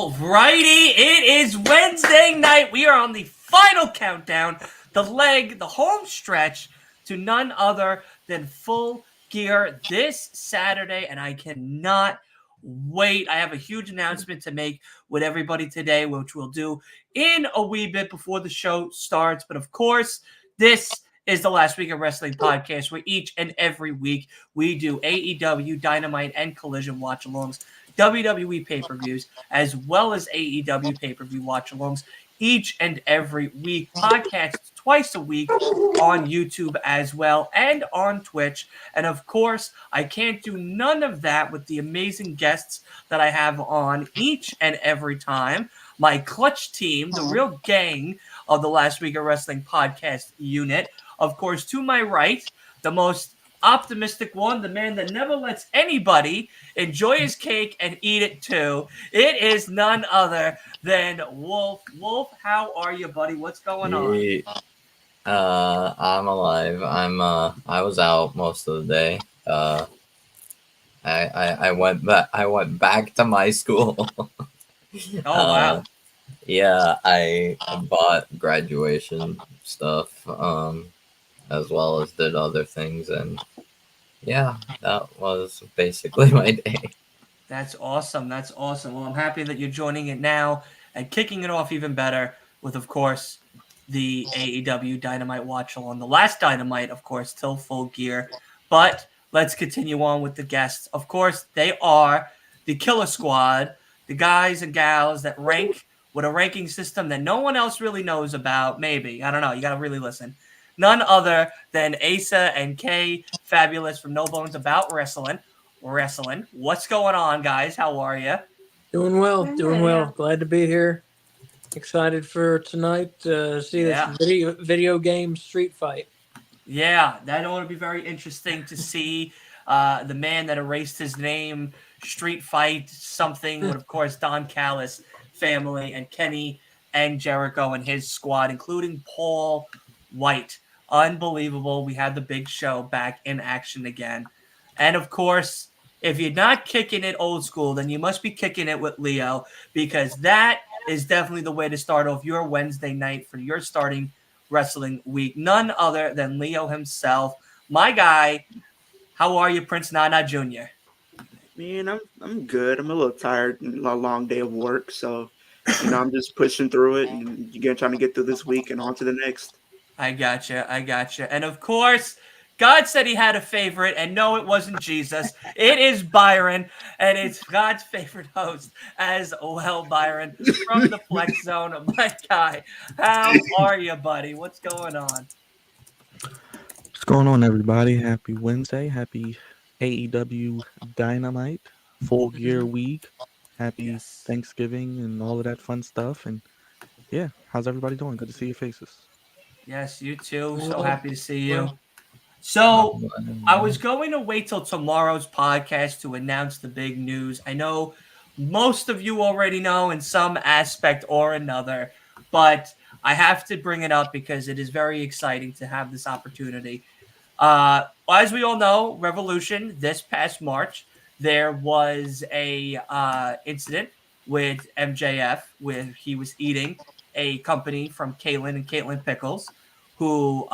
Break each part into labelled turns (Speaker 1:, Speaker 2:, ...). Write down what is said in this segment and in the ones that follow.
Speaker 1: Alrighty, it is Wednesday night. We are on the final countdown, the home stretch to none other than Full Gear this Saturday, and I cannot wait. I have a huge announcement to make with everybody today, which we'll do in a wee bit before the show starts. But of course, this is the Last Week of Wrestling podcast, where each and every week we do AEW, Dynamite, and Collision watch-alongs, WWE pay-per-views, as well as AEW pay-per-view watch-alongs each and every week. Podcasts twice a week on YouTube as well and on Twitch. And of course, I can't do none of that with the amazing guests that I have on each and every time. My clutch team, the real gang of the Last Week of Wrestling podcast unit. Of course, to my right, the most optimistic one, the man that never lets anybody enjoy his cake and eat it too. It is none other than Wolf. Wolf, how are you, buddy? What's going on?
Speaker 2: I'm alive. I was out most of the day. I went back to my school.
Speaker 1: Oh wow.
Speaker 2: Yeah, I bought graduation stuff, as well as did other things, and yeah, that was basically my day.
Speaker 1: That's awesome. That's awesome. Well, I'm happy that you're joining it now and kicking it off even better with, of course, the AEW Dynamite watch along. The last Dynamite, of course, till Full Gear. But let's continue on with the guests. Of course, they are the Killer Squad, the guys and gals that rank with a ranking system that no one else really knows about. Maybe. I don't know. You got to really listen. None other than Asa and Kay, fabulous from No Bones About Wrestling. What's going on, guys? How are you?
Speaker 3: Doing well. Glad to be here. Excited for tonight to see this video game street fight.
Speaker 1: Yeah, that ought to be very interesting to see. The man that erased his name, street fight something with, of course, Don Callis family and Kenny and Jericho and his squad, including Paul White. Unbelievable. We had the big show back in action again. And of course, if you're not kicking it old school, then you must be kicking it with Leo, because that is definitely the way to start off your Wednesday night for your starting wrestling week. None other than Leo himself. My guy, how are you, Prince Nana Jr.?
Speaker 4: Man, I'm good. I'm a little tired. A long day of work, so I'm just pushing through it and again trying to get through this week and on to the next.
Speaker 1: I gotcha. And of course, God said he had a favorite, and no, it wasn't Jesus. It is Byron, and it's God's favorite host as well, Byron, from the Flex Zone. My guy, how are you, buddy? What's going on?
Speaker 5: What's going on, everybody? Happy Wednesday. Happy AEW Dynamite Full Gear Week. Happy Thanksgiving and all of that fun stuff. And yeah, how's everybody doing? Good to see your faces.
Speaker 1: Yes, you too. So happy to see you. So I was going to wait till tomorrow's podcast to announce the big news. I know most of you already know in some aspect or another, but I have to bring it up because it is very exciting to have this opportunity. As we all know, Revolution this past March, there was a incident with MJF where he was eating a company from Caitlin and Caitlin Pickles, who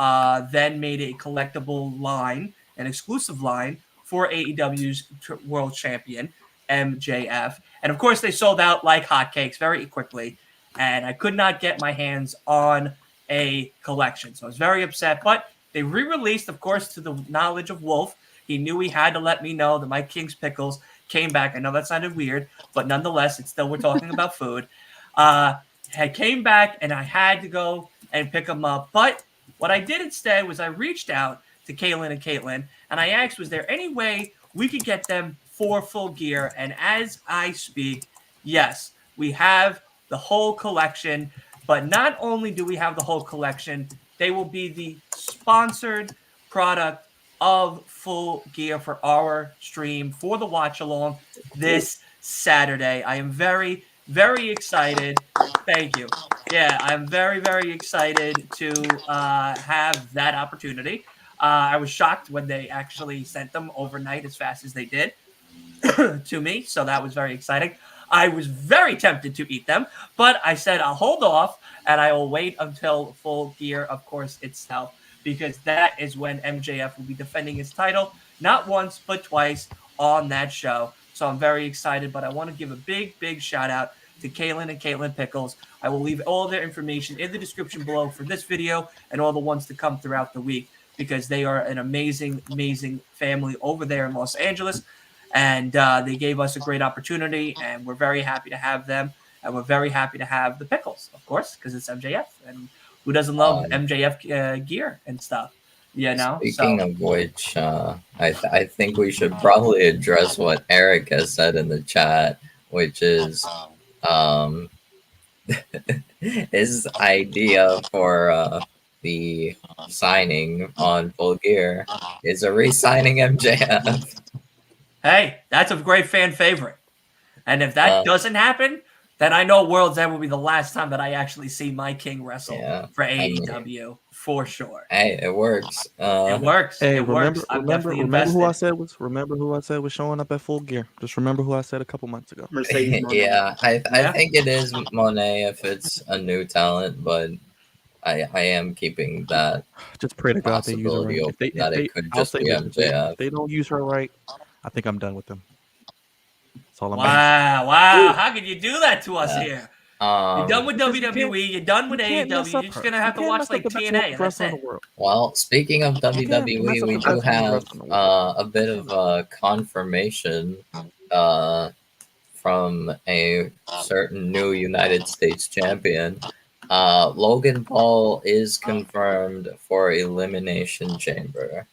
Speaker 1: then made a collectible line, an exclusive line for AEW's world champion, MJF. And of course, they sold out like hotcakes very quickly. And I could not get my hands on a collection. So I was very upset. But they re-released, of course, to the knowledge of Wolf. He knew he had to let me know that my King's Pickles came back. I know that sounded weird, but nonetheless, it's still, we're talking about food. I came back and I had to go and pick them up. But what I did instead was I reached out to Caitlin and I asked, was there any way we could get them for Full Gear? And as I speak, yes, we have the whole collection. But not only do we have the whole collection, they will be the sponsored product of Full Gear for our stream for the watch along this Saturday. I am very, very excited. Thank you. Yeah, I'm very, very excited to have that opportunity. I was shocked when they actually sent them overnight as fast as they did to me, so that was very exciting. I was very tempted to eat them, but I said I'll hold off and I will wait until Full Gear, of course, itself, because that is when MJF will be defending his title, not once, but twice on that show. So I'm very excited, but I want to give a big, big shout out to Kaylin and Caitlin Pickles. I will leave all their information in the description below for this video and all the ones to come throughout the week, because they are an amazing, amazing family over there in Los Angeles. And they gave us a great opportunity, and we're very happy to have them. And we're very happy to have the Pickles, of course, because it's MJF. And who doesn't love MJF gear and stuff? You know?
Speaker 2: Speaking of which, I think we should probably address what Eric has said in the chat, which is his idea for the signing on Full Gear is a re-signing MJF.
Speaker 1: Hey, that's a great fan favorite. And if that doesn't happen, then I know World's End will be the last time that I actually see my king wrestle for AEW, for sure.
Speaker 2: Hey, it works.
Speaker 1: It works.
Speaker 5: Hey,
Speaker 1: it works.
Speaker 5: remember who I said was showing up at Full Gear. Just remember who I said a couple months ago.
Speaker 4: Mercedes Moné.
Speaker 2: Yeah, I think it is Monet if it's a new talent, but I am keeping that.
Speaker 5: Just pray to God they use her right.
Speaker 2: If
Speaker 5: they don't use her right, I think I'm done with them. That's all I'm
Speaker 1: Wow. Ooh. How could you do that to us here? You're done with WWE. You're done with AEW. You're just going to have to watch like TNA. That's it.
Speaker 2: Well, speaking of WWE, we do have a bit of a confirmation from a certain new United States champion. Logan Paul is confirmed for Elimination Chamber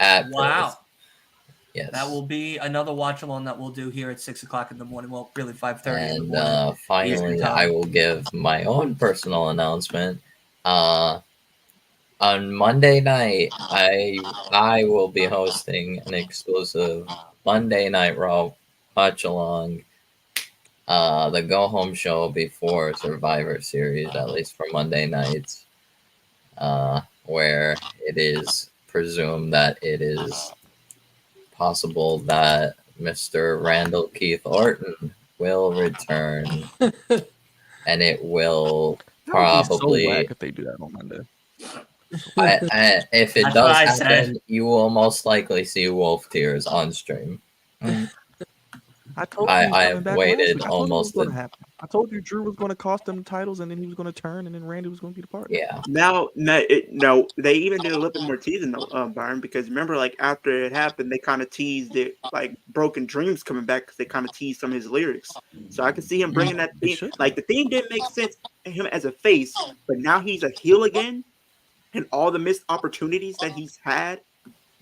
Speaker 2: at Perth. Yes.
Speaker 1: That will be another watch along that we'll do here at 6 o'clock in the morning. Well, really 5:30 in the morning.
Speaker 2: And finally, I will give my own personal announcement. On Monday night, I will be hosting an exclusive Monday Night Raw watch along. The go home show before Survivor Series, at least for Monday nights, where it is presumed that it is possible that Mr. Randall Keith Orton will return, and it will probably.
Speaker 5: So whack if they do that on Monday.
Speaker 2: If it does happen, you will most likely see Wolf Tears on stream.
Speaker 5: I told you
Speaker 2: I've waited almost.
Speaker 5: I told you Drew was going to cost them titles, and then he was going to turn, and then Randy was going to be the partner.
Speaker 2: Yeah.
Speaker 4: No, they even did a little bit more teasing though, Byron, because remember, like after it happened, they kind of teased it, like Broken Dreams coming back, because they kind of teased some of his lyrics. So I can see him bringing that theme. Like the theme didn't make sense to him as a face, but now he's a heel again, and all the missed opportunities that he's had,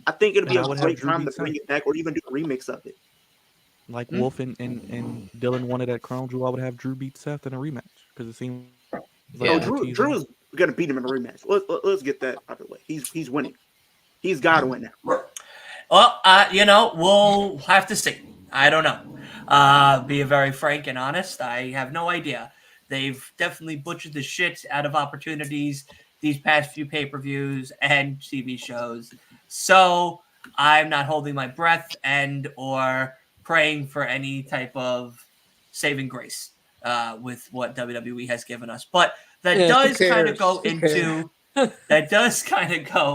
Speaker 4: I think it'll be a great time to bring it back, or even do a remix of it.
Speaker 5: Like Wolf and Dylan wanted at Crown Jewel, I would have Drew beat Seth in a rematch, because it seemed like
Speaker 4: Drew is gonna beat him in a rematch. Let's get that out of the way. He's winning. He's got to win now.
Speaker 1: Well, we'll have to see. I don't know. Be very frank and honest, I have no idea. They've definitely butchered the shit out of opportunities these past few pay-per-views and TV shows. So I'm not holding my breath and or praying for any type of saving grace with what WWE has given us. But that does kind of go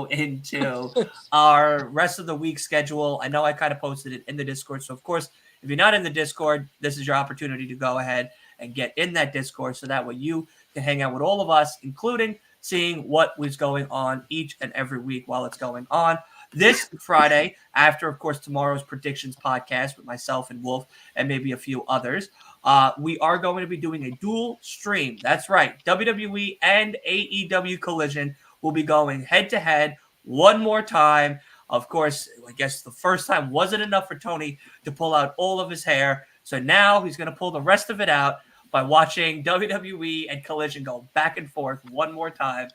Speaker 1: into our rest of the week schedule. I know I kind of posted it in the Discord. So, of course, if you're not in the Discord, this is your opportunity to go ahead and get in that Discord, so that way you can hang out with all of us, including seeing what was going on each and every week while it's going on. This Friday, after, of course, tomorrow's predictions podcast with myself and Wolf and maybe a few others, we are going to be doing a dual stream. That's right. WWE and AEW Collision will be going head-to-head one more time. Of course, I guess the first time wasn't enough for Tony to pull out all of his hair. So now he's going to pull the rest of it out by watching WWE and Collision go back and forth one more time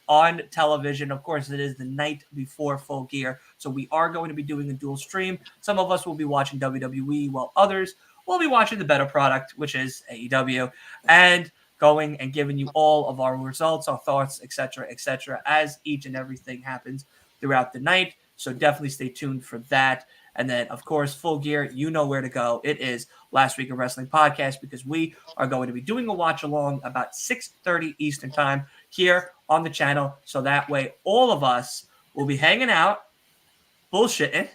Speaker 1: on television. Of course, it is the night before Full Gear, so we are going to be doing a dual stream. Some of us will be watching WWE, while others will be watching the better product, which is AEW, and going and giving you all of our results, our thoughts, etc., as each and everything happens throughout the night. So definitely stay tuned for that. And then, of course, Full Gear, you know where to go. It is Last Week of Wrestling Podcast, because we are going to be doing a watch along about 6:30 Eastern time here on the channel. So that way all of us will be hanging out, bullshitting,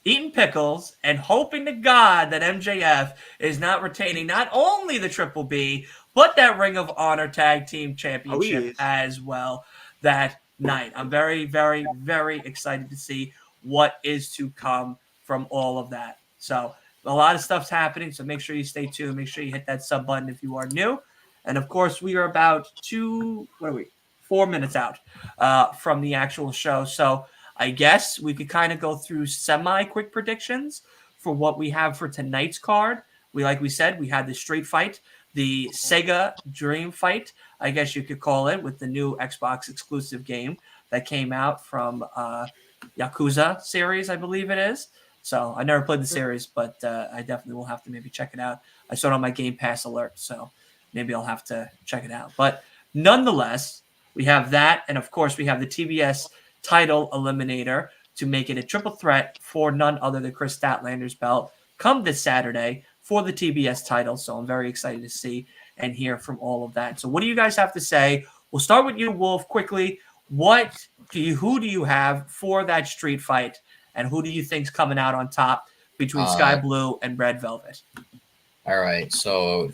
Speaker 1: eating pickles, and hoping to God that MJF is not retaining not only the Triple B, but that Ring of Honor Tag Team Championship as well that night. I'm very, very, very excited to see what is to come from all of that. So a lot of stuff's happening, so make sure you stay tuned. Make sure you hit that sub button if you are new. And of course, we are about 4 minutes out from the actual show. So I guess we could kind of go through semi-quick predictions for what we have for tonight's card. Like we said, we had the Street Fight, the Sega Dream Fight, I guess you could call it, with the new Xbox exclusive game that came out from Yakuza series, I believe it is. So I never played the series, but I definitely will have to maybe check it out. I saw it on my Game Pass alert, so maybe I'll have to check it out. But nonetheless, we have that, and of course we have the TBS title eliminator to make it a triple threat for none other than Chris Statlander's belt come this Saturday for the TBS title. So I'm very excited to see and hear from all of that. So what do you guys have to say? We'll start with you, Wolf, quickly. Who do you have for that street fight, and who do you think's coming out on top between Sky Blue and Red Velvet?
Speaker 2: All right, so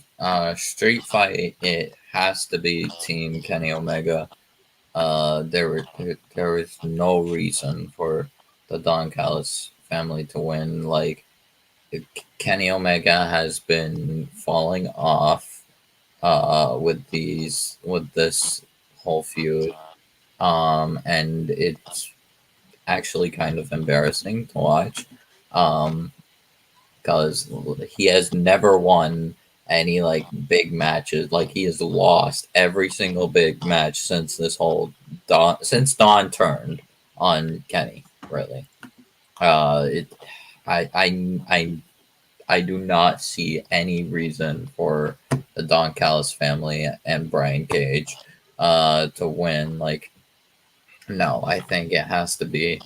Speaker 2: street fight, it has to be Team Kenny Omega. There was no reason for the Don Callis family to win. Like, Kenny Omega has been falling off with this whole feud, and it's actually kind of embarrassing to watch, because he has never won any like big matches. Like, he has lost every single big match since Don turned on Kenny. Really, I do not see any reason for the Don Callis family and Brian Cage to win. Like, no, I think it has to be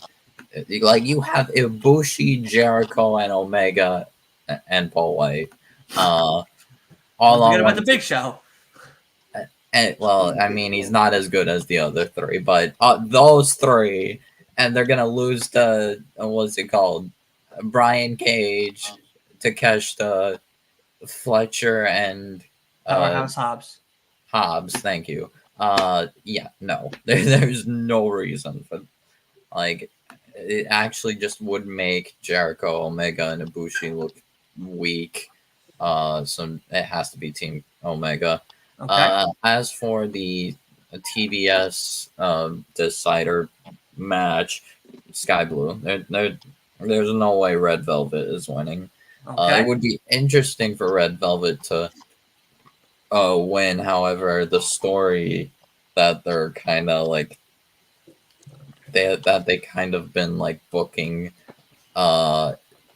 Speaker 2: like you have Ibushi, Jericho, and Omega, and Paul White. All
Speaker 1: Forget about the Big Show.
Speaker 2: And, well, I mean, he's not as good as the other three, but those three, and they're gonna lose to what's it called, Brian Cage, Takeshita, Fletcher, and
Speaker 1: Powerhouse Hobbs.
Speaker 2: Hobbs, thank you. Yeah, no, there's no reason for, like, it actually just would make Jericho, Omega, and Ibushi look weak. So it has to be Team Omega.
Speaker 1: Okay.
Speaker 2: As for the TBS decider match, Sky Blue, there's no way Red Velvet is winning.
Speaker 1: Okay.
Speaker 2: It would be interesting for Red Velvet to win. However, the story that they're kind of like they kind of been like booking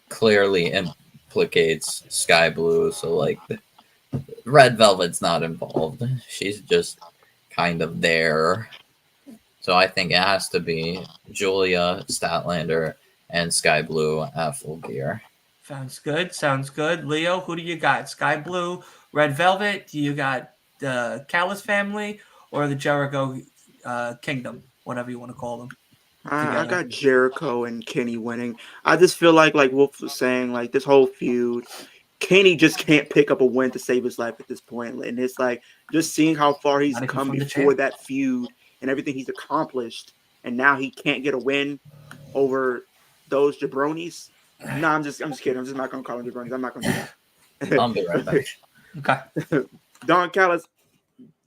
Speaker 2: clearly implicates Sky Blue. So like Red Velvet's not involved. She's just kind of there. So I think it has to be Julia, Statlander, and Sky Blue at Full Gear.
Speaker 1: Sounds good. Sounds good. Leo, who do you got? Sky Blue, Red Velvet? Do you got the Callis family or the Jericho Kingdom, whatever you want to call them?
Speaker 4: I got Jericho and Kenny winning. I just feel like Wolf was saying, like, this whole feud, Kenny just can't pick up a win to save his life at this point. And it's like, just seeing how far he's come before that feud and everything he's accomplished, and now he can't get a win over those jabronis. No, I'm just kidding. I'm just not gonna call them jabronis. I'm not gonna do that.
Speaker 2: I'll be right back.
Speaker 1: Okay.
Speaker 4: Don Callis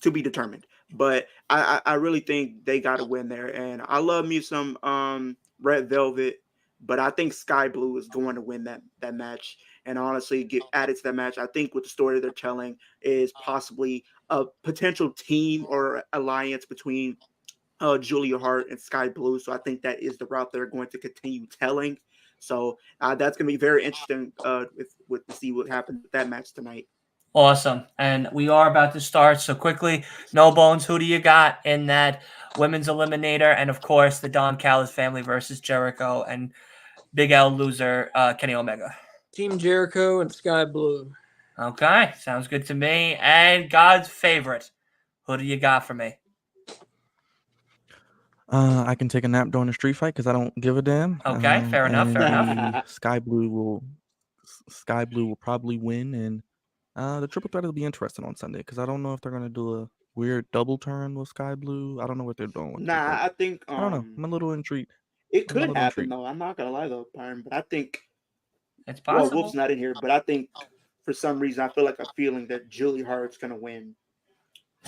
Speaker 4: to be determined, but I really think they got to win there. And I love me some Red Velvet, but I think Sky Blue is going to win that match. And honestly, get added to that match. I think with the story they're telling is possibly a potential team or alliance between Julia Hart and Sky Blue. So I think that is the route they're going to continue telling. So that's going to be very interesting to see what happens with that match tonight.
Speaker 1: Awesome. And we are about to start. So quickly, No Bones, who do you got in that women's eliminator, and of course the Don Callis family versus Jericho and Big L loser Kenny Omega.
Speaker 3: Team Jericho and Sky Blue.
Speaker 1: Okay, sounds good to me. And God's favorite, who do you got for me?
Speaker 5: I can take a nap during a street fight because I don't give a damn.
Speaker 1: Okay, fair enough. Fair enough.
Speaker 5: The Sky Blue will probably win, and the triple threat will be interesting on Sunday because I don't know if they're gonna do a weird double turn with Sky Blue. I don't know what they're doing.
Speaker 4: Nah, I think
Speaker 5: I don't know. I'm a little intrigued.
Speaker 4: It could happen though. I'm not gonna lie though, Byron, but I think
Speaker 1: it's possible.
Speaker 4: Well, Wolf's not in here, but I think for some reason I feel like a feeling that Julie Hart's gonna win.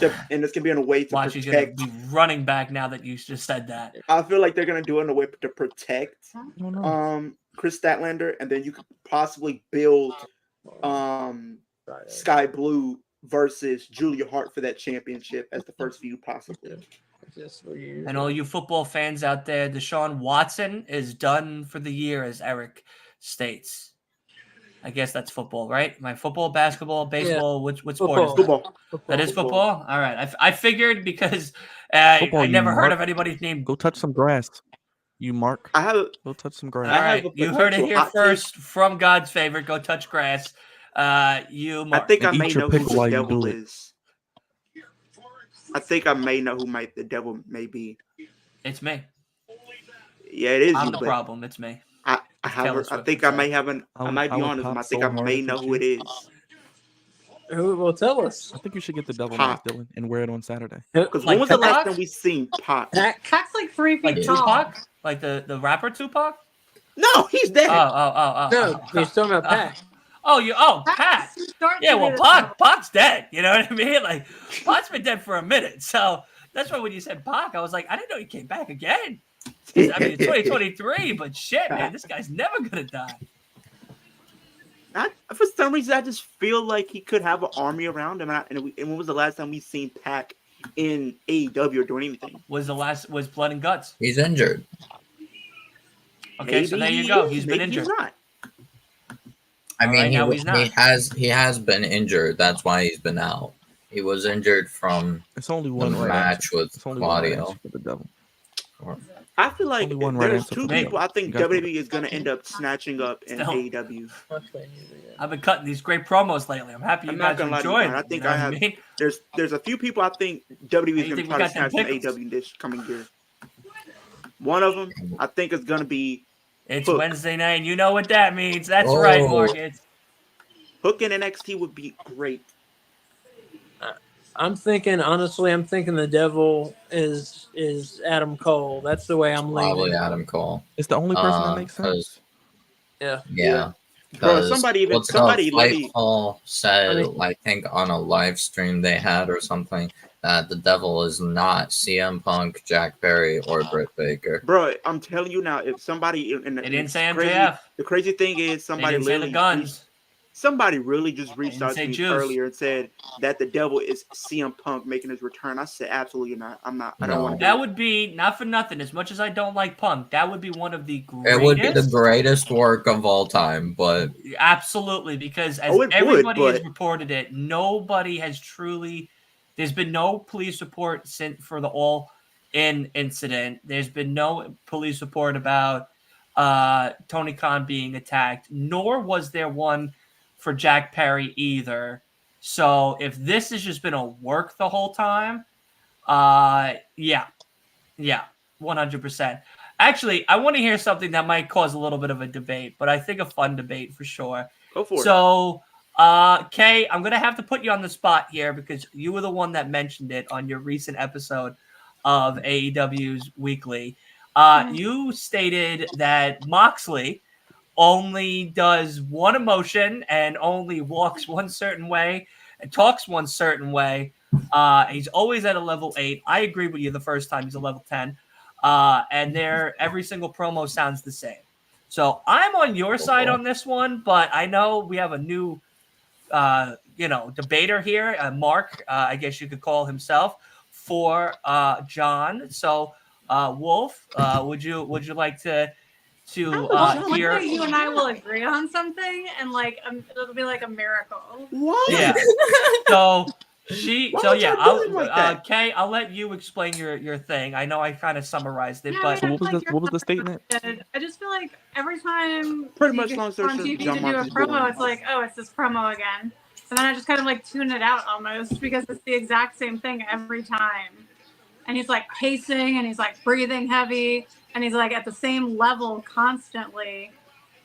Speaker 4: And it's gonna be in a way to
Speaker 1: Watch,
Speaker 4: protect.
Speaker 1: He's gonna be running back now that you just said that.
Speaker 4: I feel like they're gonna do it in a way to protect Chris Statlander, and then you could possibly build Sky Blue versus Julia Hart for that championship as the first feud possibly.
Speaker 1: And all you football fans out there, Deshaun Watson is done for the year, as Eric states. I guess that's football, right? My football, basketball, baseball. Yeah. What sport is that?
Speaker 4: Football.
Speaker 1: That is football. All right. I figured because I never heard of anybody's name.
Speaker 5: Go touch some grass, you Mark. Go touch some grass.
Speaker 1: All right, you heard it here first from God's favorite. Go touch grass. You Mark.
Speaker 4: I think I may know who the devil is. I think I may know who the devil may be.
Speaker 1: It's me.
Speaker 4: Yeah, it is.
Speaker 1: I'm the problem. It's me.
Speaker 4: I think I may have I might be honest. I think I may know who it is.
Speaker 3: Who will tell us?
Speaker 5: I think you should get the devil mask, Dylan, and wear it on Saturday.
Speaker 4: Because when was the last time we seen Pac?
Speaker 6: Pac's like 3 feet tall.
Speaker 1: Tupac? Like the rapper Tupac?
Speaker 4: No, he's dead.
Speaker 3: No, he's talking about Pac.
Speaker 1: Pac. Yeah, well, Pac's dead. You know what I mean? Like, Pac's been dead for a minute. So that's why when you said Pac, I was like, I didn't know he came back again. I mean, it's 2023, but shit, man, this guy's never gonna die.
Speaker 4: For some reason, I just feel like he could have an army around him. And when was the last time we seen Pac in AEW or doing anything?
Speaker 1: Was Blood and Guts?
Speaker 2: He's injured.
Speaker 1: Okay, maybe so there you go. He's been injured.
Speaker 4: He's not.
Speaker 2: I mean, he has been injured. That's why he's been out. He was injured from
Speaker 5: it's only one
Speaker 2: match with Claudio.
Speaker 5: For the devil.
Speaker 4: I feel like there's two people I think WWE is going to end up snatching up in AEW.
Speaker 1: I've been cutting these great promos lately. I'm happy you guys enjoyed.
Speaker 4: I think there's a few people I think WWE is going to try to snatch from AEW this coming year. One of them I think is going to be
Speaker 1: It's Hook. Wednesday night. You know what that means. That's right, Morgan.
Speaker 4: Hook in NXT would be great.
Speaker 3: I'm thinking the devil is Adam Cole. That's the way I'm leaning.
Speaker 2: Probably Adam Cole.
Speaker 5: It's the only person that makes sense.
Speaker 2: Yeah.
Speaker 4: Bro, somebody
Speaker 2: Paul said, I think on a live stream they had or something, that the devil is not CM Punk, Jack Perry, or Britt Baker.
Speaker 4: Bro, I'm telling you now, if somebody
Speaker 1: they didn't say MJF.
Speaker 4: The crazy thing is somebody really just reached out to me earlier and said that the devil is CM Punk making his return. I said, absolutely not. I'm not. I don't want to.
Speaker 1: That would be, not for nothing, as much as I don't like Punk, that would be one of the greatest.
Speaker 2: It would be the greatest work of all time, but.
Speaker 1: Absolutely, because as everybody has reported it, nobody has truly. There's been no police report for the All-In incident. There's been no police report about Tony Khan being attacked, nor was there one for Jack Perry either. So if this has just been a work the whole time, yeah, 100%. Actually, I want to hear something that might cause a little bit of a debate, but I think a fun debate for sure.
Speaker 4: Go for it.
Speaker 1: So, Kay, I'm going to have to put you on the spot here because you were the one that mentioned it on your recent episode of AEW's Weekly. You stated that Moxley only does one emotion and only walks one certain way and talks one certain way. He's always at a level 8. I agree with you the first time. He's a level 10. And every single promo sounds the same. So I'm on your side on this one, but I know we have a new, debater here, Mark, I guess you could call himself, for John. So, Wolf, would you like to hear?
Speaker 6: You and I will agree on something, and it'll be like a miracle.
Speaker 4: What?
Speaker 1: Yeah. So Kay, I'll let you explain your thing. I know I kind of summarized it,
Speaker 6: Yeah,
Speaker 1: but
Speaker 6: I mean,
Speaker 5: what was the statement?
Speaker 6: I just feel like every time
Speaker 4: Pretty
Speaker 6: he
Speaker 4: much,
Speaker 6: gets
Speaker 4: long story
Speaker 6: on
Speaker 4: short,
Speaker 6: TV
Speaker 4: John
Speaker 6: to do a
Speaker 4: Moxley's
Speaker 6: promo,
Speaker 4: boring.
Speaker 6: it's like, oh, it's this promo again. And then I just kind of like tune it out almost because it's the exact same thing every time. And he's like pacing and he's like breathing heavy and he's like at the same level constantly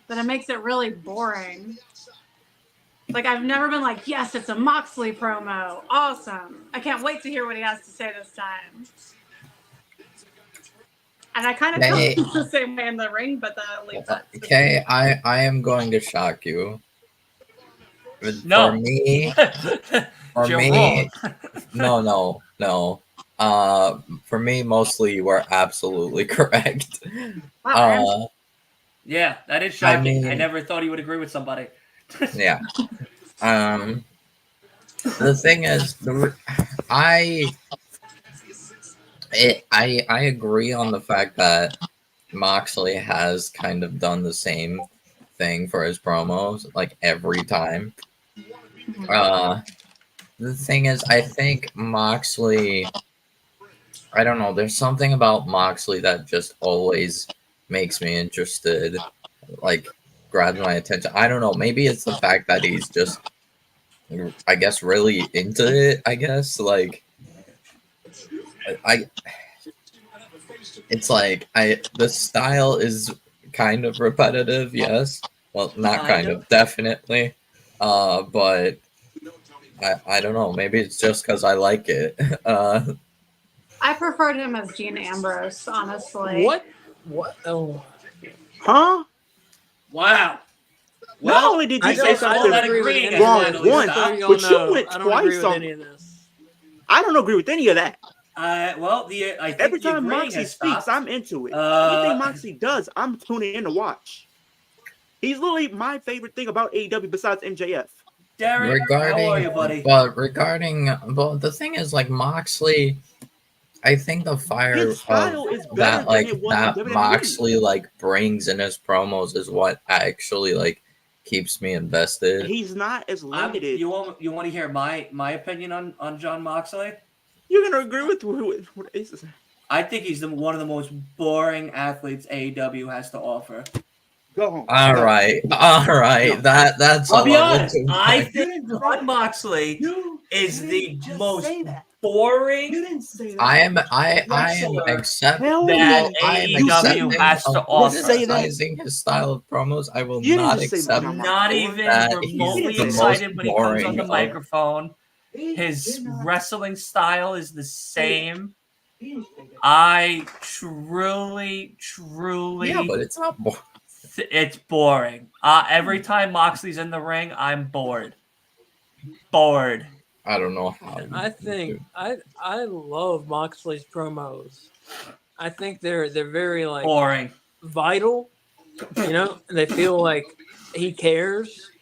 Speaker 6: that it makes it really boring. Like, I've never been like, yes, it's a Moxley promo. Awesome. I can't wait to hear what he has to say this time. And I kind of feel the same way in the ring, but that leaves that.
Speaker 2: Okay, I am going to shock you.
Speaker 1: No.
Speaker 2: For me, no. For me, mostly you are absolutely correct.
Speaker 6: Wow,
Speaker 1: yeah, that is shocking. I never thought he would agree with somebody.
Speaker 2: Yeah. The thing is, I agree on the fact that Moxley has kind of done the same thing for his promos like every time. The thing is, I think Moxley, I don't know, there's something about Moxley that just always makes me interested, like grabs my attention. I don't know, maybe it's the fact that he's just, I guess, really into it, I guess. Like, it's like, the style is kind of repetitive, yes. Well, not kind of, definitely. But I don't know, maybe it's just because I like it.
Speaker 6: I preferred him as Dean Ambrose, honestly.
Speaker 3: What? Oh.
Speaker 4: Huh?
Speaker 1: Wow.
Speaker 4: Well, not only did you say something wrong once, but you went twice on
Speaker 3: any of this.
Speaker 4: I don't agree with any of that.
Speaker 1: I think
Speaker 4: every time Moxley speaks, I'm into it. Anything Moxley does, I'm tuning in to watch. He's literally my favorite thing about AEW besides MJF.
Speaker 1: Derek, how are you, buddy?
Speaker 2: But the thing is, like, Moxley, I think the fire
Speaker 4: his style is better
Speaker 2: that
Speaker 4: than it was
Speaker 2: that
Speaker 4: in WWE.
Speaker 2: Moxley like brings in his promos is what actually like keeps me invested.
Speaker 4: He's not as limited.
Speaker 1: You want to hear my opinion on John Moxley?
Speaker 4: You're gonna agree with what is.
Speaker 1: I think he's one of the most boring athletes AEW has to offer.
Speaker 4: Go home.
Speaker 2: All right. No. That's.
Speaker 1: I'll be honest. I think John Moxley is the most boring.
Speaker 4: You didn't say that.
Speaker 2: I am accepting
Speaker 1: that AEW has to offer.
Speaker 2: Criticizing his style of promos. I will not accept.
Speaker 1: Not even remotely excited when he comes on the microphone. His wrestling style is the same. I truly.
Speaker 2: Yeah, but it's not boring.
Speaker 1: It's boring. Every time Moxley's in the ring, I'm bored.
Speaker 2: I don't know how.
Speaker 3: I think I love Moxley's promos. I think they're very like
Speaker 1: boring,
Speaker 3: vital. You know, they feel like he cares,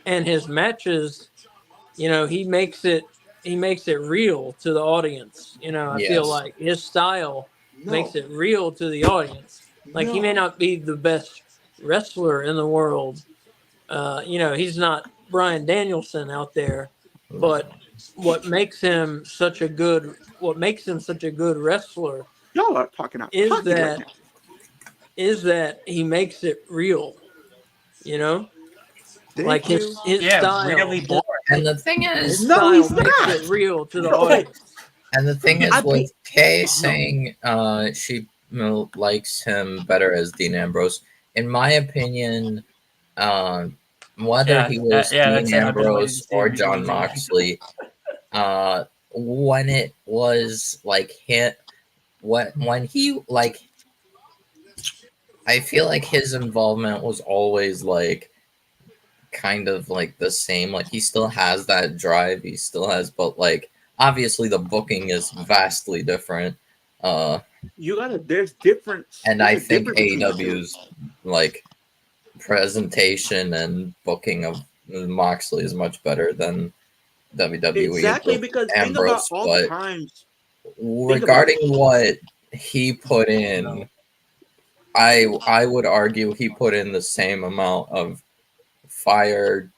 Speaker 3: and his matches, you know, he makes it real to the audience. You know, I feel like his style makes it real to the audience. Like he may not be the best wrestler in the world. You know, he's not Bryan Danielson out there, but what makes him such a good wrestler
Speaker 4: y'all are talking out
Speaker 3: is that he makes it real. You know, like his style
Speaker 1: really boring.
Speaker 2: And the thing is,
Speaker 3: his style makes it real to the audience.
Speaker 2: And the thing is, with Kay saying she likes him better as Dean Ambrose, in my opinion, whether he was Dean Ambrose or John Moxley, when it was like when he like, I feel like his involvement was always like kind of like the same. Like he still has that drive, he still has, but like obviously the booking is vastly different.
Speaker 4: There's different,
Speaker 2: and I think AEW's like presentation and booking of Moxley is much better than WWE.
Speaker 4: Exactly, because
Speaker 2: Ambrose,
Speaker 4: think about all the times.
Speaker 2: Regarding what he put in, I would argue he put in the same amount of fire,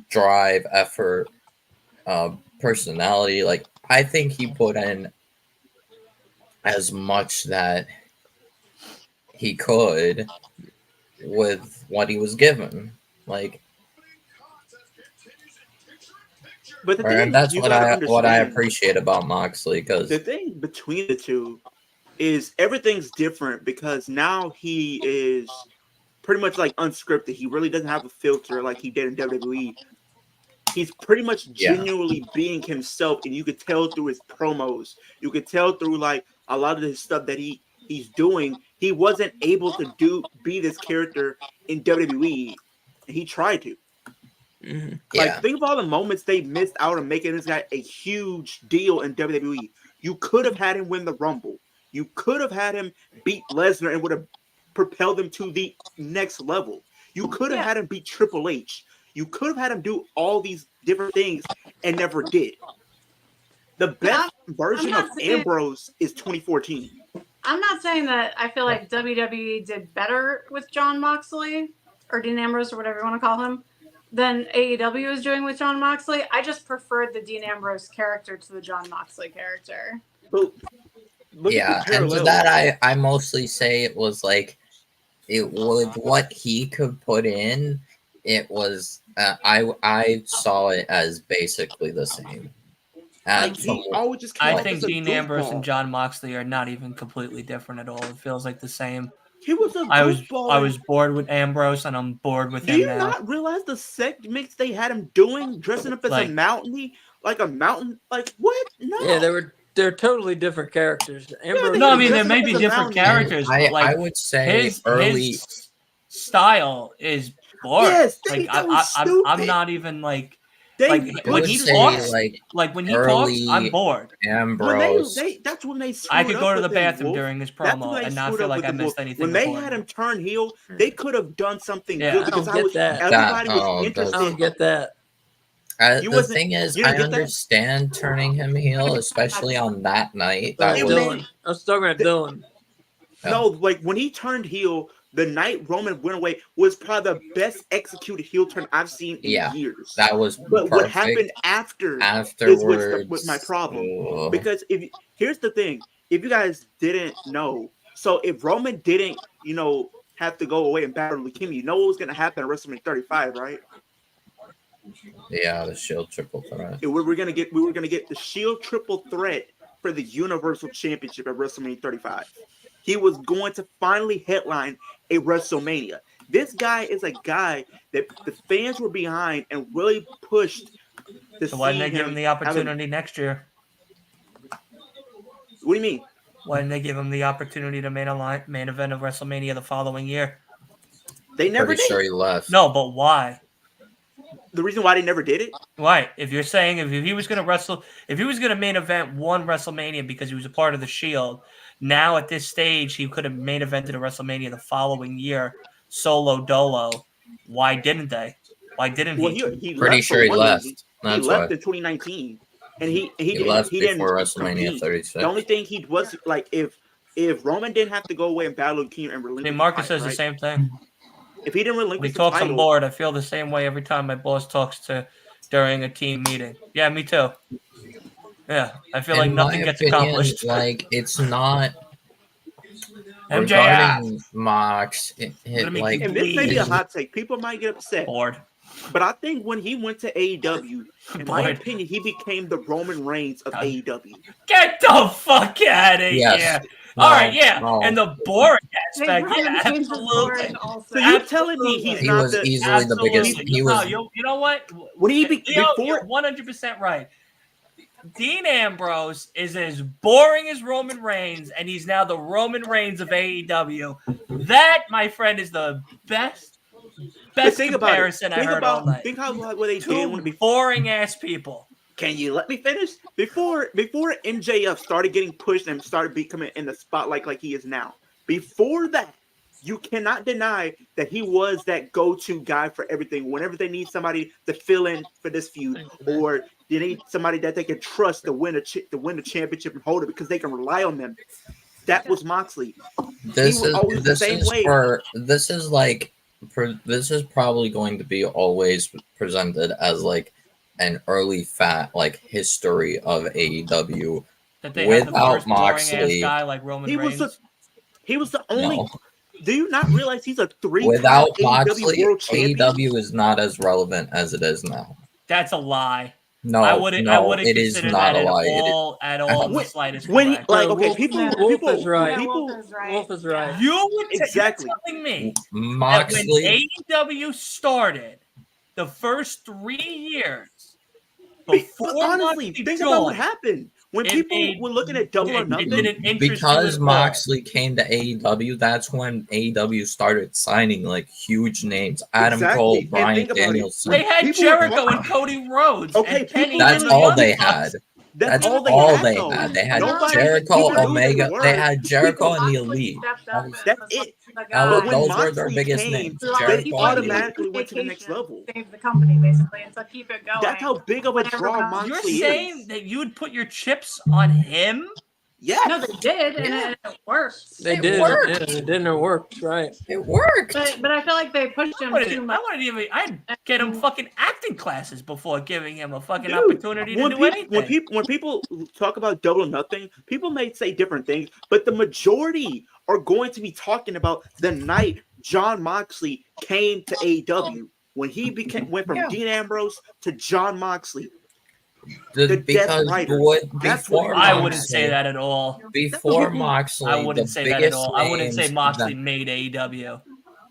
Speaker 2: drive, effort, personality. Like, I think he put in as much that he could with what he was given. Like,
Speaker 4: But the
Speaker 2: and
Speaker 4: thing
Speaker 2: that's
Speaker 4: you
Speaker 2: what
Speaker 4: gotta
Speaker 2: I
Speaker 4: understand,
Speaker 2: appreciate about Moxley, because
Speaker 4: the thing between the two is everything's different because now he is pretty much like unscripted. He really doesn't have a filter like he did in WWE. He's pretty much genuinely being himself, and you could tell through his promos. You could tell through like a lot of the stuff that he's doing. He wasn't able to be this character in WWE, and he tried to.
Speaker 3: Mm-hmm.
Speaker 4: Like, think of all the moments they missed out on making this guy a huge deal in WWE. You could have had him win the Rumble. You could have had him beat Lesnar and would have propelled him to the next level. You could have had him beat Triple H. You could have had him do all these different things and never did. The best version of Ambrose is 2014.
Speaker 6: I'm not saying that I feel like WWE did better with Jon Moxley or Dean Ambrose or whatever you want to call him than AEW is doing with Jon Moxley. I just preferred the Dean Ambrose character to the Jon Moxley character.
Speaker 4: But
Speaker 2: and to that I mostly say it was like with what he could put in, it was I saw it as basically the same.
Speaker 1: I think Dean Ambrose and Jon Moxley are not even completely different at all. It feels like the same.
Speaker 4: He was a
Speaker 1: I was bored with Ambrose, and I'm bored with him now.
Speaker 4: Do you not realize the segments they had him doing, dressing up as a mountain, like a mountain? Like, what? No.
Speaker 3: Yeah, they're totally different characters. Ambrose,
Speaker 1: no, I mean there may be different characters. But like,
Speaker 2: I would say
Speaker 1: his style is boring.
Speaker 4: Yes,
Speaker 1: like I'm not even like. When he talks, I'm bored.
Speaker 2: Ambrose.
Speaker 4: That's when they screwed
Speaker 1: I could go
Speaker 4: up
Speaker 1: to the
Speaker 4: with
Speaker 1: bathroom
Speaker 4: him,
Speaker 1: during his promo and not feel like I missed anything.
Speaker 4: When they had him turn heel, they could have done something good because
Speaker 3: everybody
Speaker 4: was interested.
Speaker 3: I don't get that.
Speaker 2: The thing is, I understand turning him heel, especially on that night.
Speaker 3: Dylan. I was talking about Dylan.
Speaker 4: No, like when he turned heel, the night Roman went away was probably the best executed heel turn I've seen in years.
Speaker 2: That was
Speaker 4: but what happened afterwards was my problem. Because here's the thing, if you guys didn't know, so if Roman didn't, have to go away and battle leukemia, you know what was going to happen at WrestleMania 35, right?
Speaker 2: Yeah, the Shield triple threat.
Speaker 4: We were gonna get the Shield triple threat for the Universal Championship at WrestleMania 35. He was going to finally headline a WrestleMania. This guy is a guy that the fans were behind and really pushed.
Speaker 1: So why didn't they give him the opportunity next year?
Speaker 4: What do you mean?
Speaker 1: Why didn't they give him the opportunity to main event of WrestleMania the following year?
Speaker 4: They never
Speaker 2: Pretty
Speaker 4: did.
Speaker 2: sure he left.
Speaker 1: No, but why?
Speaker 4: The reason why they never did it?
Speaker 1: Right. If you're saying if he was going to main event one WrestleMania because he was a part of the Shield, now at this stage he could have main evented a WrestleMania the following year, solo dolo. Why didn't they? Why didn't he?
Speaker 4: Well, he
Speaker 2: pretty
Speaker 4: left
Speaker 2: sure he left.
Speaker 4: He left in 2019, and he
Speaker 2: left
Speaker 4: didn't
Speaker 2: before WrestleMania
Speaker 4: compete.
Speaker 2: 36.
Speaker 4: The only thing he was like if Roman didn't have to go away and battle leukemia and relinquish.
Speaker 1: Marcus says the same thing.
Speaker 4: If he didn't relinquish
Speaker 1: he talks on board, I feel the same way every time my boss talks during a team meeting. Yeah, me too. Yeah, I feel like nothing gets accomplished.
Speaker 2: Like, it's not
Speaker 1: MJF.
Speaker 2: Mox. And
Speaker 4: this may be a hot take. People might get upset.
Speaker 1: Bored.
Speaker 4: But I think when he went to AEW, in my opinion, he became the Roman Reigns of AEW.
Speaker 1: Get the fuck out of here.
Speaker 2: No,
Speaker 1: all right, yeah.
Speaker 2: No.
Speaker 1: And the boring aspect, absolutely.
Speaker 4: So you're telling me he
Speaker 2: was easily the biggest. He was.
Speaker 1: You know what?
Speaker 4: When he
Speaker 1: before, you're 100% right. Dean Ambrose is as boring as Roman Reigns, and he's now the Roman Reigns of AEW. That, my friend, is the best comparison I heard all night.
Speaker 4: Think how what they did when
Speaker 1: boring ass people.
Speaker 4: Can you let me finish? Before MJF started getting pushed and started becoming in the spotlight like he is now. Before that, you cannot deny that he was that go-to guy for everything. Whenever they need somebody to fill in for this feud, or they need somebody that they can trust to win the championship and hold it because they can rely on them. That was Moxley.
Speaker 2: This is probably going to be always presented as like an early fat like history of AEW
Speaker 1: That they had the
Speaker 2: without
Speaker 1: first boring ass
Speaker 2: Moxley.
Speaker 1: guy like Roman Reigns.
Speaker 4: He was the only.
Speaker 2: No,
Speaker 4: Do you not realize he's a 3-time
Speaker 2: without
Speaker 4: AEW
Speaker 2: Moxley,
Speaker 4: World Champion?
Speaker 2: AEW is not as relevant as it is now.
Speaker 1: That's a lie.
Speaker 2: No,
Speaker 1: I wouldn't
Speaker 2: it is
Speaker 1: consider
Speaker 2: not
Speaker 1: that
Speaker 2: a
Speaker 1: at
Speaker 2: lie.
Speaker 1: all in the slightest
Speaker 4: When he,
Speaker 1: correct.
Speaker 4: like,
Speaker 3: No,
Speaker 4: okay,
Speaker 3: Wolf-
Speaker 4: people,
Speaker 3: Wolf
Speaker 4: people,
Speaker 3: is right.
Speaker 6: Yeah,
Speaker 4: people,
Speaker 6: Wolf is right.
Speaker 3: Wolf is right.
Speaker 1: You would
Speaker 4: Exactly.
Speaker 1: you're telling me that when
Speaker 2: Moxley,
Speaker 1: AEW started, the first 3 years
Speaker 4: but
Speaker 1: before
Speaker 4: honestly,
Speaker 1: Moxley
Speaker 4: think about what
Speaker 1: joined,
Speaker 4: happened when
Speaker 1: it
Speaker 4: people
Speaker 1: made-
Speaker 4: were looking at Double or
Speaker 1: it
Speaker 4: Nothing.
Speaker 1: didn't interest you
Speaker 2: because
Speaker 1: at all.
Speaker 2: Moxley came to AEW, that's when AEW started signing like huge names. Adam
Speaker 4: Exactly.
Speaker 2: Cole,
Speaker 4: And
Speaker 2: Bryan
Speaker 4: think about it.
Speaker 2: Danielson.
Speaker 1: They had
Speaker 4: People were
Speaker 1: Jericho
Speaker 4: talking-
Speaker 1: and Cody Rhodes.
Speaker 4: Okay,
Speaker 1: and Kenny
Speaker 4: people
Speaker 2: That's
Speaker 1: and
Speaker 4: really-
Speaker 1: the
Speaker 2: all
Speaker 1: Young
Speaker 2: they
Speaker 1: Bucks.
Speaker 2: had.
Speaker 4: That's
Speaker 2: That's
Speaker 4: all they
Speaker 2: all
Speaker 4: had.
Speaker 2: they
Speaker 4: though.
Speaker 2: had. They had
Speaker 4: Nobody-
Speaker 2: Jericho,
Speaker 4: people knew who
Speaker 2: Omega.
Speaker 4: were.
Speaker 2: They had Jericho and the
Speaker 6: Moxley
Speaker 2: Elite.
Speaker 6: stepped up and
Speaker 2: That's
Speaker 6: was
Speaker 4: it.
Speaker 6: the
Speaker 2: But
Speaker 6: guy.
Speaker 4: But when
Speaker 2: those were their
Speaker 4: Moxley
Speaker 2: biggest
Speaker 4: came,
Speaker 2: names.
Speaker 6: So, like,
Speaker 2: Jericho
Speaker 6: he
Speaker 4: they
Speaker 2: and the
Speaker 6: went
Speaker 4: automatically
Speaker 2: Elite.
Speaker 4: went to the next
Speaker 6: vacation,
Speaker 4: level.
Speaker 6: saved the company basically, and so keep it going.
Speaker 4: That's how big of a
Speaker 6: when
Speaker 4: draw
Speaker 6: everyone else-
Speaker 1: You're
Speaker 4: Moxley
Speaker 1: saying
Speaker 4: is.
Speaker 1: that you would put your chips on him?
Speaker 4: Yes.
Speaker 6: No, they did, and
Speaker 4: Yeah.
Speaker 6: it worked.
Speaker 3: They
Speaker 2: It
Speaker 3: did.
Speaker 2: worked.
Speaker 3: Yeah, it didn't. It worked. Right.
Speaker 2: It worked.
Speaker 6: But I feel like they pushed him too much.
Speaker 1: I'd get him fucking acting classes before giving him a fucking
Speaker 4: Dude,
Speaker 1: opportunity to do anything.
Speaker 4: when people talk about Double or Nothing, people may say different things, but the majority are going to be talking about the night John Moxley came to AEW when he went from
Speaker 2: Yeah.
Speaker 4: Dean Ambrose to John Moxley. The
Speaker 2: Because
Speaker 4: Death Rider. That's
Speaker 2: before
Speaker 4: what
Speaker 1: I
Speaker 4: Moxley-
Speaker 1: wouldn't say that at all.
Speaker 2: Before Moxley,
Speaker 1: I wouldn't
Speaker 2: the
Speaker 1: say that at
Speaker 2: biggest
Speaker 1: all. I wouldn't say
Speaker 2: names
Speaker 1: Moxley
Speaker 2: that-
Speaker 1: made AEW.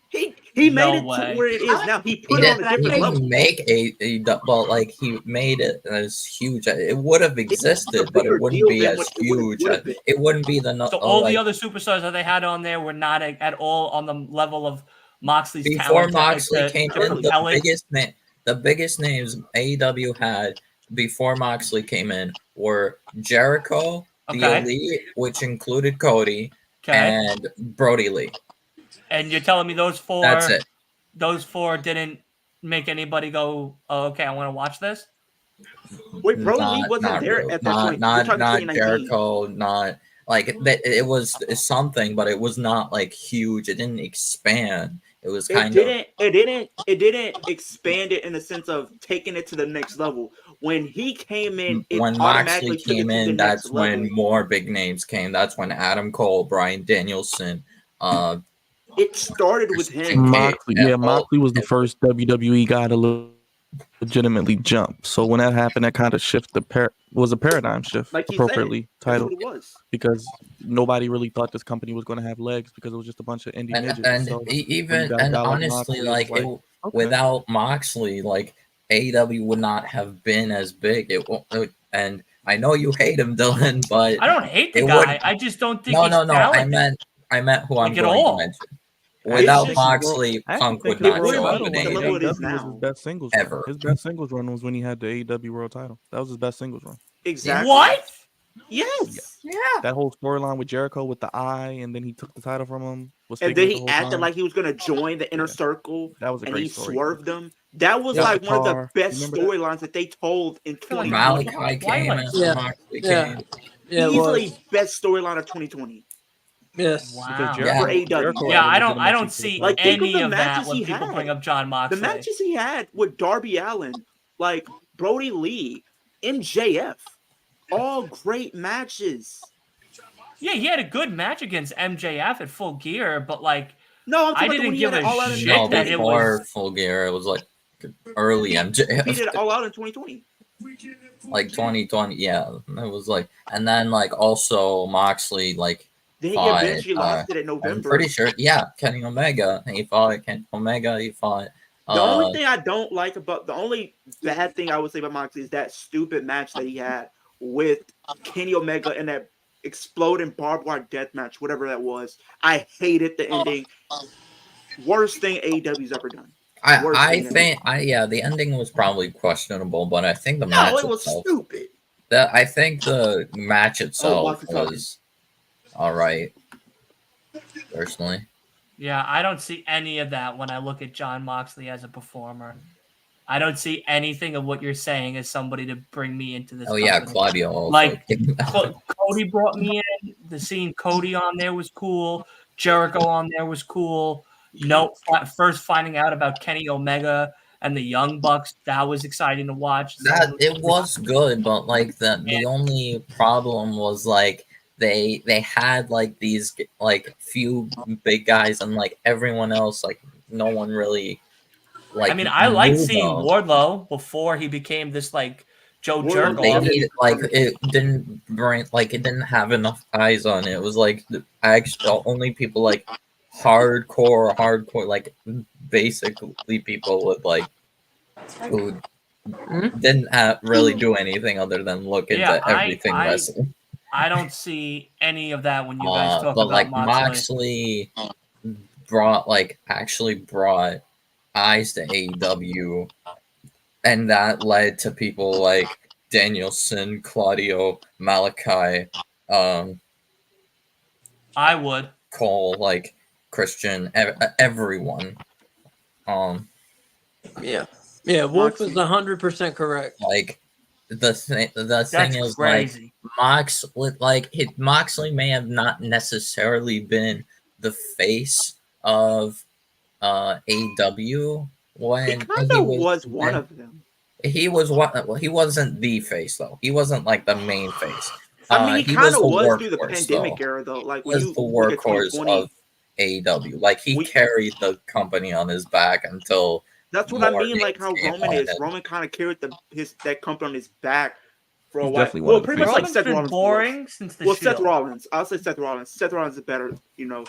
Speaker 4: He
Speaker 1: No
Speaker 4: made it
Speaker 1: way.
Speaker 4: to where it is now. He
Speaker 2: He
Speaker 4: put it on a
Speaker 2: didn't, he
Speaker 4: different level.
Speaker 2: didn't make well, like he made it as huge. It would have existed, but
Speaker 4: bigger
Speaker 2: it wouldn't
Speaker 4: deal
Speaker 2: be
Speaker 4: than
Speaker 2: as
Speaker 4: what it
Speaker 2: huge.
Speaker 4: would've been.
Speaker 2: It wouldn't be the
Speaker 1: So all
Speaker 2: like,
Speaker 1: the other superstars that they had on there were not at all on the level of Moxley's
Speaker 2: before
Speaker 1: talent.
Speaker 2: Moxley
Speaker 1: to
Speaker 2: came in.
Speaker 1: propel it.
Speaker 2: The biggest names AEW had before Moxley came in were Jericho, the
Speaker 1: Okay.
Speaker 2: Elite, which included Cody,
Speaker 1: Okay,
Speaker 2: and Brody Lee.
Speaker 1: and you're telling me those four?
Speaker 2: That's it.
Speaker 1: Those four didn't make anybody go, "Oh, okay, I want to watch this."
Speaker 4: Wait, Brody Lee wasn't there
Speaker 2: really.
Speaker 4: at that point. We're
Speaker 2: Not
Speaker 4: talking 2019.
Speaker 2: Jericho. Not like that. It was something, but it was not like huge. It didn't expand. It was kind of.
Speaker 4: It didn't expand it in the sense of taking it to the next level. When he came in, it
Speaker 2: When
Speaker 4: automatically
Speaker 2: Moxley
Speaker 4: took it
Speaker 2: came
Speaker 4: to the
Speaker 2: in,
Speaker 4: next
Speaker 2: that's when
Speaker 4: level.
Speaker 2: more big names came. That's when Adam Cole, Bryan Danielson,
Speaker 4: It started with him.
Speaker 5: Moxley,
Speaker 2: Yeah,
Speaker 5: yeah, Moxley was the first WWE guy to legitimately jump. So when that happened, that kind of was a paradigm shift,
Speaker 4: Like he
Speaker 5: appropriately
Speaker 4: said, that's
Speaker 5: titled,
Speaker 4: what it was.
Speaker 5: because nobody really thought this company was going to have legs because it was just a bunch of indie midgets.
Speaker 2: and
Speaker 5: So
Speaker 2: even
Speaker 5: got a
Speaker 2: and
Speaker 5: guy like
Speaker 2: honestly,
Speaker 5: Moxley,
Speaker 2: like
Speaker 5: it's like, okay.
Speaker 2: without Moxley, like AEW would not have been as big. It won't. And I know you hate him, Dylan, but
Speaker 1: I don't hate the
Speaker 2: It
Speaker 1: guy.
Speaker 2: wouldn't-
Speaker 1: I just don't think
Speaker 2: no,
Speaker 1: he's
Speaker 2: no.
Speaker 1: talented.
Speaker 2: I meant who I'm
Speaker 1: Like at
Speaker 2: going
Speaker 1: all.
Speaker 2: to mention.
Speaker 5: I
Speaker 2: Without
Speaker 5: actually
Speaker 2: Moxley,
Speaker 5: think
Speaker 2: Punk would
Speaker 5: his
Speaker 2: not
Speaker 5: world
Speaker 2: show up
Speaker 5: title
Speaker 2: in
Speaker 4: the
Speaker 5: run
Speaker 4: level it is
Speaker 2: AEW.
Speaker 5: was his
Speaker 4: now.
Speaker 5: best singles
Speaker 2: Ever.
Speaker 5: run. His best singles run was when he had the AEW world title. That was his best singles run.
Speaker 4: Exactly.
Speaker 1: What?
Speaker 4: Yes.
Speaker 2: Yeah.
Speaker 5: That whole storyline with Jericho with the eye, and then he took the title from him. Was
Speaker 4: And
Speaker 5: faking
Speaker 4: then
Speaker 5: it the
Speaker 4: he
Speaker 5: whole
Speaker 4: acted
Speaker 5: time.
Speaker 4: like he was gonna join the inner
Speaker 5: Yeah.
Speaker 4: circle,
Speaker 5: That was a
Speaker 4: and
Speaker 5: great
Speaker 4: he
Speaker 5: story.
Speaker 4: swerved them. That was
Speaker 5: Yeah,
Speaker 4: like
Speaker 5: the
Speaker 4: one of the
Speaker 5: car.
Speaker 4: best
Speaker 5: Remember that?
Speaker 4: storylines that they told in
Speaker 1: feel like
Speaker 4: 2020.
Speaker 2: Malachi came
Speaker 1: Twilight.
Speaker 2: after
Speaker 3: Yeah.
Speaker 2: Moxley
Speaker 3: Yeah.
Speaker 2: came.
Speaker 3: Yeah. It
Speaker 4: Easily
Speaker 3: was.
Speaker 4: best storyline of 2020.
Speaker 3: Yes.
Speaker 1: Wow.
Speaker 5: Because
Speaker 2: Yeah.
Speaker 4: For AEW.
Speaker 5: Jericho
Speaker 1: Yeah,
Speaker 5: had a
Speaker 1: I don't
Speaker 5: legitimate
Speaker 1: see
Speaker 5: title.
Speaker 4: Like, think of
Speaker 1: any
Speaker 4: the
Speaker 1: of that
Speaker 4: matches
Speaker 1: when
Speaker 4: he
Speaker 1: people
Speaker 4: had.
Speaker 1: bring up John
Speaker 4: The
Speaker 1: Moxley.
Speaker 4: matches he had with Darby Allin, like Brody Lee, MJF, all great matches.
Speaker 1: Yeah, he had a good match against MJF at Full Gear, but like
Speaker 4: No, I'm
Speaker 1: I
Speaker 4: talking about
Speaker 1: didn't
Speaker 4: when he
Speaker 1: give
Speaker 4: had it
Speaker 1: a
Speaker 4: all out in
Speaker 1: shit
Speaker 2: No,
Speaker 1: that it
Speaker 2: before
Speaker 1: was-
Speaker 2: Full Gear, it was like early
Speaker 4: He did
Speaker 2: MJF,
Speaker 4: it all out in 2020.
Speaker 2: like 2020. Yeah, it was like, and then like also Moxley, like
Speaker 4: Then he
Speaker 2: fought,
Speaker 4: eventually lost it in
Speaker 2: I'm
Speaker 4: November.
Speaker 2: pretty sure. Yeah, Kenny Omega. He fought Kenny Omega. He fought.
Speaker 4: The only thing I don't like the only bad thing I would say about Moxley is that stupid match that he had with Kenny Omega in that exploding barbed wire death match, whatever that was. I hated the ending. Worst thing AEW's ever done.
Speaker 2: I think the ending was probably questionable, but I think the match
Speaker 4: No, it was
Speaker 2: itself.
Speaker 4: stupid.
Speaker 2: I think the match itself
Speaker 4: Watson talking.
Speaker 2: was all right. Personally,
Speaker 1: Yeah, I don't see any of that when I look at John Moxley as a performer. I don't see anything of what you're saying as somebody to bring me into this.
Speaker 2: oh yeah,
Speaker 1: company.
Speaker 2: Claudio. Also
Speaker 1: Like,
Speaker 2: came back.
Speaker 1: Cody brought me in. The seeing Cody on there was cool. Jericho on there was cool. No, first finding out about Kenny Omega and the Young Bucks. That was exciting to watch.
Speaker 2: That it was good, but like the only problem was like they had like these like few big guys and like everyone else like no one really like
Speaker 1: I mean, I liked
Speaker 2: knew
Speaker 1: seeing
Speaker 2: them.
Speaker 1: Wardlow before he became this like Joe
Speaker 4: Wardlow
Speaker 1: jerk
Speaker 2: They
Speaker 1: off.
Speaker 2: needed like it didn't bring like it didn't have enough eyes on it. It was like the actual only people like hardcore like basically people with like who didn't really do anything other than look into
Speaker 1: Yeah,
Speaker 2: everything wrestling.
Speaker 1: I don't see any of that when you guys talk
Speaker 2: But
Speaker 1: about
Speaker 2: like
Speaker 1: Moxley.
Speaker 2: actually brought eyes to AEW, and that led to people like Danielson, Claudio, Malachi,
Speaker 1: I would.
Speaker 2: Cole, like Christian, everyone.
Speaker 3: Yeah, Wolf is 100% correct.
Speaker 2: Like the thing
Speaker 1: That's
Speaker 2: is
Speaker 1: crazy.
Speaker 2: like Moxley may have not necessarily been the face of AEW when
Speaker 4: He kind of was one of them.
Speaker 2: He was what? Well, he wasn't the face though. He wasn't like the main face.
Speaker 4: I mean, he
Speaker 2: he
Speaker 4: kind of
Speaker 2: the
Speaker 4: was through the
Speaker 2: workhorse,
Speaker 4: pandemic
Speaker 2: though.
Speaker 4: era, though. Like
Speaker 2: He
Speaker 4: when
Speaker 2: was
Speaker 4: you
Speaker 2: the
Speaker 4: look at
Speaker 2: workhorse
Speaker 4: 2020,
Speaker 2: of AEW. Like he carried the company on his back until.
Speaker 4: That's what I
Speaker 2: more
Speaker 4: mean. Like how
Speaker 2: names came
Speaker 4: Roman
Speaker 2: on
Speaker 4: is.
Speaker 2: it.
Speaker 4: Roman kind of carried that company on his back for a
Speaker 5: He's
Speaker 4: while.
Speaker 5: definitely one
Speaker 4: Well,
Speaker 5: of the
Speaker 4: pretty much like
Speaker 1: Roman's
Speaker 4: Seth
Speaker 1: been
Speaker 4: Rollins.
Speaker 1: boring since the
Speaker 4: Well,
Speaker 1: Shield.
Speaker 4: Seth Rollins. I'll say Seth Rollins. Seth Rollins is better. You know.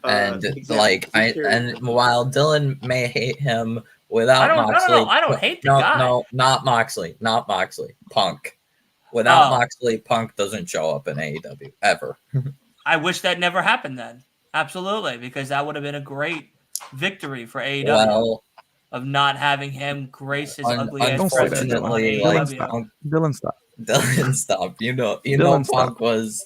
Speaker 2: And
Speaker 4: example.
Speaker 2: like
Speaker 4: He carried-
Speaker 2: while Dylan may hate him without Moxley,
Speaker 1: no. I don't hate the guy.
Speaker 2: No, not Moxley. Punk. Without
Speaker 1: Oh.
Speaker 2: Moxley, Punk doesn't show up in AEW ever.
Speaker 1: I wish that never happened then. Absolutely, because that would have been a great victory for AEW
Speaker 2: Well,
Speaker 1: of not having him grace his ugly ass
Speaker 5: Don't say that,
Speaker 1: presence on
Speaker 2: unfortunately,
Speaker 1: AEW.
Speaker 5: Dylan, stop.
Speaker 2: Dylan, stop. You know,
Speaker 5: Dylan,
Speaker 2: Punk
Speaker 5: stop.
Speaker 2: was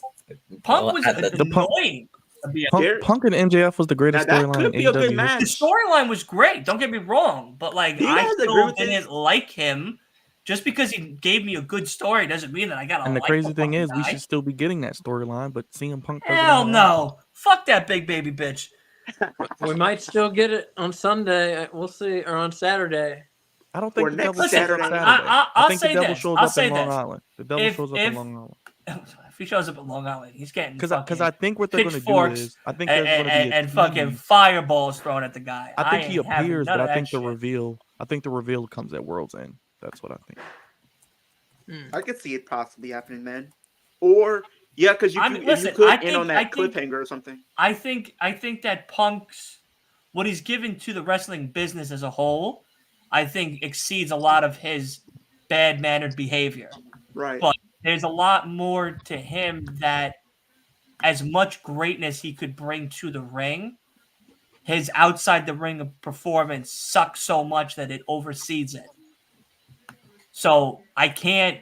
Speaker 1: Punk was
Speaker 2: at the
Speaker 1: annoying. to be a-
Speaker 5: Punk and MJF was the greatest
Speaker 4: Now, that
Speaker 5: storyline
Speaker 4: could
Speaker 5: in
Speaker 4: be a good
Speaker 5: AEW.
Speaker 4: match.
Speaker 1: The storyline was great. Don't get me wrong, but like
Speaker 4: Do you
Speaker 1: I
Speaker 4: guys agree
Speaker 1: still
Speaker 4: with this?
Speaker 1: didn't like him. Just because he gave me a good story doesn't mean that I gotta.
Speaker 5: And the
Speaker 1: like
Speaker 5: crazy thing is, we
Speaker 1: guy.
Speaker 5: should still be getting that storyline, but CM Punk doesn't
Speaker 1: Hell
Speaker 5: interact.
Speaker 1: no! Fuck that big baby bitch.
Speaker 3: We might still get it on Sunday. We'll see, or on Saturday.
Speaker 5: I don't think
Speaker 4: Or
Speaker 5: the
Speaker 4: next
Speaker 5: devil shows up
Speaker 4: Saturday.
Speaker 5: Saturday.
Speaker 1: I'll
Speaker 5: I think
Speaker 1: say
Speaker 5: the devil
Speaker 1: this.
Speaker 5: shows
Speaker 1: I'll
Speaker 5: up
Speaker 1: say
Speaker 5: in Long
Speaker 1: this.
Speaker 5: Island. The devil shows up in Long Island.
Speaker 1: If he shows up at Long Island, he's getting
Speaker 5: Because
Speaker 1: fucking
Speaker 5: I think what they're going to do
Speaker 1: pitchforks
Speaker 5: is, I think there's going to be a
Speaker 1: and fucking
Speaker 5: tease.
Speaker 1: fireballs thrown at the guy.
Speaker 5: I think he
Speaker 1: ain't having
Speaker 5: appears,
Speaker 1: none
Speaker 5: but
Speaker 1: of
Speaker 5: I
Speaker 1: that
Speaker 5: think the
Speaker 1: shit.
Speaker 5: reveal comes at World's End. That's what I think.
Speaker 4: I could see it possibly happening, man. Or yeah, because you,
Speaker 1: I mean,
Speaker 4: you
Speaker 1: listen,
Speaker 4: could
Speaker 1: I
Speaker 4: end
Speaker 1: think-
Speaker 4: on
Speaker 1: I
Speaker 4: that
Speaker 1: think-
Speaker 4: cliffhanger or something.
Speaker 1: I think that Punk's what he's given to the wrestling business as a whole, I think exceeds a lot of his bad mannered behavior.
Speaker 4: Right.
Speaker 1: But there's a lot more to him that as much greatness he could bring to the ring, his outside the ring performance sucks so much that it oversees it. So I can't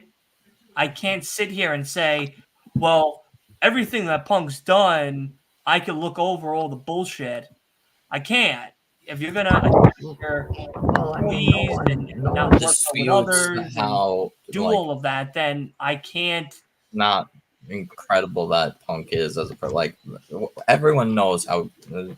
Speaker 1: sit here and say, well, everything that Punk's done, I can look over all the bullshit. I can't. If you're gonna please and
Speaker 2: no
Speaker 1: not
Speaker 2: one
Speaker 1: work
Speaker 2: disputes
Speaker 1: with others
Speaker 2: how
Speaker 1: and do all of that, then I can't.
Speaker 2: not incredible that Punk is as a like everyone knows how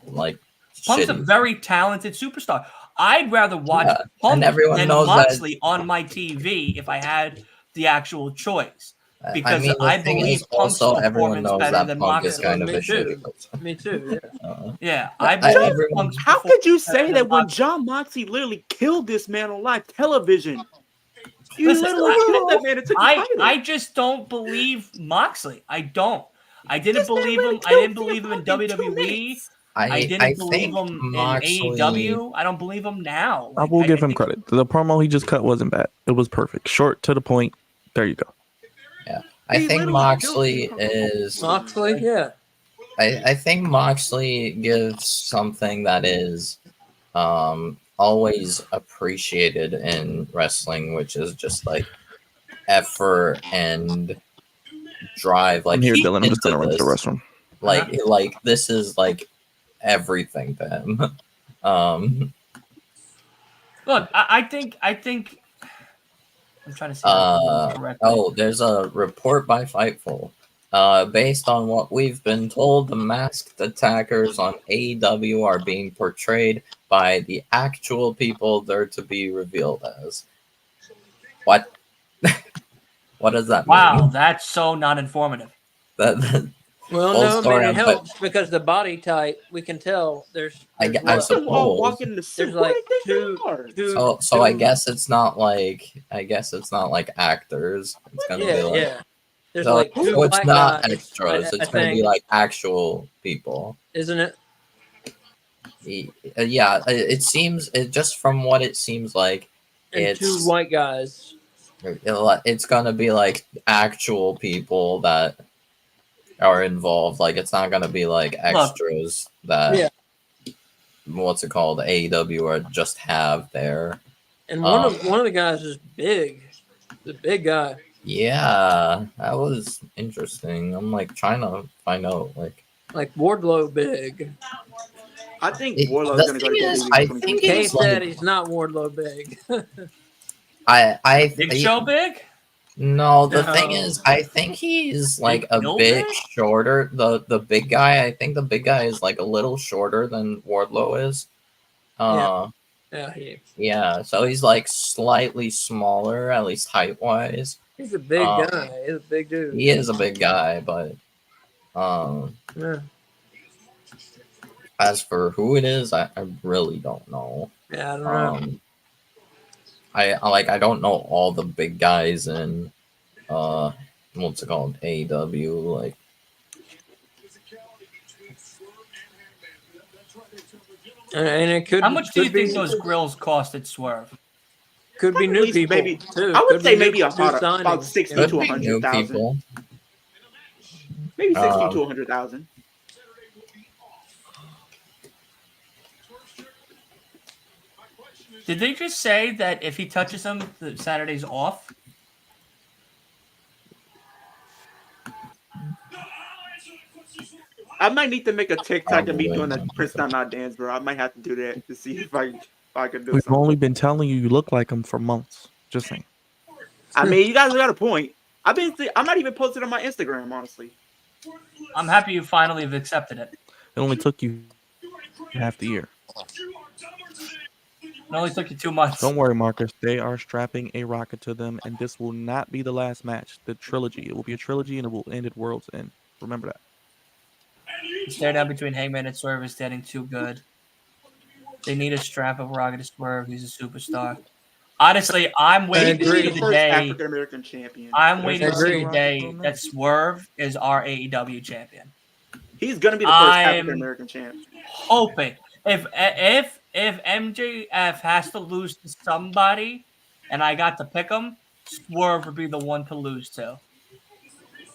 Speaker 2: like
Speaker 1: Punk's a
Speaker 2: shitty.
Speaker 1: very talented superstar. I'd rather watch
Speaker 2: Yeah,
Speaker 1: Punk
Speaker 2: and everyone
Speaker 1: than
Speaker 2: knows
Speaker 1: Moxley on my TV if I had the actual choice. Because
Speaker 2: the
Speaker 1: I
Speaker 2: thing
Speaker 1: believe
Speaker 2: is
Speaker 1: Punk's
Speaker 2: also everyone
Speaker 1: performance
Speaker 2: knows
Speaker 1: better
Speaker 2: that
Speaker 1: than
Speaker 2: Punk is
Speaker 1: Moxley.
Speaker 2: kind of
Speaker 3: Me
Speaker 2: a
Speaker 3: too.
Speaker 2: shitty person.
Speaker 3: Me too. Yeah.
Speaker 1: Yeah, I believe
Speaker 2: everyone-
Speaker 1: Punk's
Speaker 4: How could you
Speaker 1: performance
Speaker 4: say
Speaker 1: better
Speaker 4: that
Speaker 1: than
Speaker 4: when
Speaker 1: Moxley.
Speaker 4: John Moxley literally killed this man on live television? You
Speaker 1: Listen,
Speaker 4: literally killed that man and took the title.
Speaker 1: I just don't believe Moxley. I don't. I didn't
Speaker 4: This man
Speaker 1: believe
Speaker 4: literally
Speaker 1: him. I
Speaker 4: killed
Speaker 1: didn't believe him in
Speaker 4: CM Punk in 2
Speaker 1: WWE.
Speaker 4: minutes.
Speaker 1: I didn't believe
Speaker 2: think
Speaker 1: him
Speaker 2: Moxley,
Speaker 1: in AEW. I don't believe him now.
Speaker 5: I will give him
Speaker 1: think-
Speaker 5: credit. The promo he just cut wasn't bad. It was perfect. Short, to the point. There you go.
Speaker 2: I
Speaker 4: He
Speaker 2: think
Speaker 4: literally
Speaker 2: Moxley
Speaker 4: killed CM Punk.
Speaker 2: is.
Speaker 3: Moxley, yeah.
Speaker 2: I think Moxley gives something that is always appreciated in wrestling, which is just like effort and drive. Like
Speaker 5: I'm here,
Speaker 2: he's
Speaker 5: Dylan. I'm just
Speaker 2: into
Speaker 5: going to run to the
Speaker 2: this.
Speaker 5: restroom.
Speaker 2: Like this is like everything to him.
Speaker 1: Look, I think. I'm trying to see.
Speaker 2: There's a report by Fightful based on what we've been told, the masked attackers on AEW are being portrayed by the actual people they're to be revealed as. What? What does that
Speaker 1: Wow,
Speaker 2: mean?
Speaker 1: that's so not informative.
Speaker 2: That
Speaker 3: Well,
Speaker 2: full
Speaker 3: no, I mean
Speaker 2: story
Speaker 3: it
Speaker 2: on, but
Speaker 3: helps because the body type we can tell. There's
Speaker 2: I
Speaker 3: what
Speaker 4: Them all
Speaker 2: suppose.
Speaker 4: walking in the suit.
Speaker 3: there's
Speaker 4: Who
Speaker 3: like
Speaker 4: they think
Speaker 3: two
Speaker 4: they are?
Speaker 3: two.
Speaker 2: So I
Speaker 3: two-
Speaker 2: guess it's not like actors. It's gonna be
Speaker 3: Yeah,
Speaker 2: like
Speaker 3: yeah. There's
Speaker 2: so.
Speaker 3: like two
Speaker 2: So it's
Speaker 3: black
Speaker 2: not
Speaker 3: guys.
Speaker 2: extras.
Speaker 3: I
Speaker 2: It's gonna be
Speaker 3: think,
Speaker 2: like actual people.
Speaker 3: isn't it?
Speaker 2: Yeah, it seems just from what it seems like,
Speaker 3: And two
Speaker 2: it's
Speaker 3: white guys.
Speaker 2: it's gonna be like actual people that are involved. Like it's not gonna be like extras that
Speaker 3: Yeah.
Speaker 2: what's it called AEW or just have there.
Speaker 3: And
Speaker 2: Um,
Speaker 3: one of the guys is big. The big guy.
Speaker 2: Yeah, that was interesting. I'm like trying to find out
Speaker 3: Like Wardlow big.
Speaker 4: I think
Speaker 2: it,
Speaker 4: Warlow's
Speaker 2: the
Speaker 4: gonna go
Speaker 2: thing
Speaker 4: to
Speaker 2: is,
Speaker 4: WWE
Speaker 2: I
Speaker 4: in
Speaker 2: think
Speaker 4: 2022.
Speaker 3: Kay
Speaker 2: it's
Speaker 3: said
Speaker 2: like
Speaker 3: he's not Wardlow big.
Speaker 1: Big Show big?
Speaker 2: No, the thing
Speaker 3: No.
Speaker 2: is, I think he's like a
Speaker 1: Bill
Speaker 2: bit
Speaker 1: big?
Speaker 2: shorter. The big guy, I think the big guy is like a little shorter than Wardlow is.
Speaker 3: Yeah,
Speaker 2: Yeah, so he's like slightly smaller, at least height wise.
Speaker 3: he's a big
Speaker 2: Um,
Speaker 3: guy. He's a big dude.
Speaker 2: he is a big guy, but
Speaker 3: Yeah,
Speaker 2: as for who it is, I really don't know.
Speaker 3: yeah. I don't know.
Speaker 2: I don't know all the big guys in what's it called AEW. Like
Speaker 3: And it could.
Speaker 1: How much do you
Speaker 3: could be,
Speaker 1: think those grills cost at Swerve?
Speaker 3: Could be
Speaker 4: At
Speaker 3: new
Speaker 4: least
Speaker 3: people
Speaker 4: maybe-
Speaker 3: too.
Speaker 4: I would
Speaker 3: Could
Speaker 4: say
Speaker 3: be
Speaker 4: maybe
Speaker 3: new
Speaker 4: about
Speaker 3: signings,
Speaker 4: 60
Speaker 3: you know?
Speaker 4: to
Speaker 2: could be new
Speaker 4: 100,000.
Speaker 2: people.
Speaker 4: Maybe 60
Speaker 2: Um,
Speaker 4: to 100,000.
Speaker 1: Did they just say that if he touches them, the Saturday's off?
Speaker 4: I might need to make a TikTok of me
Speaker 2: Probably.
Speaker 4: doing a Prince Not dance, bro. I might have to do that to see if I can do
Speaker 5: We've
Speaker 4: something.
Speaker 5: only been telling you look like him for months. Just saying.
Speaker 4: I mean, you guys got a point. I'm not even posted on my Instagram, honestly.
Speaker 1: I'm happy you finally have accepted it.
Speaker 5: It only took you half the year.
Speaker 1: It only took you 2 months.
Speaker 5: Don't worry, Marcus. They are strapping a rocket to them, and this will not be the last match. The trilogy. It will be a trilogy, and it will end at World's End. Remember that.
Speaker 1: The stare down between Hangman and Swerve is getting too good. They need a strap of rocket to Swerve. He's a superstar. Honestly, I'm waiting to
Speaker 3: agree.
Speaker 1: see
Speaker 4: The
Speaker 1: the
Speaker 4: first
Speaker 1: day.
Speaker 4: African American champion.
Speaker 1: I'm waiting to see
Speaker 3: agree.
Speaker 1: the day that Swerve is our AEW champion.
Speaker 4: He's gonna be the first African American champ.
Speaker 1: Hoping if MJF has to lose to somebody, and I got to pick him, Swerve would be the one to lose to.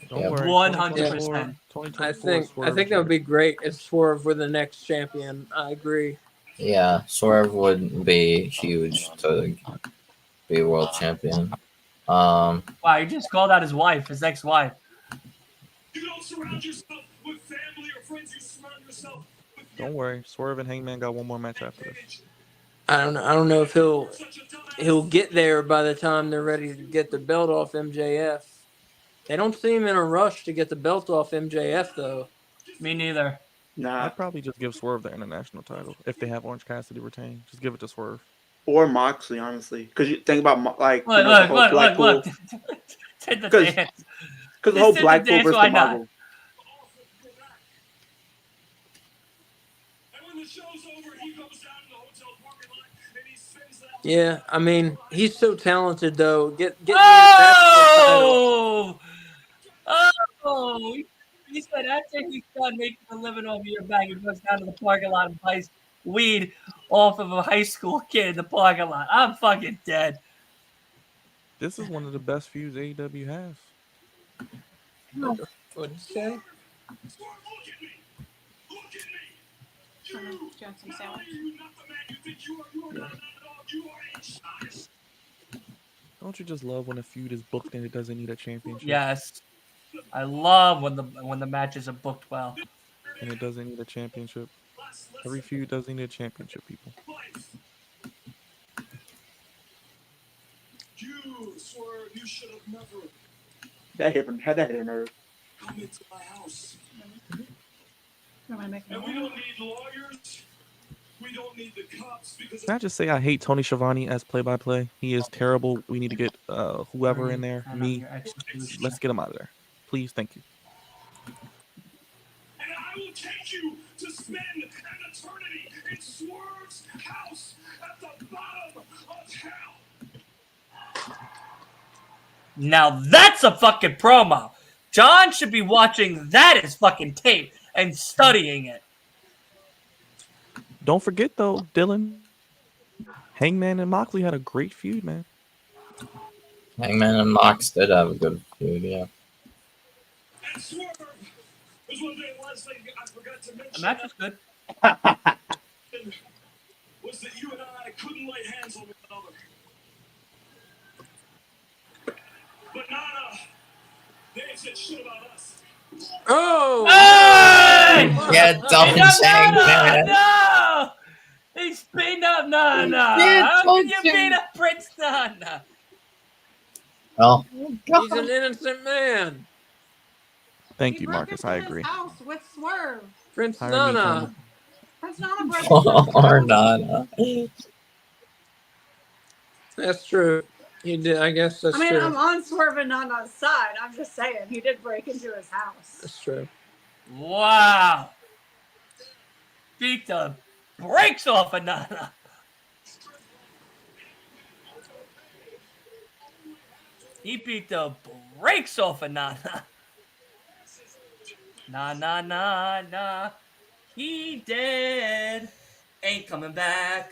Speaker 5: Don't
Speaker 2: Yeah.
Speaker 5: worry.
Speaker 1: 100%.
Speaker 5: 2024
Speaker 3: I think that would be great if Swerve were the next champion. I agree.
Speaker 2: Yeah, Swerve would be huge to be world champion.
Speaker 1: Wow, he just called out his wife, his ex-wife.
Speaker 5: Don't worry. Swerve and Hangman got one more match after this.
Speaker 3: I don't know if he'll get there by the time they're ready to get the belt off MJF. They don't seem in a rush to get the belt off MJF though.
Speaker 1: Me neither.
Speaker 4: Nah,
Speaker 5: I'd probably just give Swerve the international title if they have Orange Cassidy retain. Just give it to Swerve.
Speaker 4: or Moxley, honestly, because you think about like
Speaker 1: Look,
Speaker 4: the whole
Speaker 1: look.
Speaker 4: Blackpool,
Speaker 1: Did the
Speaker 4: 'Cause-
Speaker 1: dance.
Speaker 4: because the whole
Speaker 1: Just did the
Speaker 4: Blackpool
Speaker 1: dance,
Speaker 4: versus
Speaker 1: why
Speaker 4: the
Speaker 1: not?
Speaker 4: Marvel.
Speaker 3: Yeah, I mean he's so talented though. Get me a national title.
Speaker 1: Oh! He said after he's done making a living off your back, he goes down to the parking lot and buys weed off of a high school kid in the parking lot. I'm fucking dead.
Speaker 5: This is one of the best feuds AEW has.
Speaker 3: What'd you say?
Speaker 6: Doing some sandwich.
Speaker 5: Don't you just love when a feud is booked and it doesn't need a championship?
Speaker 1: Yes. I love when the matches are booked well.
Speaker 5: And it doesn't need a championship. Every feud doesn't need a championship, people.
Speaker 4: That hit a nerve.
Speaker 6: Am I making
Speaker 7: And
Speaker 6: a
Speaker 7: we
Speaker 6: noise?
Speaker 7: don't need lawyers. We don't need the cops because
Speaker 5: Can I just say I hate Tony Schiavone as play-by-play? He is terrible. We need to get whoever in there.
Speaker 1: Turn on
Speaker 5: Me.
Speaker 1: your execution.
Speaker 5: Let's get him out of there. Please, thank you.
Speaker 7: and I will take you to spend an eternity in Swerve's house at the bottom of hell.
Speaker 1: Now that's a fucking promo. John should be watching that as fucking tape and studying it.
Speaker 5: Don't forget though, Dylan. Hangman and Moxley had a great feud, man.
Speaker 2: Hangman and Mox did have a good feud, yeah.
Speaker 7: And Swerve was one thing last thing I forgot to
Speaker 1: The
Speaker 7: mention.
Speaker 1: match was good.
Speaker 7: Was that you and I couldn't lay hands on one another. But Nana, they ain't said shit about us.
Speaker 3: Oh!
Speaker 1: Hey!
Speaker 2: Yeah, Dumb
Speaker 1: Beat up
Speaker 2: Hangman.
Speaker 1: Nana! No! He's beating up Nana!
Speaker 2: Yeah,
Speaker 1: How
Speaker 2: don't
Speaker 1: can you
Speaker 2: you-
Speaker 1: beat up Prince Nana?
Speaker 2: Oh,
Speaker 3: He's an innocent man.
Speaker 5: Thank
Speaker 6: He
Speaker 5: you,
Speaker 6: broke
Speaker 5: Marcus.
Speaker 6: into
Speaker 5: I
Speaker 6: his
Speaker 5: agree.
Speaker 6: house with Swerve.
Speaker 3: Prince
Speaker 5: Hire me,
Speaker 3: Nana.
Speaker 5: Tony.
Speaker 6: Prince Nana broke into his
Speaker 2: or
Speaker 6: house.
Speaker 2: Nana.
Speaker 3: That's true. He did. I guess that's
Speaker 6: I mean,
Speaker 3: true.
Speaker 6: I'm on Swerve and Nana's side. I'm just saying, he did break into his house.
Speaker 3: That's true.
Speaker 1: Wow. Beat the brakes off of Nana. He beat the brakes off of Nana. Nah. He dead. Ain't coming back.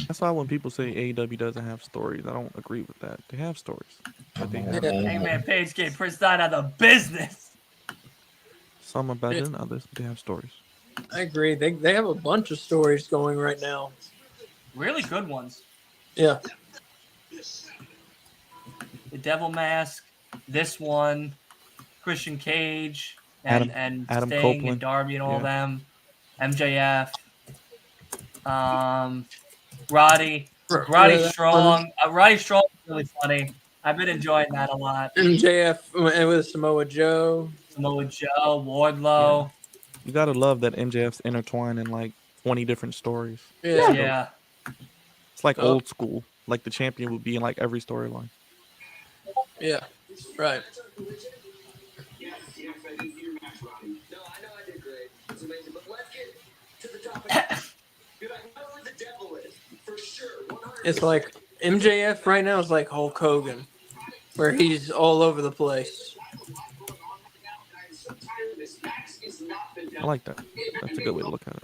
Speaker 5: That's why when people say AEW doesn't have stories, I don't agree with that. They have stories. But they have
Speaker 1: Hangman Page gave Prince Nana the business.
Speaker 5: some are better than others, but they have stories.
Speaker 3: I agree. They have a bunch of stories going right now.
Speaker 1: Really good ones.
Speaker 3: Yeah.
Speaker 1: The Devil Mask, this one, Christian Cage, and
Speaker 5: Adam
Speaker 1: Sting
Speaker 5: Copeland.
Speaker 1: and Darby and all
Speaker 5: Yeah.
Speaker 1: them, MJF, Roddy
Speaker 3: Yeah,
Speaker 1: Strong. Roddy Strong is really funny. I've been enjoying that a lot.
Speaker 3: MJF and with Samoa Joe.
Speaker 1: Samoa Joe, Wardlow.
Speaker 5: You gotta love that MJF's intertwined in like 20 different stories.
Speaker 3: Yeah.
Speaker 1: Yeah.
Speaker 5: It's like
Speaker 3: Oh.
Speaker 5: old school. Like the champion would be in like every storyline.
Speaker 3: Yeah. Right. It's like MJF right now is like Hulk Hogan, where he's all over the place.
Speaker 5: I like that. That's a good way to look at it.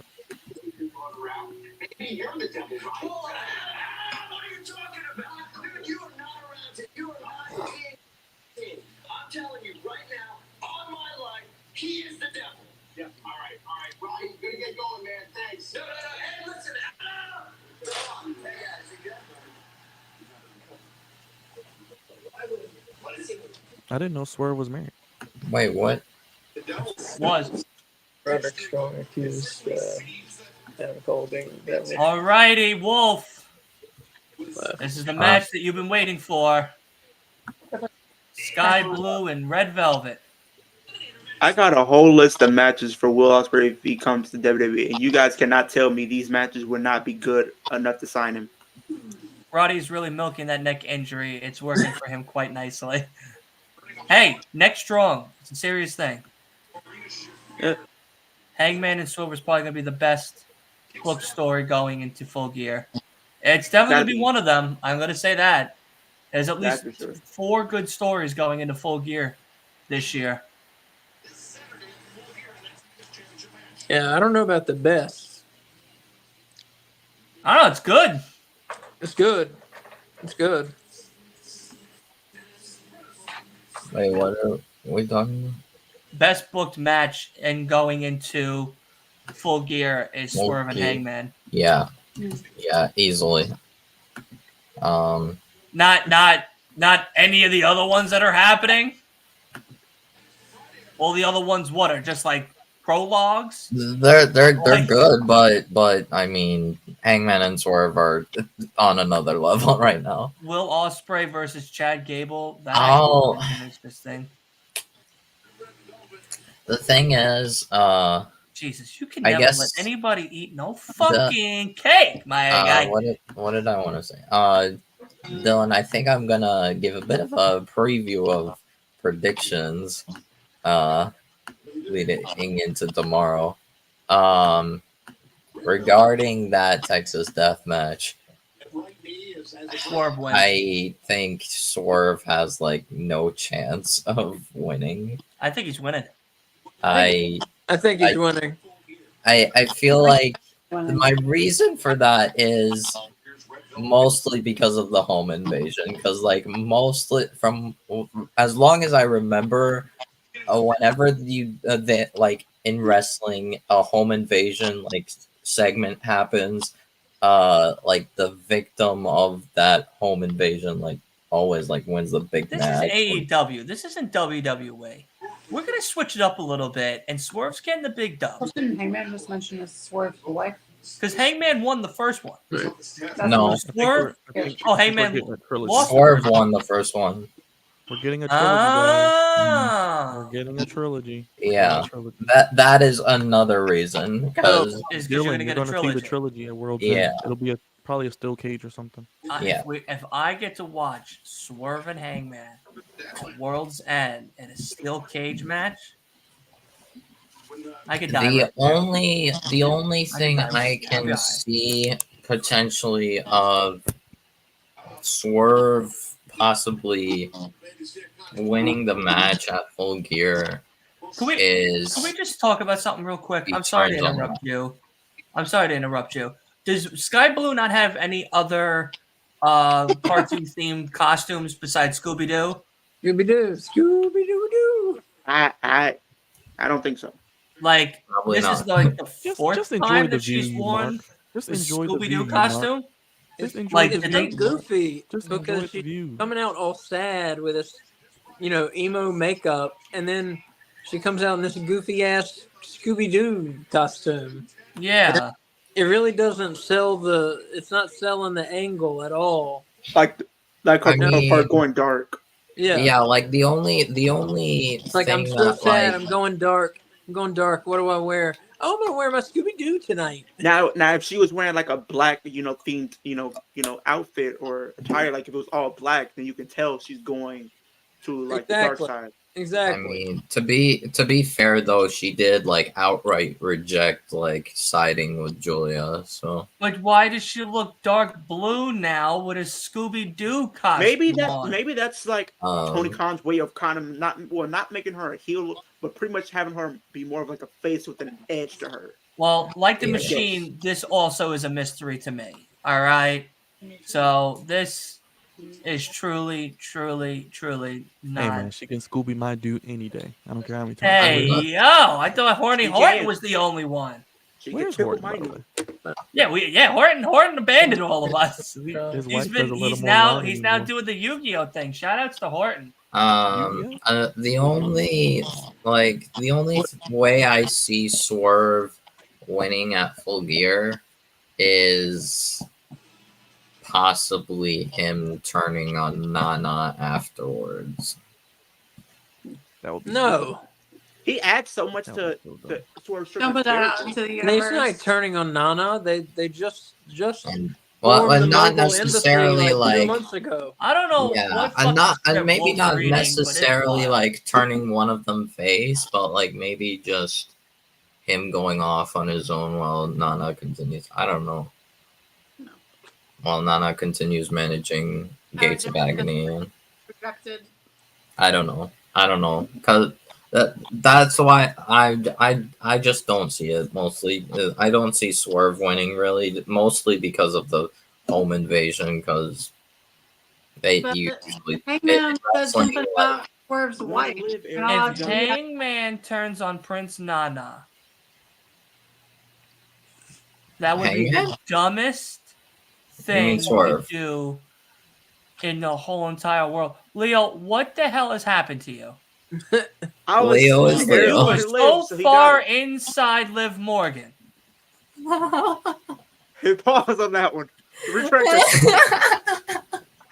Speaker 7: I'm telling you right now, on my life, he is the devil. Yeah, all right. Ryan, you gotta get going, man. Thanks. No. Hey, listen.
Speaker 5: I didn't know Swerve was married.
Speaker 2: Wait, what?
Speaker 1: Was.
Speaker 3: Roderick Strong accused Adam Cole being the devil.
Speaker 1: Alrighty, Wolf. This is the match that you've been waiting for. Sky Blue and Red Velvet.
Speaker 4: I got a whole list of matches for Will Ospreay if he comes to WWE, and you guys cannot tell me these matches would not be good enough to sign him.
Speaker 1: Roddy's really milking that neck injury. It's working for him quite nicely. Hey, neck strong. It's a serious thing.
Speaker 4: Yeah.
Speaker 1: Hangman and Swerve is probably going to be the best book story going into Full Gear. It's definitely going to be one of them. I'm going to say that. There's at least
Speaker 4: That's for sure.
Speaker 1: 4 good stories going into Full Gear this year.
Speaker 3: Yeah, I don't know about the best.
Speaker 1: I don't know. It's good.
Speaker 3: It's good. It's good.
Speaker 2: Wait, what are we talking about?
Speaker 1: Best booked match and going into Full Gear is
Speaker 2: Full
Speaker 1: Swerve and
Speaker 2: Gear.
Speaker 1: Hangman.
Speaker 2: Yeah, easily.
Speaker 1: Not any of the other ones that are happening. All the other ones, what are just like prologues.
Speaker 2: They're good, but I mean, Hangman and Swerve are on another level right now.
Speaker 1: Will Ospreay versus Chad Gable. That
Speaker 2: Oh.
Speaker 1: actually is interesting.
Speaker 2: The thing is,
Speaker 1: Jesus, you can
Speaker 2: I
Speaker 1: never let
Speaker 2: guess
Speaker 1: anybody eat no fucking cake, my guy.
Speaker 2: what did I want to say? Dylan, I think I'm gonna give a bit of a preview of predictions, leading into tomorrow. Regarding that Texas death match,
Speaker 1: Swerve wins.
Speaker 2: I think Swerve has like no chance of winning.
Speaker 1: I think he's winning.
Speaker 2: I
Speaker 3: think he's winning.
Speaker 2: I feel like my reason for that is mostly because of the home invasion. Because like mostly from as long as I remember, whenever like in wrestling, a home invasion like segment happens, like the victim of that home invasion like always like wins the big
Speaker 1: This
Speaker 2: match.
Speaker 1: is AEW. This isn't WWE. We're gonna switch it up a little bit, and Swerve's getting the big dub.
Speaker 6: Didn't Hangman just mention his Swerve wife?
Speaker 1: Because Hangman won the first one.
Speaker 2: No,
Speaker 1: Swerve. Hangman lost.
Speaker 2: Swerve won the first one.
Speaker 5: We're getting a trilogy, guys.
Speaker 1: Ah.
Speaker 5: We're getting a trilogy.
Speaker 2: Yeah, that is another reason because
Speaker 1: Is you're gonna
Speaker 5: Dylan,
Speaker 1: get
Speaker 5: you're
Speaker 1: a
Speaker 5: gonna see the
Speaker 1: trilogy.
Speaker 5: trilogy at World's
Speaker 2: Yeah.
Speaker 5: End. It'll be probably a steel cage or something.
Speaker 2: Yeah.
Speaker 1: If I get to watch Swerve and Hangman at World's End in a steel cage match, I could die.
Speaker 2: The only thing I can
Speaker 1: die.
Speaker 2: see potentially of Swerve possibly winning the match at Full Gear
Speaker 1: Can we just talk about something real quick? I'm sorry to interrupt you. Does Sky Blue not have any other cartoon themed costumes besides Scooby Doo?
Speaker 3: Scooby Doo.
Speaker 4: I don't think so.
Speaker 1: Like
Speaker 2: Probably
Speaker 1: this
Speaker 2: not.
Speaker 1: is like the fourth
Speaker 5: Just enjoy
Speaker 1: time
Speaker 5: the
Speaker 1: that she's
Speaker 5: view,
Speaker 1: worn
Speaker 5: Mark. Just
Speaker 1: the
Speaker 5: enjoy the
Speaker 1: Scooby
Speaker 5: view,
Speaker 1: Doo
Speaker 5: Mark.
Speaker 1: costume.
Speaker 5: Just enjoy
Speaker 1: like,
Speaker 5: the
Speaker 3: It's
Speaker 5: view.
Speaker 3: so goofy
Speaker 5: Just enjoy
Speaker 3: because
Speaker 5: the
Speaker 3: she's
Speaker 5: view.
Speaker 3: coming out all sad with this, emo makeup, and then she comes out in this goofy ass Scooby Doo costume.
Speaker 1: Yeah.
Speaker 3: It really doesn't sell it's not selling the angle at all.
Speaker 4: Like her
Speaker 2: I mean-
Speaker 4: part going dark.
Speaker 3: Yeah.
Speaker 2: Like the only
Speaker 3: It's like,
Speaker 2: thing
Speaker 3: I'm so
Speaker 2: that
Speaker 3: sad.
Speaker 2: like
Speaker 3: I'm going dark. What do I wear? Oh, I'm gonna wear my Scooby Doo tonight.
Speaker 4: Now, if she was wearing like a black, themed, outfit or attire, like if it was all black, then you can tell she's going to like the dark
Speaker 3: Exactly.
Speaker 4: side.
Speaker 3: Exactly.
Speaker 2: I mean, to be fair though, she did like outright reject like siding with Julia. So
Speaker 1: Like, why does she look dark blue now with a Scooby Doo costume on?
Speaker 4: Maybe that's like Tony Khan's way of kind of not making her a heel, but pretty much having her be more of like a face with an edge to her.
Speaker 1: Well, like the
Speaker 2: Yeah.
Speaker 1: machine, this also is a mystery to me. All right. So this is truly not.
Speaker 5: Hey man, she can Scooby my dude any day. I don't care how many times.
Speaker 1: Hey, yo! I thought Horny Horton was the only one.
Speaker 4: She
Speaker 5: Where's
Speaker 4: get
Speaker 5: Horton, by the way?
Speaker 1: Yeah, Horton abandoned all of us.
Speaker 5: His wife doesn't let
Speaker 1: He's
Speaker 5: him
Speaker 1: now
Speaker 5: online
Speaker 1: he's now
Speaker 5: anymore.
Speaker 1: doing the Yu-Gi-Oh thing. Shout outs to Horton.
Speaker 2: the only way I see Swerve winning at Full Gear is possibly him turning on Nana afterwards.
Speaker 5: That would be
Speaker 3: No.
Speaker 4: He adds so much
Speaker 5: That
Speaker 4: to
Speaker 5: was so
Speaker 4: the Swerve
Speaker 6: Don't put that out into the
Speaker 3: He's
Speaker 6: universe.
Speaker 3: not turning on Nana. They just
Speaker 2: And
Speaker 3: formed the
Speaker 2: not
Speaker 3: mobile industry,
Speaker 2: necessarily
Speaker 3: 2
Speaker 2: like
Speaker 3: months ago.
Speaker 1: I don't know.
Speaker 2: yeah,
Speaker 1: what
Speaker 2: and not
Speaker 1: fucking
Speaker 2: and maybe
Speaker 1: Wolf
Speaker 2: not
Speaker 1: reading, but it's
Speaker 2: necessarily
Speaker 1: wild.
Speaker 2: like turning one of them face, but like maybe just him going off on his own while Nana continues. I don't know.
Speaker 6: No.
Speaker 2: While Nana continues managing Gates of Agony, and
Speaker 6: Rejected.
Speaker 2: I don't know, because that's why I just don't see it. Mostly, I don't see Swerve winning really. Mostly because of the home invasion, because they
Speaker 6: But
Speaker 2: usually
Speaker 6: Hangman said
Speaker 2: wrestling,
Speaker 6: something
Speaker 2: like,
Speaker 6: about Swerve's wife.
Speaker 1: If Hangman turns on Prince Nana, that would be the
Speaker 2: Hangman?
Speaker 1: dumbest
Speaker 2: You
Speaker 1: thing
Speaker 2: mean
Speaker 1: you could
Speaker 2: Swerve?
Speaker 1: do in the whole entire world. Leo, what the hell has happened to you?
Speaker 4: I was
Speaker 2: Leo is
Speaker 4: scared
Speaker 2: Leo.
Speaker 4: of
Speaker 1: He
Speaker 4: where
Speaker 1: was
Speaker 4: he
Speaker 1: so
Speaker 4: lives, so he
Speaker 1: far
Speaker 4: got it.
Speaker 1: inside Liv Morgan.
Speaker 4: Hit pause on that one. Retract that.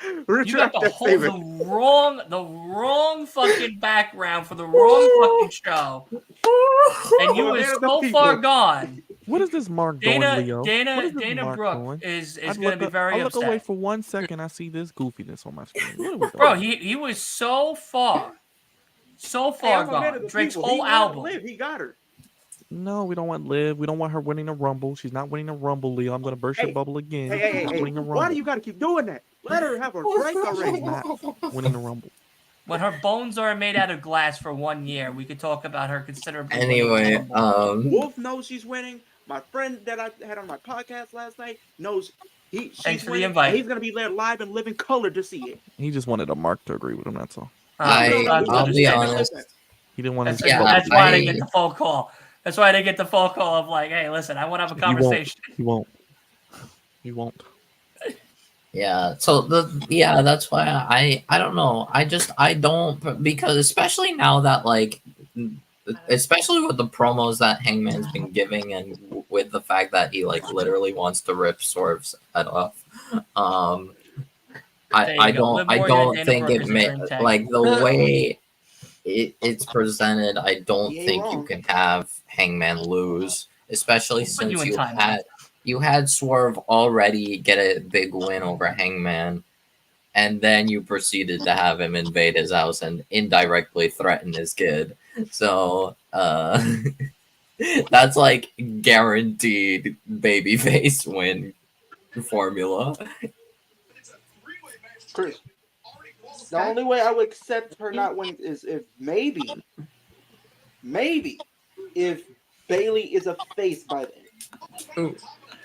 Speaker 1: You got
Speaker 4: Retract
Speaker 1: the
Speaker 4: that
Speaker 1: whole
Speaker 4: statement.
Speaker 1: the wrong fucking background for the wrong fucking show, and you
Speaker 4: I'm a
Speaker 1: were
Speaker 4: man of the
Speaker 1: so far
Speaker 4: people.
Speaker 1: gone.
Speaker 5: What is this mark doing,
Speaker 1: Dana
Speaker 5: Leo? What is this
Speaker 1: Dana
Speaker 5: mark
Speaker 1: Brooke
Speaker 5: doing?
Speaker 1: is
Speaker 5: I'd
Speaker 1: going to
Speaker 5: look
Speaker 1: be
Speaker 5: up-
Speaker 1: very
Speaker 5: I look away
Speaker 1: upset.
Speaker 5: for 1 second. I see this goofiness on my screen. What are we doing?
Speaker 1: Bro, he was so far
Speaker 4: Hey, I'm a man
Speaker 1: gone.
Speaker 4: of the
Speaker 1: Drake's
Speaker 4: people.
Speaker 1: whole
Speaker 4: He wanted
Speaker 1: album.
Speaker 4: Liv. He got her.
Speaker 5: No, we don't want Liv. We don't want her winning a Rumble. She's not winning a Rumble, Leo. I'm going to burst your
Speaker 4: Hey,
Speaker 5: bubble again.
Speaker 4: Hey,
Speaker 5: She's not winning a
Speaker 4: why
Speaker 5: Rumble.
Speaker 4: do you got to keep doing that? Let her have her break
Speaker 5: She's
Speaker 4: already.
Speaker 5: not winning a Rumble.
Speaker 1: When her bones are made out of glass for 1 year, we could talk about her considerably.
Speaker 2: Anyway,
Speaker 1: winning the Rumble.
Speaker 4: Wolf knows she's winning. My friend that I had on my podcast last night knows
Speaker 1: Thanks
Speaker 4: she's
Speaker 1: for the
Speaker 4: winning.
Speaker 1: invite.
Speaker 4: And he's gonna be there live and live in color to see it.
Speaker 5: He just wanted a mark to agree with him. That's all.
Speaker 2: I'll be honest.
Speaker 5: He didn't want his
Speaker 2: Yeah,
Speaker 5: bubble.
Speaker 1: That's why I didn't
Speaker 2: I-
Speaker 1: get the phone call. That's why I didn't get the phone call of like, hey, listen, I want to have a conversation.
Speaker 5: He won't. He won't.
Speaker 2: Yeah, so that's why I don't know. I don't, because especially now that like, especially with the promos that Hangman's been giving, and with the fact that he like literally wants to rip Swerve's head off. I don't think it may, like the way it's presented. I don't think you can have Hangman lose, especially since you had Swerve already get a big win over Hangman, and then you proceeded to have him invade his house and indirectly threaten his kid. So that's like guaranteed babyface win formula.
Speaker 4: Chris, the only way I would accept her not winning is if maybe if Bailey is a face by then.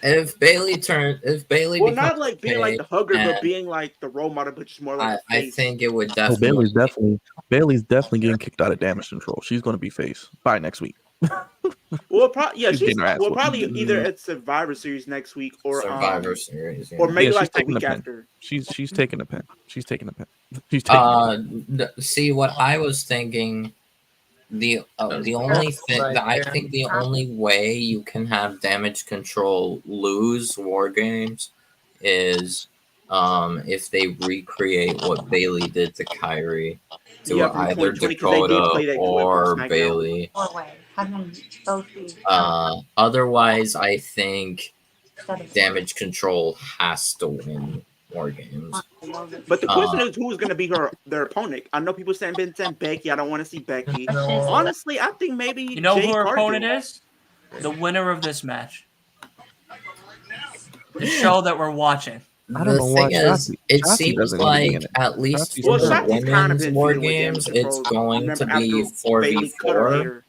Speaker 2: If Bailey
Speaker 4: well, not like being like the hugger,
Speaker 2: and
Speaker 4: but being like the role model, but just more like a face.
Speaker 2: I think it would definitely.
Speaker 5: Bailey's definitely getting kicked out of Damage Control. She's going to be face by next week.
Speaker 4: Well, she's
Speaker 5: getting her ass whooped.
Speaker 4: probably either at Survivor Series next week or
Speaker 2: Survivor Series,
Speaker 4: or maybe
Speaker 5: she's
Speaker 4: like the
Speaker 5: taking
Speaker 4: week
Speaker 5: the pin.
Speaker 4: after.
Speaker 5: She's taking the pin. She's taking the pin. She's taking the pin.
Speaker 2: See what I was thinking. The only thing that I think the only way you can have Damage Control lose War Games is if they recreate what Bailey did to Kyrie to either
Speaker 4: 2020, 'cause they did
Speaker 2: Dakota
Speaker 4: play that clip
Speaker 2: or
Speaker 4: on SmackDown.
Speaker 2: Bailey. Otherwise, I think Damage Control has to win War Games.
Speaker 4: But the question is, who's going to be their opponent? I know people saying Becky. I don't want to see Becky. Honestly, I think maybe
Speaker 1: You know
Speaker 4: Jade
Speaker 1: who her
Speaker 4: Cargill.
Speaker 1: opponent is? The winner of this match. The show that we're watching.
Speaker 5: I don't know
Speaker 2: thing
Speaker 5: why
Speaker 2: is, it
Speaker 5: Shotzi
Speaker 2: seems
Speaker 5: doesn't even
Speaker 2: like
Speaker 5: get it.
Speaker 2: at least
Speaker 5: Shotzi's
Speaker 2: for the
Speaker 5: kind
Speaker 4: of
Speaker 2: women's
Speaker 4: been
Speaker 2: War
Speaker 4: feuding with
Speaker 2: Games,
Speaker 4: Damage
Speaker 2: it's
Speaker 4: Control.
Speaker 2: going to
Speaker 4: Remember
Speaker 2: be
Speaker 4: after Bailey cut her
Speaker 2: 4v4.
Speaker 4: hair?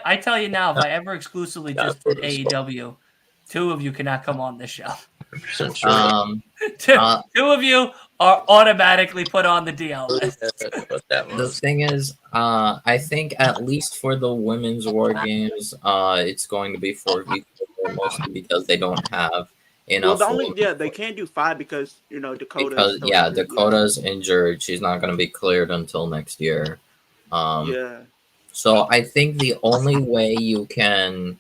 Speaker 1: I tell you now, if I ever exclusively just did AEW, two of you cannot come on this show. Two of you are automatically put on the DL list.
Speaker 2: The thing is, I think at least for the women's War Games, it's going to be 4v4 mostly because they don't have enough.
Speaker 4: Well, they can't do 5 because Dakota.
Speaker 2: Because Dakota's injured. She's not going to be cleared until next year. So I think the only way you can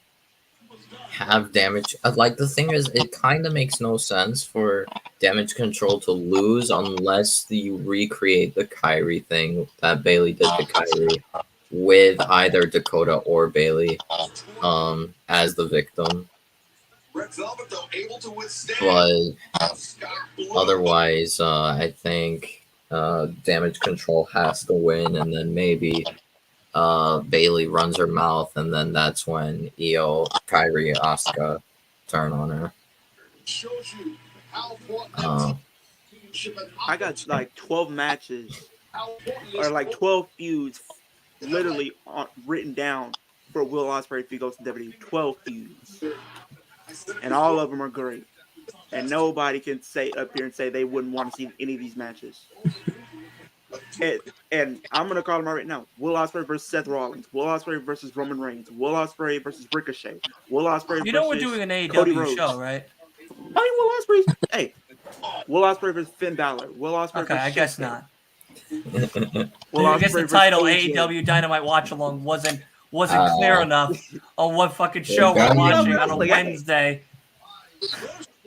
Speaker 2: have damage, like the thing is, it kind of makes no sense for Damage Control to lose unless you recreate the Kyrie thing that Bailey did to Kyrie with either Dakota or Bailey as the victim. But otherwise, I think Damage Control has to win, and then maybe Bailey runs her mouth, and then that's when Kyrie, Asuka turn on her.
Speaker 4: I got like 12 matches or like 12 feuds literally written down for Will Ospreay if he goes to WWE. 12 feuds. And all of them are great. And nobody can say up here and say they wouldn't want to see any of these matches. And I'm going to call them out right now. Will Ospreay versus Seth Rollins. Will Ospreay versus Roman Reigns. Will Ospreay versus Ricochet. Will Ospreay
Speaker 1: You know
Speaker 4: versus
Speaker 1: we're doing an
Speaker 4: Cody
Speaker 1: AEW
Speaker 4: Rhodes.
Speaker 1: show, right?
Speaker 4: I mean, Will Ospreay. Hey, Will Ospreay versus Finn Balor. Will Ospreay
Speaker 1: Okay,
Speaker 4: versus
Speaker 1: I guess
Speaker 4: Shinsuke.
Speaker 1: not. I guess the title AEW Dynamite Watch Along wasn't clear enough on what fucking show we're watching on a Wednesday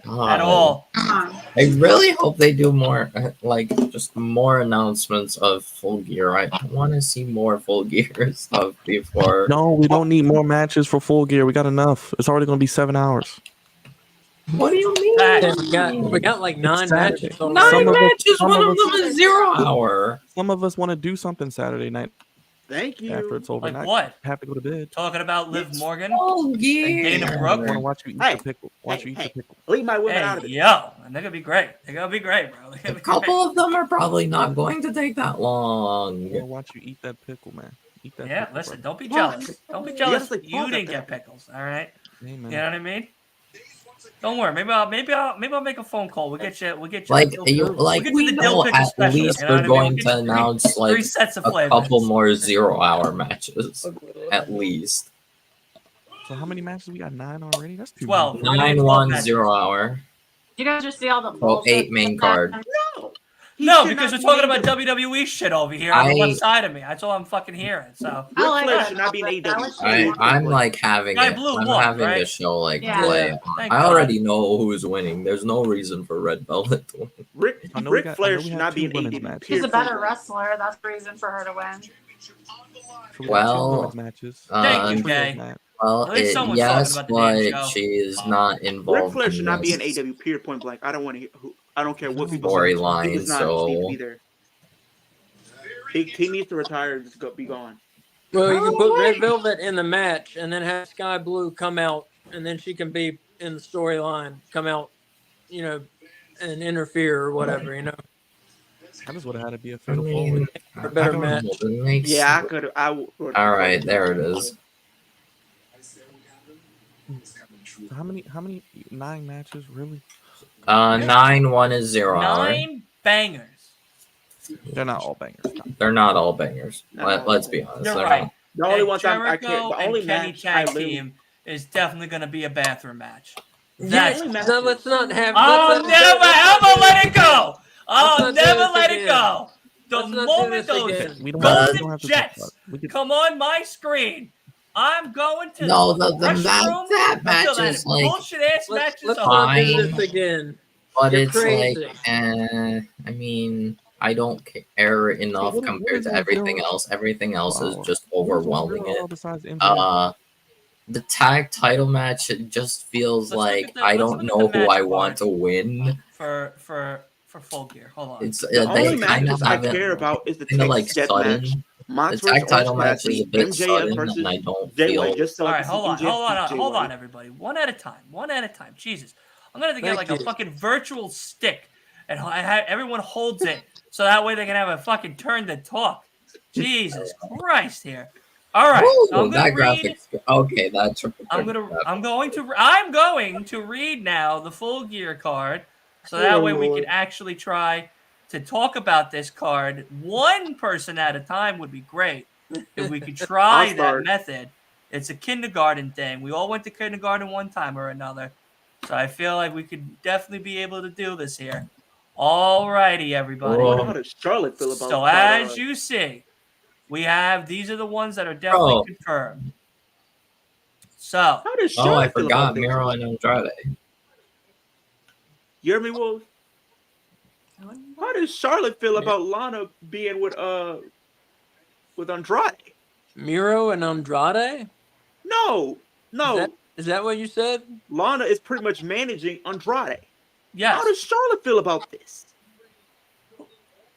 Speaker 1: at all.
Speaker 2: I really hope they do more, just more announcements of Full Gear. I want to see more Full Gear stuff before.
Speaker 5: No, we don't need more matches for Full Gear. We got enough. It's already going to be 7 hours.
Speaker 2: What do you mean?
Speaker 3: We got like 9 matches.
Speaker 2: 9 matches. One of them is 0 hour.
Speaker 5: Some of us want to do something Saturday night.
Speaker 4: Thank you.
Speaker 5: After it's over,
Speaker 1: like what?
Speaker 5: Have to go to bed.
Speaker 1: Talking about Liv Morgan
Speaker 2: and
Speaker 1: Dana Brooke.
Speaker 5: I want to watch you eat the pickle. Watch you eat the pickle.
Speaker 4: Leave my women out of it.
Speaker 1: Yo, and they're gonna be great. They're gonna be great, bro.
Speaker 2: A couple of them are probably not going to take that long.
Speaker 5: I want to watch you eat that pickle, man. Eat that.
Speaker 1: Yeah,
Speaker 5: pickle,
Speaker 1: listen.
Speaker 5: bro.
Speaker 1: Don't be jealous. Don't be jealous.
Speaker 4: like,
Speaker 1: You didn't get pickles. All right.
Speaker 5: Hey,
Speaker 1: You
Speaker 5: man.
Speaker 1: know what I mean? Don't worry. Maybe I'll make a phone call. We'll get you.
Speaker 2: We
Speaker 1: the
Speaker 2: know
Speaker 1: Dill Pickle
Speaker 2: at
Speaker 1: special,
Speaker 2: least
Speaker 1: you know
Speaker 2: we're
Speaker 1: what I mean?
Speaker 2: going
Speaker 1: We'll get
Speaker 2: to
Speaker 1: you
Speaker 2: announce like
Speaker 1: 3 sets of
Speaker 2: a
Speaker 1: flavors.
Speaker 2: couple more 0 hour matches, at least.
Speaker 5: So how many matches we got? 9 already. That's too
Speaker 1: 12.
Speaker 5: many.
Speaker 2: 9 1 0 hour.
Speaker 6: You guys just see all the
Speaker 2: Well, 8 main card.
Speaker 1: No, because we're talking about WWE shit over here on the left side of me. That's all I'm fucking hearing. So
Speaker 6: I like
Speaker 4: Flair
Speaker 6: that.
Speaker 4: should not be an AEW.
Speaker 2: I'm like having
Speaker 1: Guy
Speaker 2: it.
Speaker 1: Blue
Speaker 2: I'm
Speaker 1: won,
Speaker 2: having
Speaker 1: right?
Speaker 2: the show like
Speaker 6: Yeah.
Speaker 2: play.
Speaker 1: Thank
Speaker 2: I
Speaker 1: God.
Speaker 2: already know who's winning. There's no reason for Red Velvet to win.
Speaker 4: Ric Flair should not be an
Speaker 5: women's
Speaker 4: AEW.
Speaker 5: matches.
Speaker 6: She's a better wrestler. That's the reason for her to win.
Speaker 5: So we got 2
Speaker 2: Well,
Speaker 5: women's matches.
Speaker 1: Thank you,
Speaker 5: Trios
Speaker 1: Jay.
Speaker 5: match.
Speaker 2: Well,
Speaker 1: At least someone's
Speaker 2: yes,
Speaker 1: talking about the damn
Speaker 2: but
Speaker 1: show.
Speaker 2: she is not
Speaker 4: Ric
Speaker 2: involved.
Speaker 4: Flair should
Speaker 2: in
Speaker 4: not be an
Speaker 2: this
Speaker 4: AEW. Period. Point blank. I don't want to hear. I don't care what people say.
Speaker 2: storyline,
Speaker 4: He does not need to
Speaker 2: so
Speaker 4: be there. He needs to retire and just be gone.
Speaker 3: Well, you can put Red Velvet in the match and then have Sky Blue come out, and then she can be in the storyline, come out, and interfere or whatever,
Speaker 5: That just would have had to be a
Speaker 2: I
Speaker 5: fatal
Speaker 2: mean,
Speaker 5: forward.
Speaker 3: A better
Speaker 2: I don't
Speaker 3: match.
Speaker 2: know, it makes-
Speaker 4: Yeah, I could.
Speaker 2: All right, there it is.
Speaker 5: So how many 9 matches really?
Speaker 2: 9 1 is 0 hour.
Speaker 1: 9 bangers.
Speaker 5: They're not all bangers.
Speaker 2: They're not all bangers. Let's be honest.
Speaker 1: You're
Speaker 2: they're
Speaker 1: right.
Speaker 2: not.
Speaker 4: The only
Speaker 1: And
Speaker 4: one time I care.
Speaker 1: Jericho
Speaker 4: The only
Speaker 1: and Kenny
Speaker 4: match I
Speaker 1: tag
Speaker 4: literally.
Speaker 1: team is definitely going to be a bathroom match.
Speaker 3: Yeah,
Speaker 1: That's
Speaker 3: so let's not have.
Speaker 1: I'll never ever let it go. I'll
Speaker 3: Let's not do
Speaker 1: never
Speaker 3: this
Speaker 1: let it
Speaker 3: again.
Speaker 1: go. The
Speaker 3: Let's not do
Speaker 1: moment
Speaker 3: this
Speaker 1: those
Speaker 3: again.
Speaker 5: We don't
Speaker 1: Golden
Speaker 5: have to talk
Speaker 1: Jets
Speaker 5: about it. We could-
Speaker 1: come on my screen, I'm going to
Speaker 2: No,
Speaker 1: the
Speaker 2: that
Speaker 1: restroom
Speaker 2: match
Speaker 1: until that
Speaker 2: is like,
Speaker 1: bullshit ass match is
Speaker 3: Let's
Speaker 1: over.
Speaker 3: not do
Speaker 2: Fine.
Speaker 3: this again.
Speaker 2: but
Speaker 3: You're
Speaker 2: it's
Speaker 3: crazy.
Speaker 2: like, I mean, I don't care enough
Speaker 5: what
Speaker 2: compared
Speaker 5: is
Speaker 2: to
Speaker 5: that
Speaker 2: everything
Speaker 5: zero-
Speaker 2: else. Everything else is
Speaker 5: Wow.
Speaker 2: just
Speaker 5: What is
Speaker 2: overwhelming
Speaker 5: zero
Speaker 2: it.
Speaker 5: besides MJF?
Speaker 2: The tag title match, it just feels
Speaker 1: Let's look
Speaker 2: like
Speaker 1: at the-
Speaker 2: I
Speaker 1: let's
Speaker 2: don't
Speaker 1: look at
Speaker 2: know
Speaker 1: the
Speaker 2: who
Speaker 1: match
Speaker 2: I want to
Speaker 1: card.
Speaker 2: win.
Speaker 1: for Full Gear. Hold on.
Speaker 2: It's
Speaker 4: The
Speaker 2: they
Speaker 4: only
Speaker 2: kind
Speaker 4: matches
Speaker 2: of
Speaker 4: I
Speaker 2: have it
Speaker 4: care about is the
Speaker 2: kind of
Speaker 4: tag
Speaker 2: like
Speaker 4: death
Speaker 2: sudden.
Speaker 4: match.
Speaker 2: The
Speaker 4: Monsters
Speaker 2: tag title
Speaker 4: Orange
Speaker 2: match is a
Speaker 4: Cassidy,
Speaker 2: bit
Speaker 4: MJF
Speaker 2: sudden,
Speaker 4: versus
Speaker 2: and I don't
Speaker 4: Jay
Speaker 2: feel.
Speaker 4: White. Just so
Speaker 1: All
Speaker 4: I
Speaker 1: right,
Speaker 4: can
Speaker 1: hold
Speaker 4: see
Speaker 1: on,
Speaker 4: MJF
Speaker 1: hold on,
Speaker 4: beat Jay
Speaker 1: hold
Speaker 4: White.
Speaker 1: on, everybody. One at a time. Jesus, I'm gonna have to get
Speaker 3: Thank
Speaker 1: like a
Speaker 3: you.
Speaker 1: fucking virtual stick, and everyone holds it so that way they can have a fucking turn to talk. Jesus Christ, here. All right, so
Speaker 2: Ooh,
Speaker 1: I'm gonna
Speaker 2: that
Speaker 1: read.
Speaker 2: graphic. Okay, that's.
Speaker 1: I'm going to read now the Full Gear card, so that
Speaker 4: Oh,
Speaker 1: way we
Speaker 4: Lord.
Speaker 1: can actually try to talk about this card one person at a time. Would be great if we could try
Speaker 4: I'll
Speaker 1: that
Speaker 4: start.
Speaker 1: method. It's a kindergarten thing. We all went to kindergarten one time or another, so I feel like we could definitely be able to do this here. All righty, everybody.
Speaker 2: Whoa.
Speaker 4: How does Charlotte feel about
Speaker 1: So
Speaker 4: that?
Speaker 1: as you see, we have these are the ones that are definitely
Speaker 2: Oh.
Speaker 1: confirmed. So
Speaker 4: How does
Speaker 2: Oh, I
Speaker 4: Charlotte feel
Speaker 2: forgot
Speaker 4: about this?
Speaker 2: Miro and Andrade.
Speaker 4: You hear me, Wolf? How does Charlotte feel about Lana being with Andrade?
Speaker 3: Miro and Andrade?
Speaker 4: No.
Speaker 3: Is that what you said?
Speaker 4: Lana is pretty much managing Andrade.
Speaker 1: yes.
Speaker 4: How does Charlotte feel about this?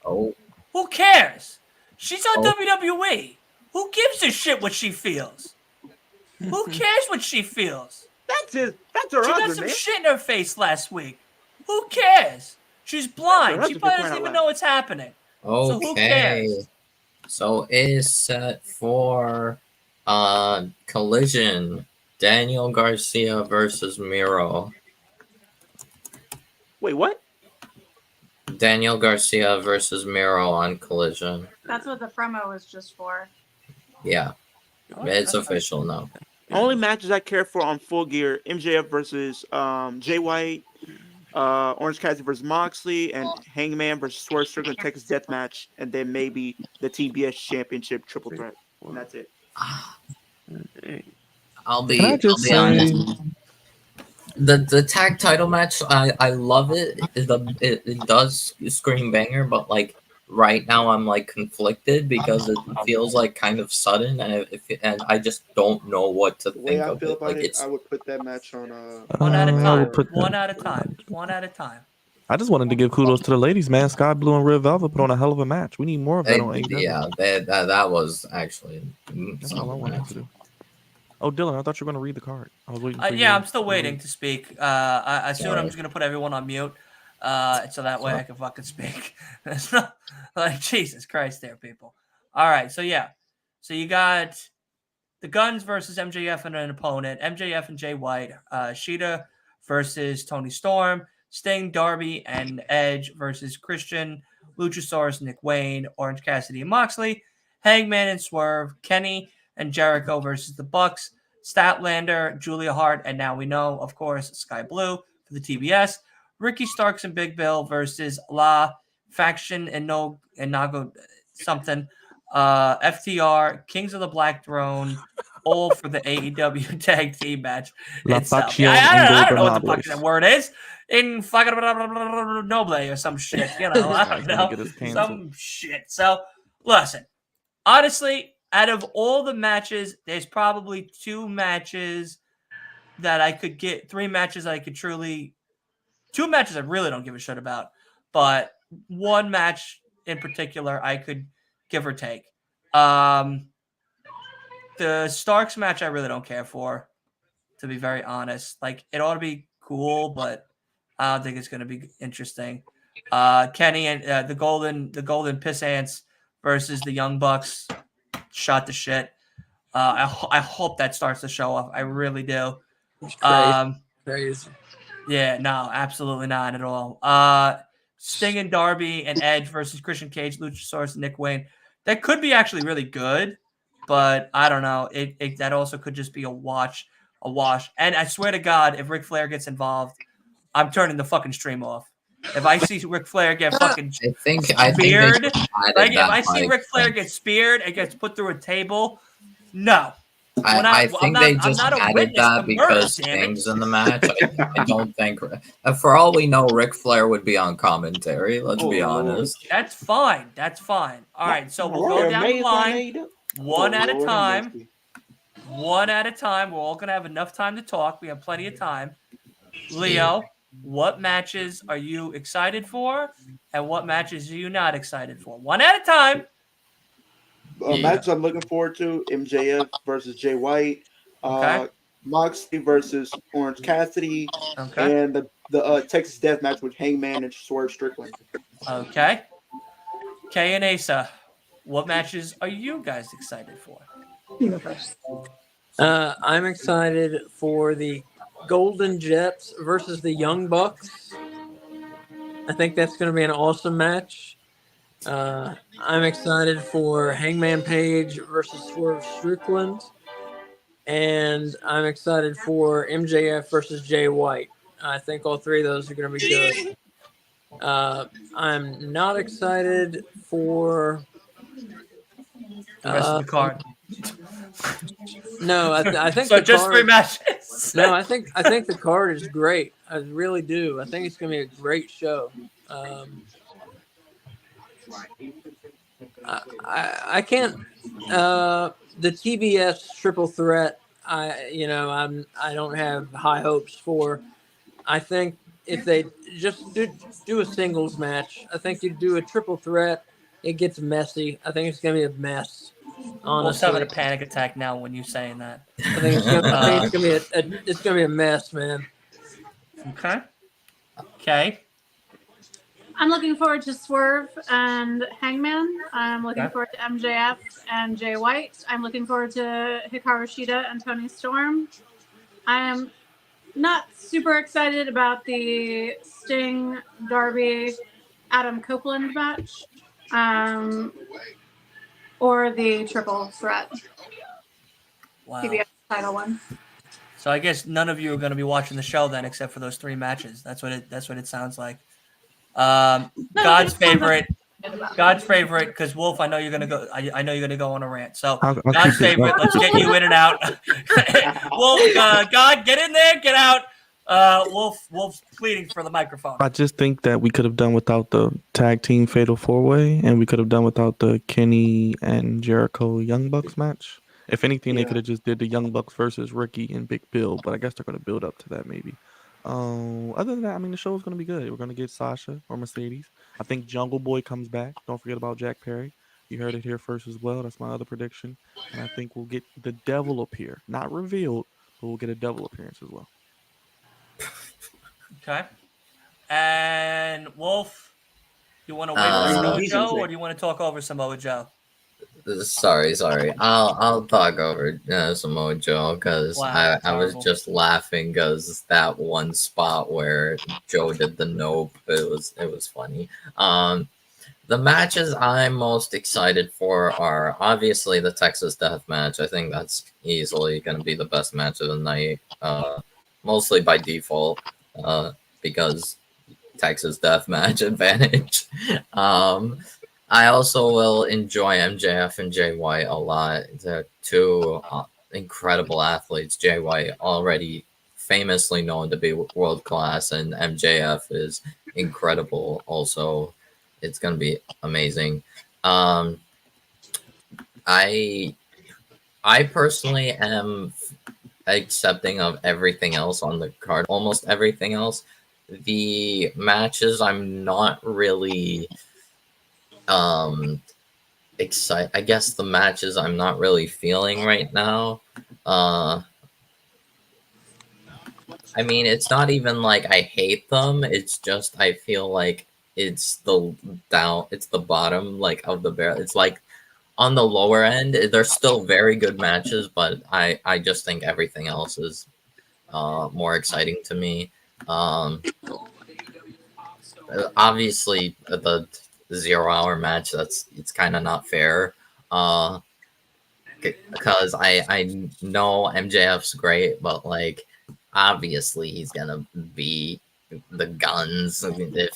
Speaker 2: Oh,
Speaker 1: Who cares? She's on
Speaker 2: Oh.
Speaker 1: WWE. Who gives a shit what she feels? Who cares what she feels?
Speaker 4: That's her
Speaker 1: She got
Speaker 4: husband,
Speaker 1: some
Speaker 4: man.
Speaker 1: shit in her face last week. Who cares? She's blind.
Speaker 4: That's
Speaker 1: She
Speaker 4: her
Speaker 1: probably
Speaker 4: husband,
Speaker 1: doesn't
Speaker 4: for
Speaker 1: even
Speaker 4: crying out
Speaker 1: know what's happening. So who
Speaker 2: okay.
Speaker 1: cares?
Speaker 2: So it is set for Collision. Daniel Garcia versus Miro.
Speaker 4: Wait, what?
Speaker 2: Daniel Garcia versus Miro on Collision.
Speaker 6: That's what the promo was just for.
Speaker 2: Yeah,
Speaker 1: Oh,
Speaker 2: it's
Speaker 1: that's
Speaker 2: official now.
Speaker 4: Only matches I care for on Full Gear: MJF versus Jay White, Orange Cassidy versus Moxley, and Hangman versus Swerve Strickland Texas Death Match, and then maybe the TBS Championship Triple Threat. And that's it.
Speaker 2: I'll
Speaker 5: Can I
Speaker 2: be
Speaker 5: just
Speaker 2: honest.
Speaker 5: say,
Speaker 2: The tag title match, I love it. It does scream banger, but like right now I'm like conflicted because it feels like kind of sudden, and I just don't know what to
Speaker 4: The way
Speaker 2: think
Speaker 4: I
Speaker 2: of
Speaker 4: feel
Speaker 2: it.
Speaker 4: about
Speaker 2: Like
Speaker 4: it,
Speaker 2: it's
Speaker 4: I would put that match on
Speaker 1: One at a
Speaker 5: I
Speaker 1: time.
Speaker 5: would put
Speaker 1: One
Speaker 5: that.
Speaker 1: at a time. One at a time.
Speaker 5: I just wanted to give kudos to the ladies, man. Sky Blue and Red Velvet put on a hell of a match. We need more of that on AEW.
Speaker 2: yeah, that was actually
Speaker 5: That's all I
Speaker 2: solid
Speaker 5: wanted
Speaker 2: match.
Speaker 5: to do. Oh, Dylan, I thought you were going to read the card. I was waiting for you.
Speaker 1: Yeah, I'm still waiting to speak. I assume I'm
Speaker 2: Sorry.
Speaker 1: just gonna put everyone on mute, so that way I can fucking speak. It's not like Jesus Christ, there, people. All right, so yeah, so you got the Guns versus MJF and an opponent. MJF and Jay White. Sheeta versus Tony Storm. Sting, Darby, and Edge versus Christian, Luchasaurus, Nick Wayne, Orange Cassidy, and Moxley. Hangman and Swerve. Kenny and Jericho versus the Bucks. Statlander, Julia Hart, and now we know, of course, Sky Blue for the TBS. Ricky Starks and Big Bill versus La Faction and Nago something. FTR, Kings of the Black Throne, all for the AEW tag team match
Speaker 5: La
Speaker 1: itself.
Speaker 5: Faction
Speaker 1: I don't know what the fuck
Speaker 5: Ingobernables.
Speaker 1: that word is. In fucking Noble or some shit, you know. I don't know.
Speaker 5: Get us canceled.
Speaker 1: Some shit. So, listen, honestly, out of all the matches, there's probably two matches that I could get, three matches I could truly, two matches I really don't give a shit about, but one match in particular I could give or take. The Starks match I really don't care for, to be very honest. Like, it ought to be cool, but I don't think it's going to be interesting. Kenny and the Golden Piss Ants versus the Young Bucks. Shot the shit. I hope that starts the show off. I really do.
Speaker 3: Crazy.
Speaker 1: Yeah, no, absolutely not at all. Sting and Darby and Edge versus Christian Cage, Luchasaurus, and Nick Wayne. That could be actually really good, but I don't know. It that also could just be a wash. And I swear to God, if Ric Flair gets involved, I'm turning the fucking stream off. If I see Ric Flair get fucking speared, like if I see Ric Flair get speared and gets put through a table, no.
Speaker 2: I think they just added that because
Speaker 1: damn it.
Speaker 2: Sting's in the match. I don't think, for all we know, Ric Flair would be on commentary. Let's be honest.
Speaker 1: That's fine. That's fine. All right, so we'll go down the line one at a time. One at a time. We're all going to have enough time to talk. We have plenty of time. Leo, what matches are you excited for, and what matches are you not excited for? One at a time.
Speaker 4: Matches I'm looking forward to: MJF versus Jay White, Moxley versus Orange Cassidy, and the Texas Death Match with Hangman and Swerve Strickland.
Speaker 1: Okay. Kay and Asa, what matches are you guys excited for?
Speaker 6: You go first.
Speaker 3: I'm excited for the Golden Jets versus the Young Bucks. I think that's going to be an awesome match. I'm excited for Hangman Page versus Swerve Strickland. And I'm excited for MJF versus Jay White. I think all three of those are going to be good. I'm not excited for
Speaker 1: the rest of the card.
Speaker 3: No, I think
Speaker 1: so.
Speaker 3: The
Speaker 1: Just
Speaker 3: card,
Speaker 1: 3 matches.
Speaker 3: No, I think the card is great. I really do. I think it's going to be a great show. I can't. The TBS triple threat. I don't have high hopes for. I think if they just do a singles match, I think you do a triple threat. It gets messy. I think it's going to be a mess. Honestly,
Speaker 1: I'm having a panic attack now when you're saying that.
Speaker 3: I think it's gonna be a mess, man.
Speaker 1: Okay. Okay.
Speaker 6: I'm looking forward to Swerve and Hangman. I'm looking forward to MJF and Jay White. I'm looking forward to Hikaru Shida and Tony Storm. I am not super excited about the Sting, Darby, Adam Copeland match. Or the triple threat.
Speaker 1: Wow.
Speaker 6: TBS title one.
Speaker 1: So I guess none of you are going to be watching the show then, except for those 3 matches. That's what it sounds like. God's favorite, because Wolf, I know you're gonna go. I know you're gonna go on a rant. So
Speaker 5: I'll
Speaker 1: God's
Speaker 5: keep this
Speaker 1: favorite.
Speaker 5: up.
Speaker 1: Let's get you in and out. Wolf, God, get in there, get out. Wolf's pleading for the microphone.
Speaker 5: I just think that we could have done without the tag team fatal 4-way, and we could have done without the Kenny and Jericho Young Bucks match. If anything, they could have just did the Young Bucks versus Ricky and Big Bill, but I guess they're going to build up to that maybe. Other than that, I mean, the show is going to be good. We're going to get Sasha or Mercedes. I think Jungle Boy comes back. Don't forget about Jack Perry. You heard it here first as well. That's my other prediction. And I think we'll get the devil appear. Not revealed, but we'll get a devil appearance as well.
Speaker 1: Okay. And Wolf, you want to wait for Samoa Joe, or do you want to talk over Samoa Joe?
Speaker 2: Sorry. I'll talk over Samoa Joe because I was just laughing because that one spot where Joe did the nope, it was funny. The matches I'm most excited for are obviously the Texas Death Match. I think that's easily going to be the best match of the night, mostly by default, because Texas Death Match advantage. I also will enjoy MJF and Jay White a lot. They're 2 incredible athletes. Jay White already famously known to be world class, and MJF is incredible also. It's going to be amazing. I personally am accepting of everything else on the card, almost everything else. The matches I'm not really excited. I guess the matches I'm not really feeling right now. I mean, it's not even like I hate them. It's just I feel like it's the bottom like of the barrel. It's like on the lower end. They're still very good matches, but I just think everything else is more exciting to me. Obviously the 0 hour match, it's kind of not fair, because I know MJF's great, but like obviously he's gonna be the guns,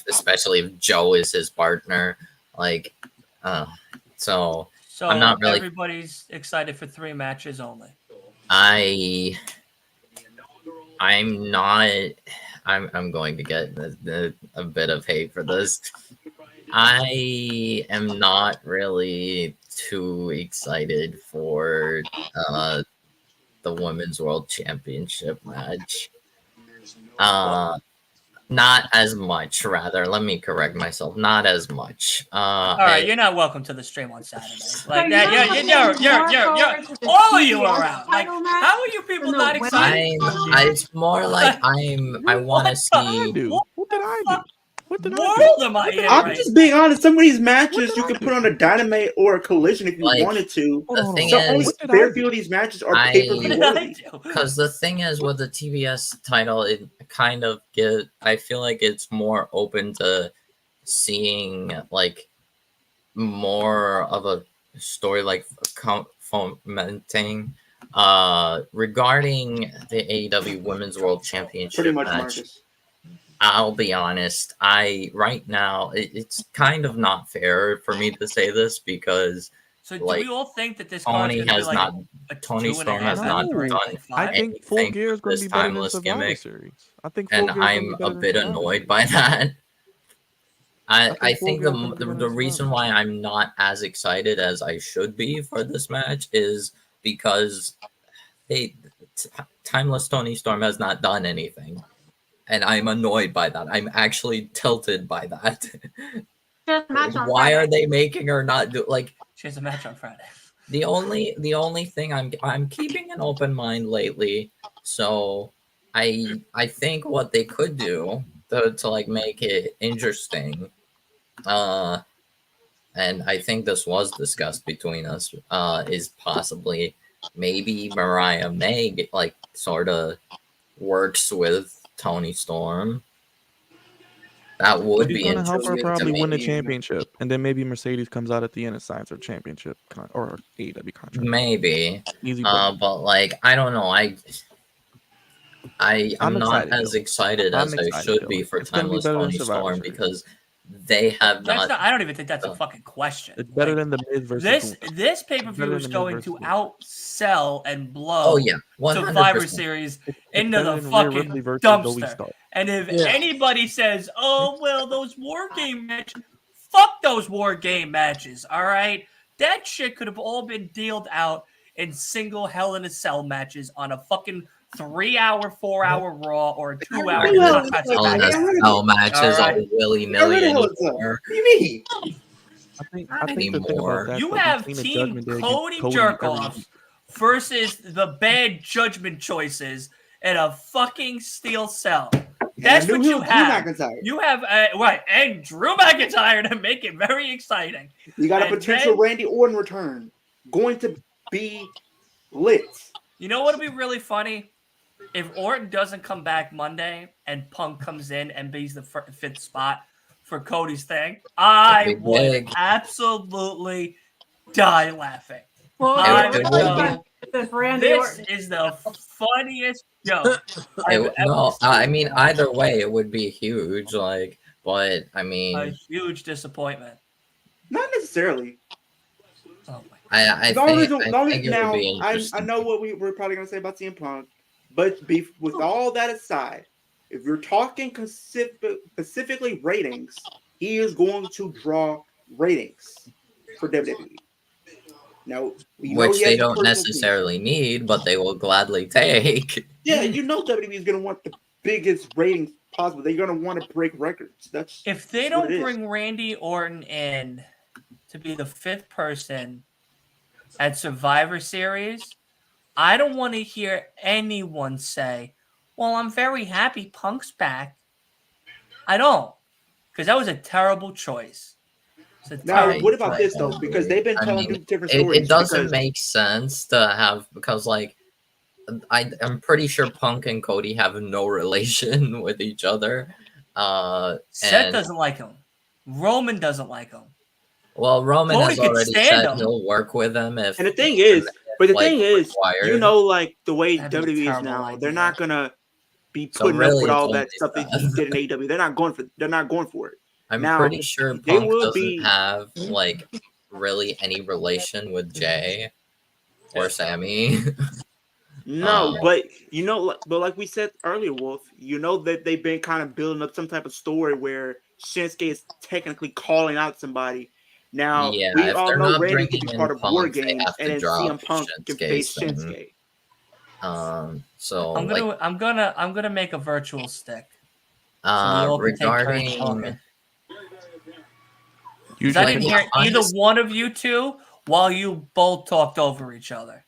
Speaker 2: especially if Joe is his partner. Like, so I'm not really.
Speaker 1: Everybody's excited for 3 matches only.
Speaker 2: I'm not. I'm going to get a bit of hate for this. I am not really too excited for the Women's World Championship match. Not as much, rather. Let me correct myself. Not as much.
Speaker 1: All right, you're not welcome to the stream on Saturday. Like that, you're all of you are out. Like, how are you people not excited?
Speaker 2: It's more like I want to see.
Speaker 5: What did I do? What did
Speaker 1: world am I in?
Speaker 4: I'm just being honest. Some of these matches you could put on a Dynamite or a Collision if you wanted to.
Speaker 2: The thing
Speaker 4: Only
Speaker 2: is,
Speaker 4: fair few of these matches are pay-per-view worthy.
Speaker 2: Because the thing is, with the TBS title, it kind of I feel like it's more open to seeing like more of a story, like fomenting. Regarding the AEW Women's World Championship
Speaker 4: Pretty much,
Speaker 2: match.
Speaker 4: Marcus.
Speaker 2: I'll be honest. Right now it's kind of not fair for me to say this because.
Speaker 1: So do
Speaker 2: like,
Speaker 1: we all think that this
Speaker 2: Tony has not? Tony Storm has not done.
Speaker 5: I think Full Gear is going to be better than Survivor Series. I think,
Speaker 2: and I'm a bit annoyed by that. I think the reason why I'm not as excited as I should be for this match is because Timeless Tony Storm has not done anything. And I'm annoyed by that. I'm actually tilted by that. Why are they making her not do like?
Speaker 1: She has a match on Friday.
Speaker 2: The only thing I'm keeping an open mind lately. So I think what they could do to like make it interesting. And I think this was discussed between us. Is possibly maybe Mariah May like sort of works with Tony Storm. That would be
Speaker 5: going to help her probably win the championship, and then maybe Mercedes comes out at the end and signs her championship or AEW contract.
Speaker 2: Maybe,
Speaker 5: easy.
Speaker 2: But like I don't know. I'm
Speaker 5: I'm
Speaker 2: not
Speaker 5: excited,
Speaker 2: as
Speaker 5: Dylan.
Speaker 2: excited
Speaker 5: I'm
Speaker 2: as I
Speaker 5: excited,
Speaker 2: should
Speaker 5: Dylan.
Speaker 2: be for
Speaker 5: It's gonna be
Speaker 2: Timeless
Speaker 5: better than
Speaker 2: Tony
Speaker 5: Survivor
Speaker 2: Storm
Speaker 5: Series.
Speaker 2: because they have
Speaker 1: That's
Speaker 2: not.
Speaker 1: not. I don't even think that's a
Speaker 2: uh,
Speaker 1: fucking question.
Speaker 5: It's better
Speaker 1: Like,
Speaker 5: than the Miz versus Luna.
Speaker 1: this pay per
Speaker 5: It's better
Speaker 1: view
Speaker 5: than
Speaker 1: is
Speaker 5: the Miz
Speaker 1: going
Speaker 5: versus
Speaker 1: to
Speaker 5: Luna.
Speaker 1: outsell and blow
Speaker 2: Oh yeah,
Speaker 1: Survivor
Speaker 2: 100%.
Speaker 1: Series
Speaker 5: It's
Speaker 1: into
Speaker 5: better
Speaker 1: the
Speaker 5: than Rhea
Speaker 1: fucking
Speaker 5: Ripley versus Zoe
Speaker 1: dumpster.
Speaker 5: Stark.
Speaker 1: And if
Speaker 3: Yeah.
Speaker 1: anybody says, "Oh well, those war game matches," fuck those war game matches. All right, that shit could have all been dealed out in single Hell in a Cell matches on a fucking 3-hour, 4-hour Raw or a 2-hour.
Speaker 2: Bringing
Speaker 7: Hell
Speaker 2: the
Speaker 7: in a Cell.
Speaker 2: Hell in a
Speaker 7: Get rid of
Speaker 2: Cell
Speaker 7: it.
Speaker 2: matches
Speaker 1: All
Speaker 2: all
Speaker 1: right.
Speaker 2: willy
Speaker 7: Get
Speaker 2: nilly
Speaker 7: rid of Hell in a Cell.
Speaker 2: anymore.
Speaker 7: What do you mean?
Speaker 5: I think the thing
Speaker 2: Anymore.
Speaker 5: about that
Speaker 1: You
Speaker 5: though,
Speaker 1: have
Speaker 5: between the
Speaker 1: Team
Speaker 5: Judgment Day against
Speaker 1: Cody
Speaker 5: Cody
Speaker 1: Jerkoffs
Speaker 5: every
Speaker 1: versus the bad judgment choices in a fucking steel cell.
Speaker 7: And
Speaker 1: That's
Speaker 7: a new
Speaker 1: what
Speaker 7: heel,
Speaker 1: you
Speaker 7: Drew
Speaker 1: have.
Speaker 7: McIntyre.
Speaker 1: You have right, and Drew McIntyre to make it very exciting.
Speaker 7: You got a
Speaker 1: And
Speaker 7: potential
Speaker 1: then-
Speaker 7: Randy Orton return. Going to be lit.
Speaker 1: You know what would be really funny? If Orton doesn't come back Monday and Punk comes in and be's the fifth spot for Cody's thing, I
Speaker 2: That'd be
Speaker 1: would
Speaker 2: big.
Speaker 1: absolutely die laughing.
Speaker 6: Well,
Speaker 1: I
Speaker 2: It
Speaker 6: it
Speaker 1: would
Speaker 6: would
Speaker 2: would
Speaker 1: go,
Speaker 6: be if Randy
Speaker 1: this
Speaker 6: Orton.
Speaker 1: is the funniest joke I've ever
Speaker 2: No, I
Speaker 1: seen.
Speaker 2: mean either way, it would be huge. Like, but I
Speaker 1: A
Speaker 2: mean,
Speaker 1: huge disappointment.
Speaker 7: Not necessarily.
Speaker 1: Oh my
Speaker 2: I
Speaker 7: The only
Speaker 2: think
Speaker 7: reason, the only,
Speaker 2: it would
Speaker 7: now,
Speaker 2: be
Speaker 7: I
Speaker 2: interesting.
Speaker 7: know what we're probably going to say about CM Punk, but with all that aside, if you're talking specifically ratings, he is going to draw ratings for WWE. Now, we know
Speaker 2: Which
Speaker 7: he
Speaker 2: they
Speaker 7: has the
Speaker 2: don't
Speaker 7: personal
Speaker 2: necessarily need, but they will gladly take.
Speaker 7: team. Yeah, you know WWE is going to want the biggest ratings possible. They're going to want to break records. That's
Speaker 1: If they
Speaker 7: that's what
Speaker 1: don't
Speaker 7: it is.
Speaker 1: bring Randy Orton in to be the fifth person at Survivor Series, I don't want to hear anyone say, "Well, I'm very happy Punk's back." I don't, because that was a terrible choice. It's a
Speaker 7: Now,
Speaker 1: terrible
Speaker 7: what about
Speaker 1: choice.
Speaker 7: this though? Because they've been
Speaker 2: I
Speaker 7: telling
Speaker 2: mean,
Speaker 7: different stories.
Speaker 2: it doesn't
Speaker 7: because
Speaker 2: make sense to have because like I'm pretty sure Punk and Cody have no relation with each other.
Speaker 1: Seth
Speaker 2: And
Speaker 1: doesn't like him. Roman doesn't like him.
Speaker 2: well, Roman
Speaker 1: Cody
Speaker 2: has
Speaker 1: could
Speaker 2: already
Speaker 1: stand
Speaker 2: said
Speaker 1: him.
Speaker 2: he'll work with him if.
Speaker 7: And the thing is, but the
Speaker 2: like,
Speaker 7: thing is,
Speaker 2: required.
Speaker 7: you know, like the way
Speaker 1: That'd be a
Speaker 7: WWE is
Speaker 1: terrible
Speaker 7: now,
Speaker 1: idea.
Speaker 7: they're not gonna be
Speaker 2: So
Speaker 7: putting
Speaker 2: really,
Speaker 7: up with
Speaker 2: it's
Speaker 7: all
Speaker 2: only
Speaker 7: that stuff that
Speaker 2: Seth.
Speaker 7: he did in AEW. They're not going for it.
Speaker 2: I'm
Speaker 7: Now,
Speaker 2: pretty sure
Speaker 7: they
Speaker 2: Punk
Speaker 7: will
Speaker 2: doesn't
Speaker 7: be-
Speaker 2: have like really any relation with Jay or Sammy.
Speaker 7: No,
Speaker 2: Oh.
Speaker 7: but you know, but like we said earlier, Wolf, you know that they've been kind of building up some type of story where Shinsuke is technically calling out somebody. Now,
Speaker 2: Yeah,
Speaker 7: we
Speaker 2: if
Speaker 7: all
Speaker 2: they're
Speaker 7: know
Speaker 2: not
Speaker 7: Randy could
Speaker 2: bringing
Speaker 7: be
Speaker 2: in
Speaker 7: part of War
Speaker 2: Punk, they
Speaker 7: Games,
Speaker 2: have to
Speaker 7: and then
Speaker 2: drop
Speaker 7: CM Punk can face
Speaker 2: Shinsuke's thing.
Speaker 7: Shinsuke.
Speaker 2: So
Speaker 1: I'm gonna make a virtual stick. So we all can take turns
Speaker 2: regarding
Speaker 1: talking. 'Cause
Speaker 5: Usually,
Speaker 1: I didn't hear either one of you two while you both talked over each other.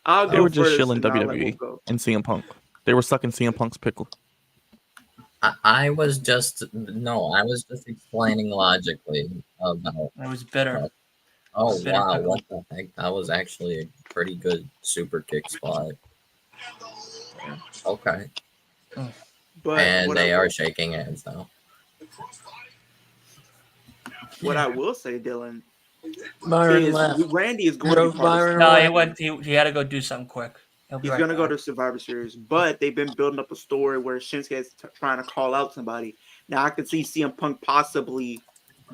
Speaker 7: I'll
Speaker 5: they
Speaker 7: go
Speaker 5: were just
Speaker 7: first,
Speaker 5: shilling
Speaker 7: and I'll let
Speaker 5: WWE
Speaker 7: Wolf go.
Speaker 5: and CM Punk. They were sucking CM Punk's pickle.
Speaker 2: I was just explaining logically about.
Speaker 1: It was bitter.
Speaker 2: Oh
Speaker 1: Bitter
Speaker 2: wow,
Speaker 1: pickle.
Speaker 2: what the heck? That was actually a pretty good super kick spot. Okay,
Speaker 7: But
Speaker 2: and
Speaker 7: what
Speaker 2: they
Speaker 7: I,
Speaker 2: are shaking hands now.
Speaker 7: what I will say, Dylan,
Speaker 3: Byron
Speaker 7: is
Speaker 3: left.
Speaker 7: Randy is going
Speaker 3: Drove
Speaker 7: to be part of
Speaker 3: Byron
Speaker 1: No,
Speaker 3: away.
Speaker 1: he went. He had to go do something quick. He'll be
Speaker 7: He's
Speaker 1: right
Speaker 7: going to go
Speaker 1: back.
Speaker 7: to Survivor Series, but they've been building up a story where Shinsuke is trying to call out somebody. Now I can see CM Punk possibly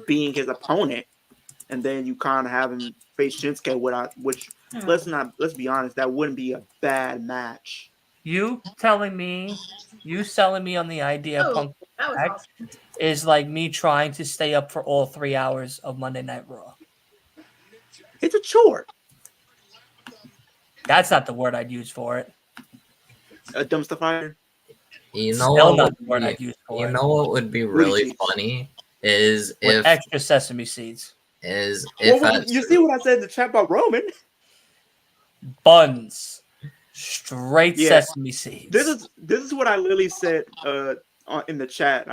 Speaker 7: being his opponent, and then you kind of have him face Shinsuke which let's be honest, that wouldn't be a bad match.
Speaker 1: You selling me on the idea of Punk
Speaker 6: That was
Speaker 1: back
Speaker 6: awesome.
Speaker 1: is like me trying to stay up for all 3 hours of Monday Night Raw.
Speaker 7: It's a chore.
Speaker 1: That's not the word I'd use for it.
Speaker 7: A dumpster fire.
Speaker 2: You know
Speaker 1: Still
Speaker 2: what
Speaker 1: not
Speaker 2: would
Speaker 1: the word
Speaker 2: be,
Speaker 1: I'd use for
Speaker 2: you
Speaker 1: it.
Speaker 2: know what would be really
Speaker 7: cheese.
Speaker 2: funny is
Speaker 1: With
Speaker 2: if
Speaker 1: extra sesame seeds.
Speaker 7: You see what I said in the chat about Roman?
Speaker 1: Buns. Straight
Speaker 7: Yeah.
Speaker 1: sesame seeds.
Speaker 7: This is what I literally said in the chat.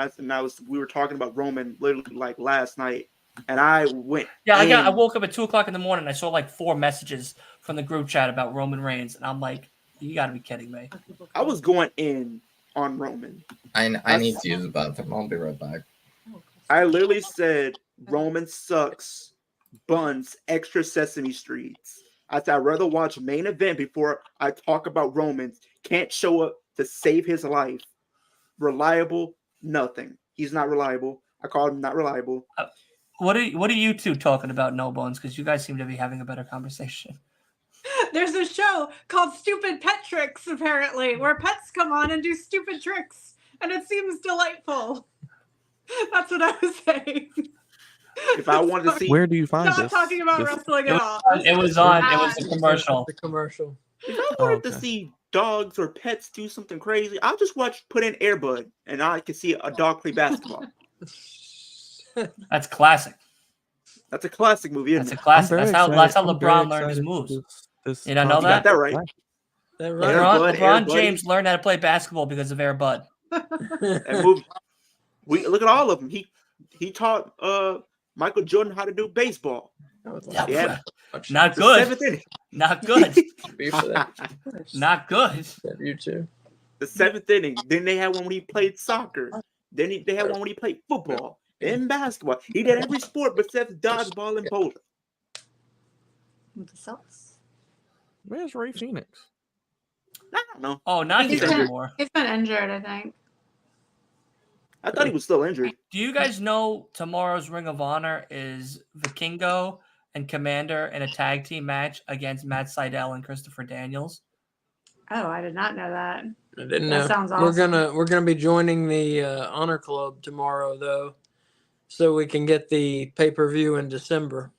Speaker 7: We were talking about Roman literally like last night, and I went.
Speaker 1: I woke up at 2:00 in the morning. And I saw like 4 messages from the group chat about Roman Reigns, and I'm like, you got to be kidding me.
Speaker 7: I was going in on Roman.
Speaker 2: I need to use the bathroom. I'll be right back.
Speaker 7: I literally said Roman sucks, buns, extra sesame streets. I said I'd rather watch main event before I talk about Romans. Can't show up to save his life. Reliable, nothing. He's not reliable. I called him not reliable.
Speaker 1: What are you two talking about, No Bones? Because you guys seem to be having a better conversation.
Speaker 6: There's a show called Stupid Pet Tricks, apparently, where pets come on and do stupid tricks, and it seems delightful. That's what I was saying.
Speaker 7: If I wanted to see,
Speaker 5: Where do you find
Speaker 6: Not
Speaker 5: this?
Speaker 6: talking about wrestling at all.
Speaker 1: It was a commercial.
Speaker 3: The commercial.
Speaker 7: if I wanted to
Speaker 5: okay.
Speaker 7: see dogs or pets do something crazy, I'll just put in Air Bud, and I can see a dog play basketball.
Speaker 1: That's classic.
Speaker 7: That's a classic movie, isn't
Speaker 1: That's a
Speaker 7: it?
Speaker 1: classic.
Speaker 5: I'm very
Speaker 1: That's how
Speaker 5: excited. I'm very
Speaker 1: LeBron learned his
Speaker 5: excited
Speaker 1: moves.
Speaker 5: for this
Speaker 1: You don't know
Speaker 7: You got that right.
Speaker 3: That
Speaker 7: Air
Speaker 3: right?
Speaker 7: Bud, Air
Speaker 1: LeBron
Speaker 7: Buddy.
Speaker 1: James learned how to play basketball because of Air Bud.
Speaker 7: That movie. We look at all of them. He taught Michael Jordan how to do baseball. Yeah.
Speaker 1: Not
Speaker 7: The
Speaker 1: good.
Speaker 7: seventh inning.
Speaker 1: Not good.
Speaker 3: Be for that.
Speaker 1: Not good.
Speaker 3: You too.
Speaker 7: The seventh inning. Then they had one when he played soccer. Then they had one when he played football. Then basketball. He did every sport besides dodgeball and bowling.
Speaker 6: With the sauce.
Speaker 5: Where's Ray Phoenix?
Speaker 7: I don't know.
Speaker 1: Oh, not
Speaker 7: He's
Speaker 1: here
Speaker 7: injured.
Speaker 1: anymore.
Speaker 6: He's been injured, I think.
Speaker 7: I thought he was still injured.
Speaker 1: Do you guys know tomorrow's Ring of Honor is Vikingo and Commander in a tag team match against Matt Sydal and Christopher Daniels?
Speaker 6: Oh, I did not know that.
Speaker 3: I didn't
Speaker 6: That
Speaker 3: know.
Speaker 6: sounds
Speaker 3: We're gonna be joining the Honor Club tomorrow though, so we can get the pay-per-view in December.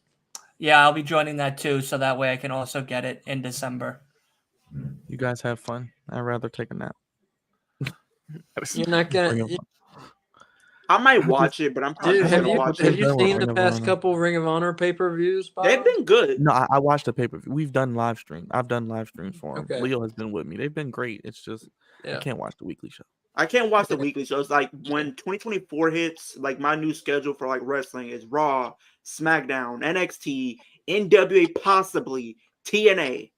Speaker 1: Yeah, I'll be joining that too, so that way I can also get it in December.
Speaker 5: You guys have fun. I'd rather take a nap.
Speaker 3: You're not gonna.
Speaker 5: Ring of-
Speaker 7: I might watch it, but I'm probably
Speaker 3: Dude,
Speaker 7: not
Speaker 3: have
Speaker 7: gonna
Speaker 3: you
Speaker 7: watch
Speaker 3: have
Speaker 7: it.
Speaker 3: you
Speaker 5: Ring
Speaker 3: seen
Speaker 5: of
Speaker 3: the past
Speaker 5: Honor.
Speaker 3: couple Ring of Honor pay-per-views?
Speaker 7: They've
Speaker 3: Bob?
Speaker 7: been good.
Speaker 5: No, I watched the pay-per-view. We've done live stream. I've done live streams for them.
Speaker 3: Okay.
Speaker 5: Leo has been with me. They've been great. It's just
Speaker 3: Yeah.
Speaker 5: I can't watch the weekly show.
Speaker 7: I can't watch the weekly shows. Like when 2024 hits, like my new schedule for like wrestling is Raw, SmackDown, NXT, NWA, possibly TNA.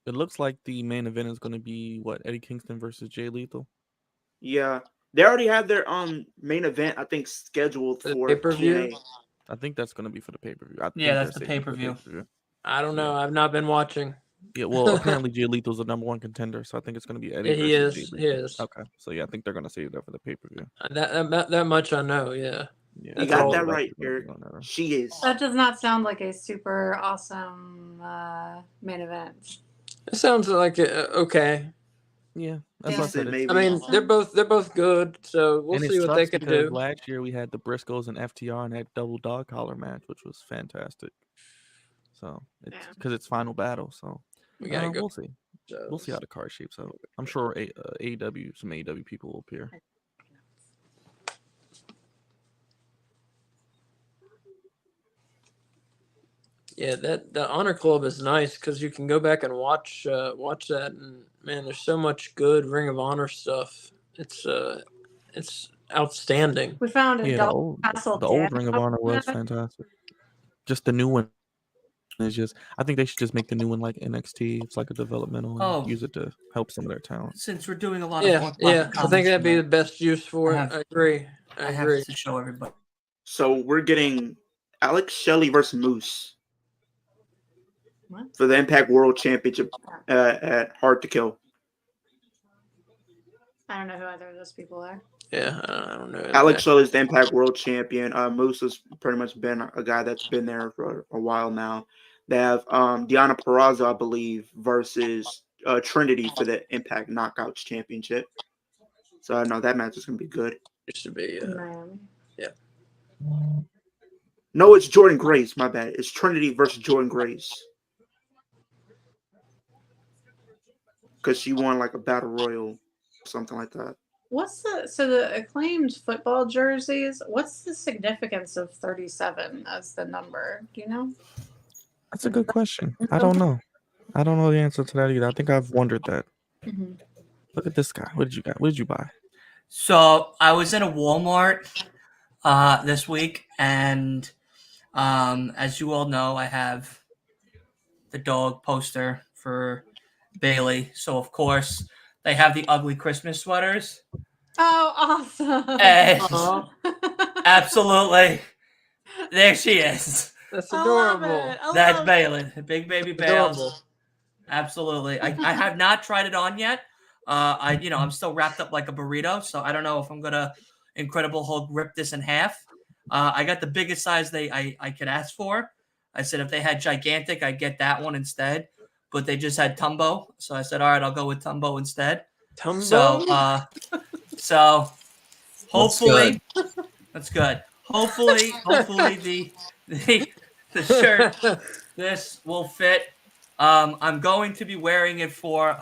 Speaker 5: It looks like the main event is going to be what, Eddie Kingston versus Jay Lethal.
Speaker 7: Yeah, they already have their main event. I think scheduled
Speaker 3: The
Speaker 7: for
Speaker 3: pay-per-view?
Speaker 7: TNA.
Speaker 5: I think that's going to be for the pay-per-view.
Speaker 1: Yeah, that's the pay-per-view.
Speaker 3: I don't know. I've not been watching.
Speaker 5: Yeah, well, apparently Jay Lethal's the number one contender, so I think it's going to be Eddie.
Speaker 3: Yeah, he
Speaker 5: versus
Speaker 3: is.
Speaker 5: Jay
Speaker 3: He
Speaker 5: Lethal.
Speaker 3: is.
Speaker 5: Okay, so yeah, I think they're going to save that for the pay-per-view.
Speaker 3: That much I know. Yeah.
Speaker 5: Yeah,
Speaker 7: You
Speaker 3: That's
Speaker 7: got
Speaker 3: all
Speaker 7: that
Speaker 5: that's
Speaker 7: right,
Speaker 5: gonna be
Speaker 7: Eric.
Speaker 5: on there.
Speaker 7: She is.
Speaker 6: That does not sound like a super awesome main event.
Speaker 3: It sounds like okay.
Speaker 5: Yeah, that's
Speaker 6: Yeah.
Speaker 5: what I said.
Speaker 7: Maybe.
Speaker 3: I mean, they're both good, so we'll
Speaker 5: And it
Speaker 3: see what they
Speaker 5: sucks
Speaker 3: can
Speaker 5: because
Speaker 3: do.
Speaker 5: last year we had the Briscoes and FTR in that double dog collar match, which was fantastic. So it's
Speaker 6: Yeah.
Speaker 5: because it's final battle. So
Speaker 3: We gotta go.
Speaker 5: we'll see. We'll see how the card shapes out. I'm sure some AEW people will appear.
Speaker 3: Yeah, the Honor Club is nice because you can go back and watch that, and man, there's so much good Ring of Honor stuff. It's outstanding.
Speaker 6: We found a
Speaker 5: Yeah,
Speaker 6: double castle.
Speaker 5: the old Ring of Honor was fantastic. Just the new one is just. I think they should just make the new one like NXT. It's like a developmental and
Speaker 1: Oh.
Speaker 5: use it to help some of their talent.
Speaker 1: Since we're doing a lot of
Speaker 3: Yeah,
Speaker 1: Black
Speaker 3: yeah. I
Speaker 1: comments
Speaker 3: think that'd be the
Speaker 1: tonight,
Speaker 3: best use for it.
Speaker 1: I have-
Speaker 3: I agree. I
Speaker 1: I have
Speaker 3: agree.
Speaker 1: to show everybody.
Speaker 7: So we're getting Alex Shelley versus Moose
Speaker 6: What?
Speaker 7: for the Impact World Championship at Hard to Kill.
Speaker 6: I don't know who either of those people are.
Speaker 3: Yeah, I don't know.
Speaker 7: Alex Shelley's the Impact World Champion. Moose has pretty much been a guy that's been there for a while now. They have Deonna Purrazzo, I believe, versus Trinity for the Impact Knockouts Championship. So I know that match is going to be good.
Speaker 3: It should be.
Speaker 6: Miami.
Speaker 7: No, it's Jordan Grace. My bad. It's Trinity versus Jordan Grace. Because she won like a battle royal, something like that.
Speaker 6: What's the acclaimed football jerseys? What's the significance of 37 as the number? Do you know?
Speaker 5: That's a good question. I don't know. I don't know the answer to that either. I think I've wondered that.
Speaker 6: Mm-hmm.
Speaker 5: Look at this guy. What did you got? What did you buy?
Speaker 1: So I was in a Walmart this week, and as you all know, I have the dog poster for Bailey. So of course they have the ugly Christmas sweaters.
Speaker 6: Oh, awesome!
Speaker 1: And
Speaker 3: Aw,
Speaker 1: absolutely, there she is.
Speaker 3: that's
Speaker 6: I love
Speaker 3: adorable.
Speaker 6: it. I
Speaker 1: That's
Speaker 6: love
Speaker 1: Bailey, the big baby
Speaker 3: Adorable.
Speaker 1: Bales. Absolutely. I have not tried it on yet. I'm still wrapped up like a burrito, so I don't know if I'm gonna Incredible Hulk rip this in half. I got the biggest size I could ask for. I said if they had gigantic, I'd get that one instead. But they just had Tumbo, so I said, all right, I'll go with Tumbo instead.
Speaker 3: Tumbo.
Speaker 1: So hopefully that's good. Hopefully the shirt this will fit. I'm going to be wearing it for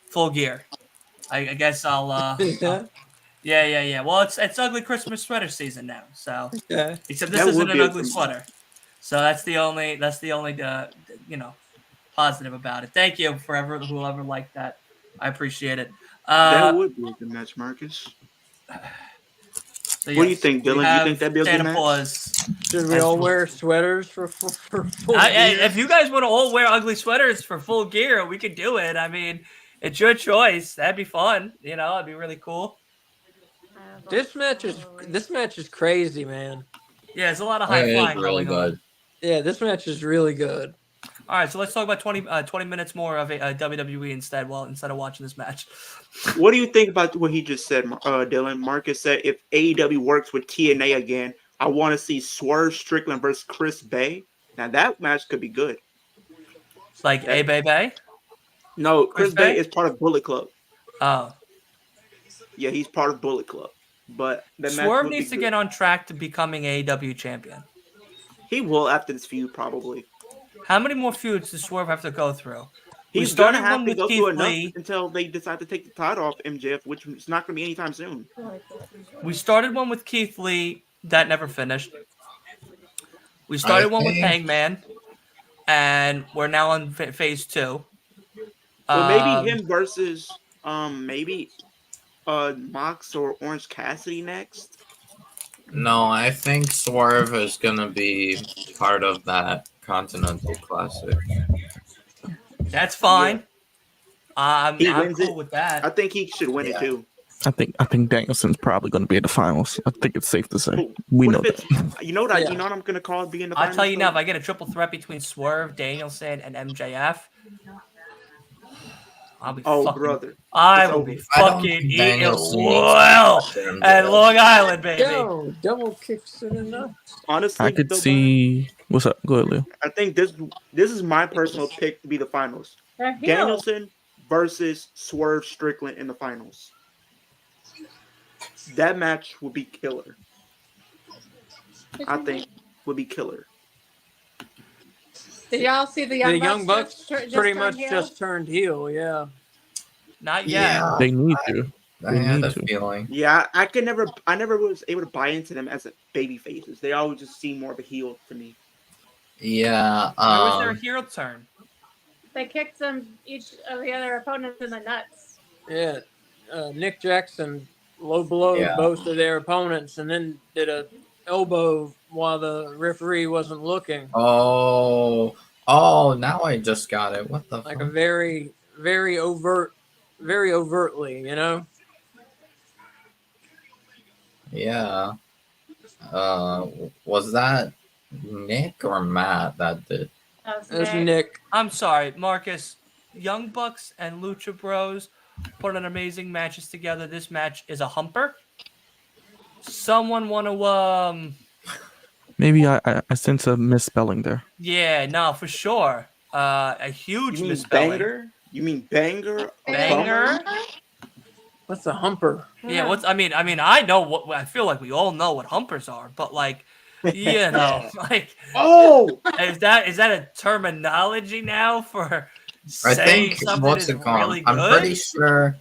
Speaker 1: Full Gear. I guess I'll yeah. Well, it's ugly Christmas sweater season now, so except this isn't an ugly sweater. So that's the only positive about it. Thank you for whoever liked that. I appreciate it.
Speaker 7: That would be a good match, Marcus.
Speaker 1: So
Speaker 7: what do you think, Dylan? You think that'd be a good match?
Speaker 3: Should we all wear sweaters for full gear?
Speaker 1: If you guys want to all wear ugly sweaters for Full Gear, we could do it. I mean, it's your choice. That'd be fun. It'd be really cool.
Speaker 3: This match is crazy, man.
Speaker 1: Yeah, there's a lot of high flying going on.
Speaker 3: Yeah, this match is really good.
Speaker 1: All right, so let's talk about 20 minutes more of WWE instead of watching this match.
Speaker 7: What do you think about what he just said, Dylan? Marcus said if AEW works with TNA again, I want to see Swerve Strickland versus Chris Bay. Now that match could be good.
Speaker 1: It's like Bay?
Speaker 7: No, Chris Bay is part of Bullet Club.
Speaker 1: Oh.
Speaker 7: Yeah, he's part of Bullet Club. But
Speaker 1: Swerve needs to get on track to becoming AEW champion.
Speaker 7: He will after this feud, probably.
Speaker 1: How many more feuds does Swerve have to go through?
Speaker 7: He's going to have to go through enough until they decide to take the title off MJF, which is not going to be anytime soon.
Speaker 1: We started one with Keith Lee. That never finished. We started one with Hangman. And we're now on phase 2.
Speaker 7: Well, maybe him versus maybe Mox or Orange Cassidy next.
Speaker 2: No, I think Swerve is going to be part of that Continental Classic.
Speaker 1: That's fine. I'm cool with that.
Speaker 7: I think he should win it too.
Speaker 5: I think Danielson's probably going to be at the finals. I think it's safe to say. We know that.
Speaker 7: You know what I'm going to call it being the finals?
Speaker 1: I'll tell you now, if I get a triple threat between Swerve, Danielson, and MJF, I'll be
Speaker 7: brother.
Speaker 1: I will be fucking eating well at Long Island, baby.
Speaker 3: Yo, double kicks in the nuts.
Speaker 7: Honestly,
Speaker 5: I could see. What's up? Go ahead, Leo.
Speaker 7: I think this is my personal pick to be the finals. Danielson versus Swerve Strickland in the finals. That match would be killer. I think would be killer.
Speaker 6: Did y'all see the Young Bucks
Speaker 3: pretty much just turned heel? Yeah.
Speaker 1: Not yet.
Speaker 5: Yeah. They need to.
Speaker 2: I had a feeling.
Speaker 7: Yeah, I never was able to buy into them as baby faces. They always just seem more of a heel to me.
Speaker 2: Yeah.
Speaker 1: How was their heel turn?
Speaker 6: They kicked each of the other opponents in the nuts.
Speaker 3: Yeah. Nick Jackson low blowed both of their opponents and then did a elbow while the referee wasn't looking.
Speaker 2: Oh, now I just got it. What the
Speaker 3: fuck?
Speaker 2: A
Speaker 3: very, very overtly,
Speaker 2: Yeah. Was that Nick or Matt that did?
Speaker 6: That
Speaker 3: was Nick.
Speaker 1: I'm sorry, Marcus. Young Bucks and Lucha Bros put on amazing matches together. This match is a humper. Someone want to
Speaker 5: Maybe I sense a misspelling there.
Speaker 1: Yeah, no, for sure. A huge misspelling.
Speaker 7: Banger? You mean banger?
Speaker 1: Banger?
Speaker 3: What's a humper?
Speaker 1: Yeah, I mean, I know what I feel like we all know what humpers are, but like, like, is that a terminology now for saying something is really good?
Speaker 2: I'm pretty sure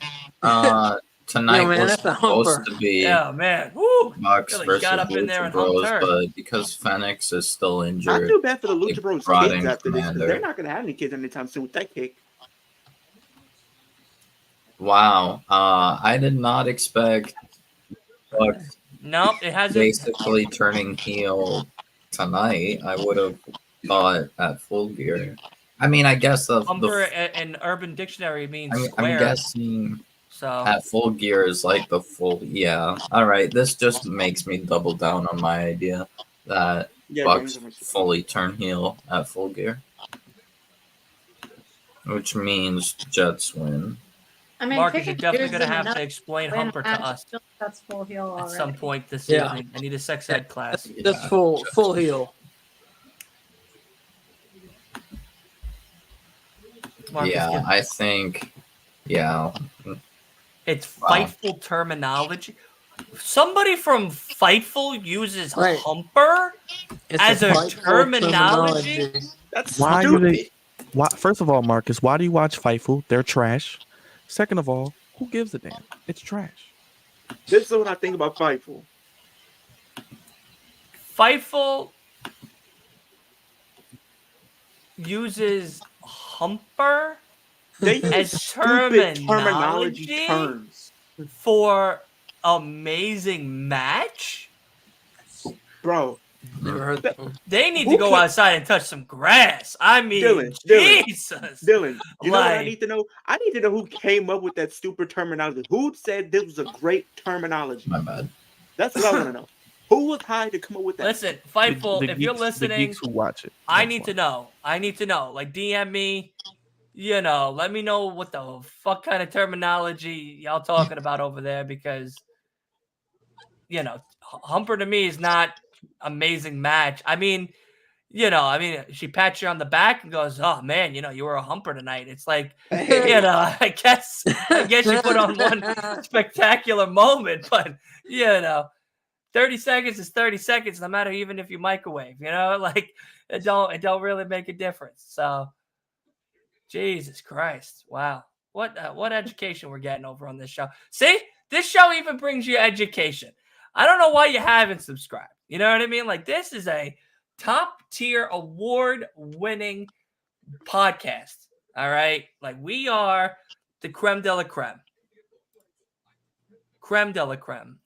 Speaker 2: tonight was supposed to be Bucks
Speaker 1: really
Speaker 2: versus
Speaker 1: got up in there
Speaker 2: Lucha
Speaker 1: and
Speaker 2: Bros,
Speaker 1: humped her.
Speaker 2: but because Fenix is still injured,
Speaker 7: I feel bad for the Lucha Bros kids after this.
Speaker 2: Commander.
Speaker 7: They're not going to have any kids anytime soon with that kick.
Speaker 2: Wow, I did not expect Bucks
Speaker 1: No, it hasn't.
Speaker 2: basically turning heel tonight. I would have thought at Full Gear. I mean, I guess
Speaker 1: Humper in Urban Dictionary means square.
Speaker 2: I'm guessing
Speaker 1: so
Speaker 2: at Full Gear is like the full. Yeah. All right. This just makes me double down on my idea that Bucks fully turn heel at Full Gear, which means Jets win.
Speaker 6: I mean,
Speaker 1: Marcus, you're
Speaker 6: kicking
Speaker 1: definitely
Speaker 6: dudes
Speaker 1: going to
Speaker 6: in
Speaker 1: have
Speaker 6: the
Speaker 1: to explain
Speaker 6: nuts, win a
Speaker 1: Humper to
Speaker 6: match,
Speaker 1: us
Speaker 6: I feel like that's full heel
Speaker 1: at
Speaker 6: already.
Speaker 1: some point this
Speaker 3: Yeah.
Speaker 1: evening. I need a sex ed class.
Speaker 3: That's full heel.
Speaker 1: Marcus,
Speaker 2: Yeah, I think. Yeah,
Speaker 1: it's
Speaker 2: Wow.
Speaker 1: Fightful terminology. Somebody from Fightful uses
Speaker 3: Right.
Speaker 1: humper
Speaker 3: It's
Speaker 1: as a
Speaker 3: Fightful
Speaker 1: terminology.
Speaker 7: That's
Speaker 5: Why do
Speaker 7: stupid.
Speaker 5: they? Why? First of all, Marcus, why do you watch Fightful? They're trash. Second of all, who gives a damn? It's trash.
Speaker 7: This is what I think about Fightful.
Speaker 1: Fightful uses humper
Speaker 7: They use
Speaker 1: as
Speaker 7: stupid terminology
Speaker 1: terminology
Speaker 7: terms,
Speaker 1: for amazing match.
Speaker 7: bro.
Speaker 3: Never heard that one.
Speaker 1: They need
Speaker 7: Who
Speaker 1: to go
Speaker 7: can-
Speaker 1: outside and touch some grass. I mean,
Speaker 7: Dylan,
Speaker 1: Jesus.
Speaker 7: Dylan, you know what I
Speaker 1: Like-
Speaker 7: need to know? I need to know who came up with that stupid terminology. Who said this was a great terminology?
Speaker 2: my bad.
Speaker 7: That's what I want to know. Who was high to come up with that?
Speaker 1: Listen, Fightful, if you're
Speaker 5: the
Speaker 1: listening,
Speaker 5: geeks who watch it.
Speaker 1: I
Speaker 5: That's
Speaker 1: need
Speaker 5: why.
Speaker 1: to know. I need to know. Like, DM me. Let me know what the fuck kind of terminology y'all talking about over there, because Humper to me is not amazing match. I mean, she pats you on the back and goes, "Oh man, you were a humper tonight." It's like, I guess you put on one spectacular moment, but 30 seconds is 30 seconds, no matter even if you microwave. Like it don't really make a difference. So, Jesus Christ, wow, what education we're getting over on this show. See, this show even brings you education. I don't know why you haven't subscribed. You know what I mean? Like, this is a top tier award winning podcast. All right. Like, we are the creme de la creme. Creme de la creme.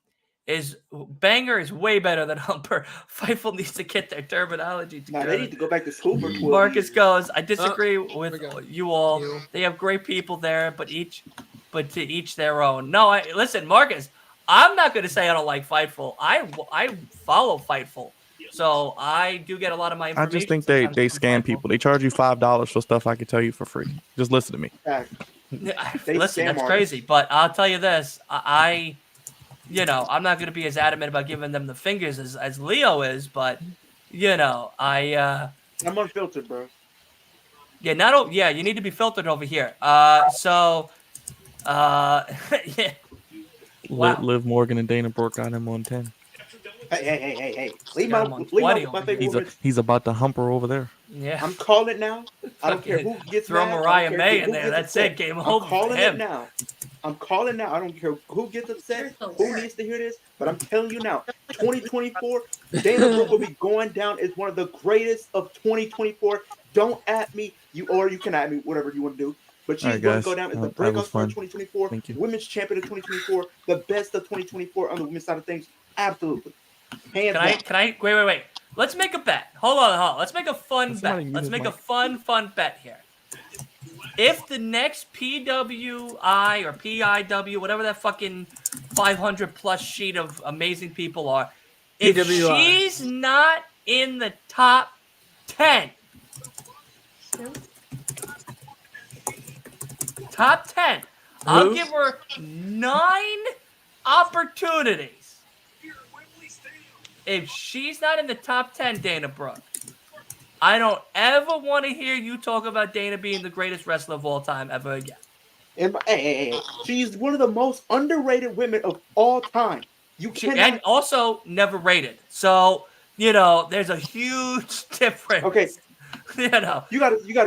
Speaker 1: Banger is way better than Humper. Fightful needs to get their terminology
Speaker 7: Nah,
Speaker 1: together.
Speaker 7: they need to go back to school for 12
Speaker 1: Marcus
Speaker 7: years.
Speaker 1: goes, I disagree with
Speaker 3: we go.
Speaker 1: you all.
Speaker 3: You.
Speaker 1: They have great people there, but to each their own. No, listen, Marcus, I'm not going to say I don't like Fightful. I follow Fightful. So I do get a lot of my
Speaker 5: I
Speaker 1: information.
Speaker 5: just think
Speaker 1: sometimes
Speaker 5: they
Speaker 1: from
Speaker 5: scam
Speaker 1: Fightful.
Speaker 5: people. They charge you $5 for stuff I could tell you for free. Just listen to me.
Speaker 7: Fact. They
Speaker 1: Listen,
Speaker 7: scam
Speaker 1: that's
Speaker 7: artists.
Speaker 1: crazy. But I'll tell you this. I'm not going to be as adamant about giving them the fingers as Leo is, but
Speaker 7: I'm unfiltered, bro.
Speaker 1: Yeah, you need to be filtered over here. Yeah. Wow.
Speaker 5: Liv Morgan and Dana Brooke got him on 10.
Speaker 7: Hey. Leave
Speaker 1: Got
Speaker 7: my,
Speaker 1: him on
Speaker 7: leave
Speaker 1: 20
Speaker 7: my
Speaker 1: over
Speaker 7: favorite
Speaker 1: here.
Speaker 7: woman.
Speaker 5: He's about to humper over there.
Speaker 1: Yeah.
Speaker 7: I'm calling it now. I don't care who gets
Speaker 1: Throw
Speaker 7: mad. I don't
Speaker 1: Mariah
Speaker 7: care
Speaker 1: May
Speaker 7: who
Speaker 1: in there.
Speaker 7: gets
Speaker 1: That's
Speaker 7: upset.
Speaker 1: it. Game
Speaker 7: I'm
Speaker 1: over for
Speaker 7: calling
Speaker 1: him.
Speaker 7: it now. I'm calling now. I don't care who gets upset, who needs to hear this, but I'm telling you now, 2024, Dana Brooke will be going down as one of the greatest of 2024. Don't at me, you can at me, whatever you want to do. But she's
Speaker 5: All right,
Speaker 7: going
Speaker 5: guys.
Speaker 7: to go down as the
Speaker 5: That
Speaker 7: breakout
Speaker 5: was
Speaker 7: star of
Speaker 5: fun.
Speaker 7: 2024,
Speaker 5: Thank you.
Speaker 7: women's champion of 2024, the best of 2024 on the women's side of things. Absolutely. Hands down.
Speaker 1: Can I wait. Let's make a bet. Hold on. Let's make a fun
Speaker 5: Can somebody
Speaker 1: bet.
Speaker 5: mute
Speaker 1: Let's
Speaker 5: his
Speaker 1: make a
Speaker 5: mic?
Speaker 1: fun bet here. If the next PWI or PIW, whatever that fucking 500 plus sheet of amazing people are, if
Speaker 3: PWI.
Speaker 1: she's not in the top 10, I'll give her 9 opportunities. If she's not in the top 10, Dana Brooke, I don't ever want to hear you talk about Dana being the greatest wrestler of all time ever again.
Speaker 7: Hey. She's one of the most underrated women of all time.
Speaker 1: And also never rated. So, there's a huge difference.
Speaker 7: Okay.
Speaker 1: You
Speaker 7: gotta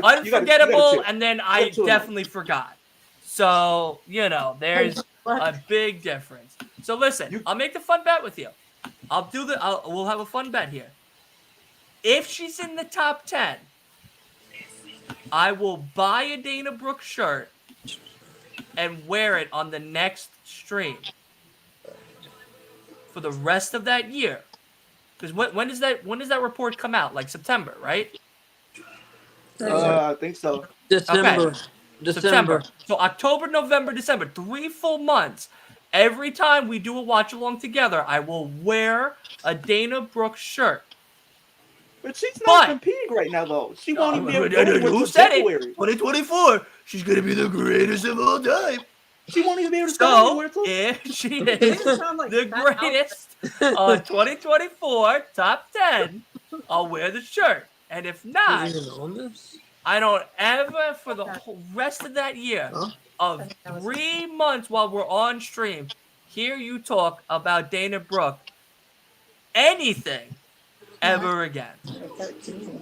Speaker 1: unforgettable, and then I
Speaker 7: chill.
Speaker 1: definitely forgot. So, there's a big difference. So listen, I'll make the fun bet with you. We'll have a fun bet here. If she's in the top 10, I will buy a Dana Brooke shirt and wear it on the next stream for the rest of that year. Because when does that report come out? Like September, right?
Speaker 7: I think so.
Speaker 3: December.
Speaker 1: Okay. September. So October, November, December, 3 full months. Every time we do a watch along together, I will wear a Dana Brooke shirt.
Speaker 7: But she's not competing right now, though. She won't even be able to go anywhere
Speaker 1: Who
Speaker 7: until
Speaker 1: said it?
Speaker 7: February.
Speaker 1: 2024. She's gonna be the greatest of all time.
Speaker 7: She won't even be able to
Speaker 1: So,
Speaker 7: where it's
Speaker 1: if she
Speaker 6: It
Speaker 1: is
Speaker 6: doesn't sound like
Speaker 1: the
Speaker 6: that outfit.
Speaker 1: greatest 2024 top 10, I'll wear the shirt. And if not,
Speaker 3: Even on this?
Speaker 1: I don't ever, for the whole rest of that year,
Speaker 3: Huh?
Speaker 1: of 3 months while we're on stream, hear you talk about Dana Brooke anything ever again.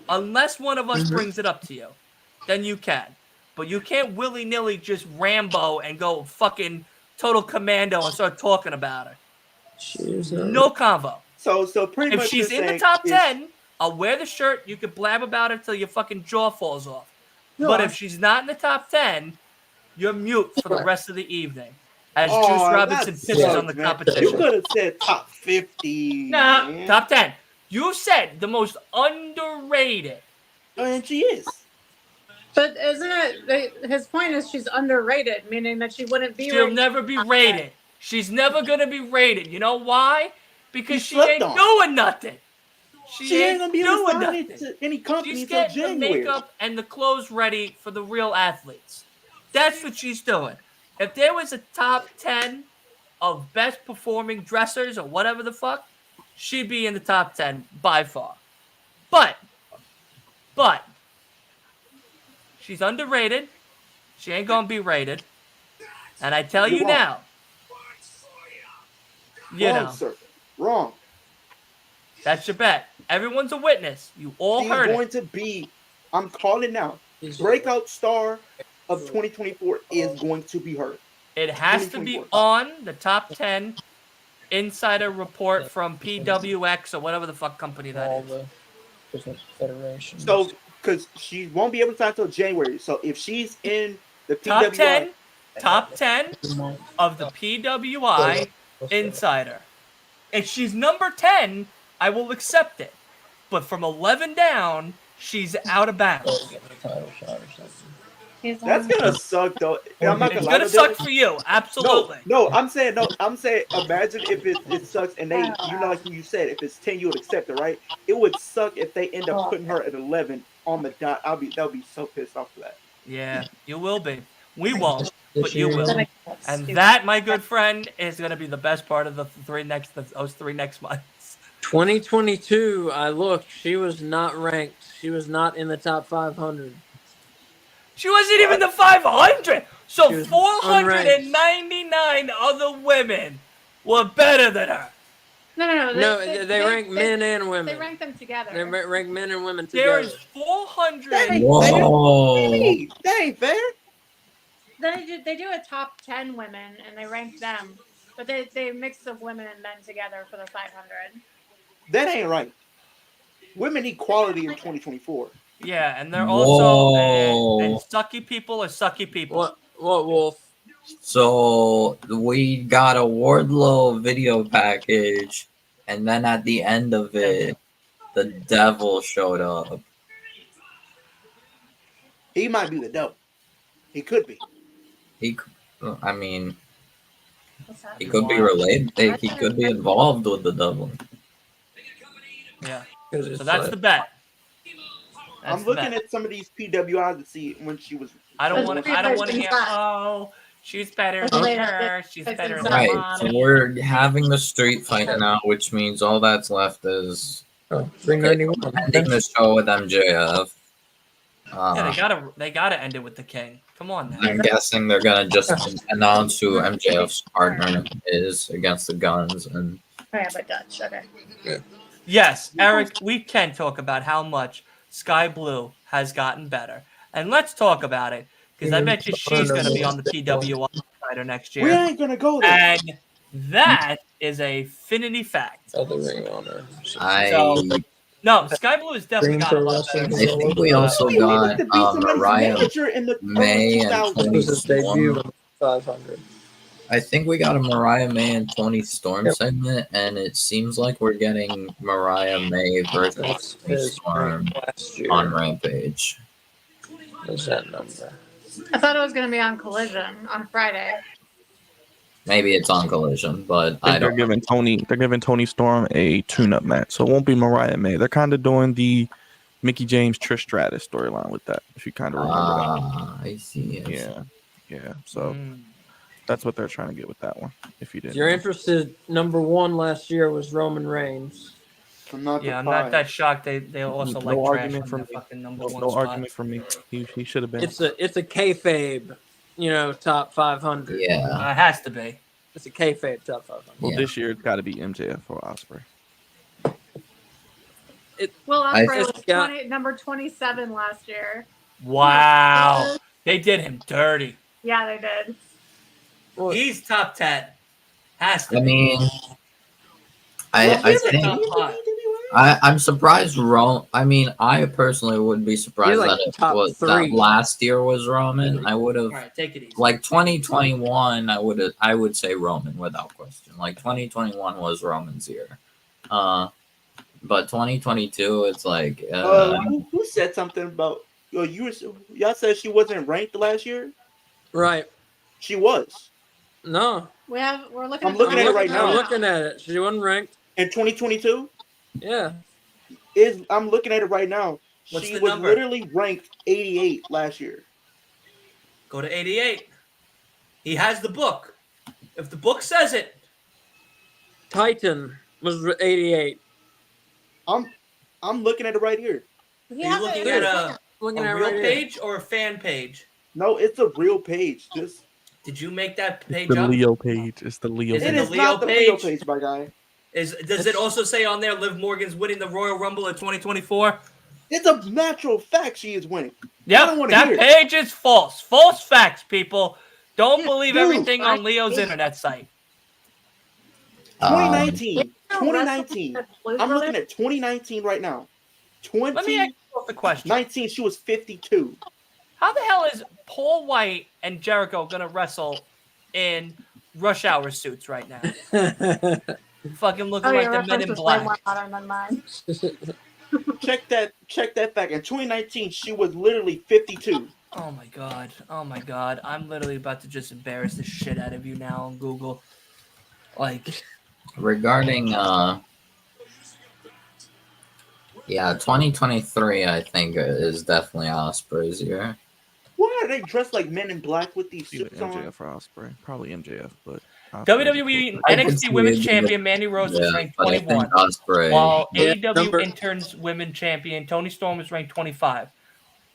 Speaker 1: Unless one of us brings it up to you, then you can. But you can't willy-nilly just Rambo and go fucking total commando and start talking about her. No convo.
Speaker 7: So pretty
Speaker 1: If
Speaker 7: much
Speaker 1: she's
Speaker 7: you're
Speaker 1: in the
Speaker 7: saying
Speaker 1: top
Speaker 7: is-
Speaker 1: 10, I'll wear the shirt. You can blab about her till your fucking jaw falls off. But if she's not in the top 10, you're mute for the rest of the evening. As Juice Robinson
Speaker 7: that
Speaker 1: pisses on
Speaker 7: sucks,
Speaker 1: the
Speaker 7: man.
Speaker 1: competition.
Speaker 7: You could have said top 50.
Speaker 1: Nah,
Speaker 7: man.
Speaker 1: top 10. You said the most underrated.
Speaker 7: And she is.
Speaker 6: But isn't it? His point is she's underrated, meaning that she wouldn't be.
Speaker 1: She'll
Speaker 6: rated
Speaker 1: never be
Speaker 6: top
Speaker 1: rated. She's never going to be rated. You know why? Because
Speaker 7: You
Speaker 1: she
Speaker 7: slept
Speaker 1: ain't
Speaker 7: on.
Speaker 1: doing nothing.
Speaker 7: She ain't gonna be able to
Speaker 1: doing
Speaker 7: sign
Speaker 1: nothing.
Speaker 7: it to any company
Speaker 1: She's
Speaker 7: until
Speaker 1: getting the
Speaker 7: January.
Speaker 1: makeup and the clothes ready for the real athletes. That's what she's doing. If there was a top 10 of best performing dressers or whatever the fuck, she'd be in the top 10 by far. But she's underrated. She ain't gonna be rated. And I tell you
Speaker 7: You're wrong.
Speaker 1: now, you
Speaker 7: Wrong,
Speaker 1: know,
Speaker 7: sir. Wrong.
Speaker 1: that's your bet. Everyone's a witness. You all
Speaker 7: She's
Speaker 1: heard
Speaker 7: going
Speaker 1: it.
Speaker 7: to be, I'm calling now, breakout star of 2024 is going to be her.
Speaker 1: It has to be
Speaker 7: 2024.
Speaker 1: on the top 10 insider report from PWX or whatever the fuck company that
Speaker 3: All
Speaker 1: is.
Speaker 3: the different federations.
Speaker 7: So, because she won't be able to sign until January. So, if she's in the
Speaker 1: Top
Speaker 7: PWI,
Speaker 1: 10 of the PWI insider. If she's number 10, I will accept it. But from 11 down, she's out of bounds.
Speaker 3: Title shot or something.
Speaker 6: He's
Speaker 7: that's
Speaker 6: on-
Speaker 7: gonna suck though. I'm not
Speaker 1: It's
Speaker 7: gonna lie
Speaker 1: gonna
Speaker 7: to
Speaker 1: suck
Speaker 7: them.
Speaker 1: for you, absolutely.
Speaker 7: No, I'm saying imagine if it sucks and they, you know, like you said, if it's 10, you would accept it, right? It would suck if they end up putting her at 11 on the dot. That would be so pissed off for that.
Speaker 1: Yeah, you will be. We won't, but you
Speaker 3: year-
Speaker 1: will. And that, my good friend, is gonna be the best part of those 3 next months.
Speaker 3: 2022, I looked. She was not ranked. She was not in the top 500.
Speaker 1: She wasn't even the 500. So
Speaker 3: She was
Speaker 1: 499 other women were better than her.
Speaker 6: No.
Speaker 3: No, they rank men and
Speaker 6: They
Speaker 3: women.
Speaker 6: rank them together.
Speaker 3: They rank men and women
Speaker 1: There
Speaker 3: together.
Speaker 1: is 400.
Speaker 7: That ain't
Speaker 2: Whoa.
Speaker 7: Hey, that ain't fair.
Speaker 6: They do a top 10 women and they rank them, but they mix of women and men together for the 500.
Speaker 7: That ain't right. Women equality in 2024.
Speaker 1: Yeah, and they're also
Speaker 2: Whoa.
Speaker 1: and sucky people are sucky people.
Speaker 3: What, Wolf?
Speaker 2: So we got a Wardlow video package, and then at the end of it, the devil showed up.
Speaker 7: He might be the devil. He could be.
Speaker 2: I mean,
Speaker 6: What's that?
Speaker 2: he could be related. He could be involved with the devil.
Speaker 1: Yeah.
Speaker 3: 'Cause it's
Speaker 1: So that's
Speaker 3: like-
Speaker 1: the bet. That's
Speaker 7: I'm
Speaker 1: the
Speaker 7: looking
Speaker 1: bet.
Speaker 7: at some of these PWIs to see when she was.
Speaker 1: I don't
Speaker 6: Let's
Speaker 1: want to
Speaker 6: see
Speaker 1: hear.
Speaker 6: if I can
Speaker 1: Oh, she's better
Speaker 6: Let's
Speaker 1: than
Speaker 6: see.
Speaker 1: her. She's better than
Speaker 2: Right.
Speaker 1: Lana.
Speaker 2: So we're having the street fight now, which means all that's left is
Speaker 3: Oh, 391.
Speaker 2: ending the show with MJF.
Speaker 1: Yeah, they gotta end it with the king. Come on now.
Speaker 2: I'm guessing they're gonna just announce who MJF's partner is against the Guns, and
Speaker 6: Oh, yeah, but Dutch. Okay.
Speaker 1: Yes, Eric, we can talk about how much Sky Blue has gotten better. And let's talk about it, because I bet you she's going to be on the PWI Insider next
Speaker 7: We
Speaker 1: year.
Speaker 7: ain't gonna go there.
Speaker 1: And that is a finity fact.
Speaker 3: Other ring on her.
Speaker 1: No, Sky Blue has definitely got a lot better.
Speaker 2: I think we also
Speaker 7: Hey, we
Speaker 2: got
Speaker 7: looked at beat somebody's
Speaker 2: Mariah
Speaker 7: manager in the
Speaker 2: May
Speaker 7: early
Speaker 2: and
Speaker 7: 2000s.
Speaker 2: Tony
Speaker 3: This was his debut
Speaker 2: Storm.
Speaker 3: in 500.
Speaker 2: I think we got a Mariah May and Tony Storm segment, and it seems like we're getting Mariah May versus
Speaker 3: That's
Speaker 2: Tony
Speaker 3: his
Speaker 2: Storm
Speaker 3: rank last year.
Speaker 2: on Rampage.
Speaker 3: What's that number?
Speaker 6: I thought it was going to be on Collision on Friday.
Speaker 2: Maybe it's on Collision, but
Speaker 5: I
Speaker 2: I
Speaker 5: think
Speaker 2: don't.
Speaker 5: they're giving Tony Storm a tune-up match, so it won't be Mariah May. They're kind of doing the Mickey James Trish Stratus storyline with that, if you kind of remember that.
Speaker 2: I see.
Speaker 5: Yeah. So That's what they're trying to get with that one. If you
Speaker 3: If
Speaker 5: didn't,
Speaker 3: you're
Speaker 5: know.
Speaker 3: interested, number one last year was Roman Reigns.
Speaker 7: I'm not
Speaker 1: Yeah, I'm not
Speaker 7: surprised.
Speaker 1: that shocked. They also
Speaker 5: No
Speaker 1: like trash
Speaker 5: argument
Speaker 1: on
Speaker 5: from
Speaker 1: that
Speaker 5: me.
Speaker 1: fucking number
Speaker 5: No,
Speaker 1: one
Speaker 5: no
Speaker 1: spot.
Speaker 5: argument from me. He should have been.
Speaker 3: It's a kayfabe, top 500.
Speaker 2: Yeah.
Speaker 1: It has to be.
Speaker 3: It's a kayfabe top 500.
Speaker 5: Well,
Speaker 2: Yeah.
Speaker 5: this year it's got to be MJF or Ospreay.
Speaker 6: Will
Speaker 2: I-
Speaker 6: Ospreay was
Speaker 3: Yeah.
Speaker 6: number 27 last year.
Speaker 1: Wow. They did him dirty.
Speaker 6: Yeah, they did.
Speaker 3: Well,
Speaker 1: He's top 10. Has to
Speaker 2: I
Speaker 1: be.
Speaker 2: mean, I
Speaker 1: He's a
Speaker 2: think
Speaker 1: top 5.
Speaker 2: I'm surprised I mean, I personally would be surprised
Speaker 3: like
Speaker 2: that it
Speaker 3: top
Speaker 2: was
Speaker 3: three.
Speaker 2: that last year was Roman. I would have
Speaker 1: All right, take it easy.
Speaker 2: like 2021. I would say Roman without question. Like 2021 was Roman's year. But 2022, it's like
Speaker 7: Who said something about y'all said she wasn't ranked last year?
Speaker 3: right.
Speaker 7: She was.
Speaker 3: No.
Speaker 6: We're looking.
Speaker 7: I'm
Speaker 6: at
Speaker 7: looking
Speaker 6: the
Speaker 7: at it right
Speaker 6: numbers
Speaker 3: I'm
Speaker 7: now.
Speaker 3: looking at it. She wasn't ranked.
Speaker 7: In 2022,
Speaker 3: Yeah.
Speaker 7: I'm looking at it right now.
Speaker 1: What's
Speaker 7: She
Speaker 1: the
Speaker 7: was
Speaker 1: number?
Speaker 7: literally ranked 88 last year.
Speaker 1: Go to 88. He has the book. If the book says it,
Speaker 3: Titan was 88.
Speaker 7: I'm looking at it right here.
Speaker 1: are you looking at a
Speaker 3: Looking at it
Speaker 1: real
Speaker 3: right here.
Speaker 1: page or a fan page?
Speaker 7: No, it's a real page.
Speaker 1: Did you make that page
Speaker 5: The
Speaker 1: up?
Speaker 5: Leo page. It's the Leo
Speaker 1: Is
Speaker 7: It
Speaker 1: it
Speaker 5: page.
Speaker 7: is
Speaker 1: the
Speaker 7: not the
Speaker 1: Leo
Speaker 7: Leo
Speaker 1: page?
Speaker 7: page, my guy.
Speaker 1: Does it also say on there Liv Morgan's winning the Royal Rumble in 2024?
Speaker 7: It's a natural fact she is winning. I
Speaker 1: Yep,
Speaker 7: don't wanna
Speaker 1: that
Speaker 7: hear it.
Speaker 1: page is false. False facts, people. Don't believe
Speaker 7: Dude,
Speaker 1: everything on Leo's internet site.
Speaker 7: 2019.
Speaker 6: No,
Speaker 7: 2019.
Speaker 6: Wrestling Blues
Speaker 7: I'm looking
Speaker 6: Brothers?
Speaker 7: at 2019 right now.
Speaker 1: Let me ask you the question.
Speaker 7: 2019, she was 52.
Speaker 1: How the hell is Paul White and Jericho going to wrestle in rush hour suits right now? Fucking looking
Speaker 6: Oh,
Speaker 1: like
Speaker 6: your
Speaker 1: the Men
Speaker 6: reference
Speaker 1: in
Speaker 6: was way more
Speaker 1: Black.
Speaker 6: modern than mine.
Speaker 7: Check that fact. In 2019, she was literally 52.
Speaker 1: Oh my god. Oh my god. I'm literally about to just embarrass the shit out of you now on Google. Like,
Speaker 2: regarding 2023, I think is definitely Osprey's year.
Speaker 7: Why are they dressed like Men in Black with these
Speaker 5: Either
Speaker 7: suits on?
Speaker 5: MJF or Ospreay. Probably MJF, but Ospreay's
Speaker 1: WWE
Speaker 5: closer.
Speaker 2: I could
Speaker 1: NXT
Speaker 2: see
Speaker 1: Women's
Speaker 2: it,
Speaker 1: Champion Mandy Rose was
Speaker 2: Yeah,
Speaker 1: ranked
Speaker 2: but I
Speaker 1: 21.
Speaker 2: think Osprey.
Speaker 1: While
Speaker 3: Yeah,
Speaker 1: AEW
Speaker 3: number-
Speaker 1: Interns Women Champion Tony Storm is ranked 25.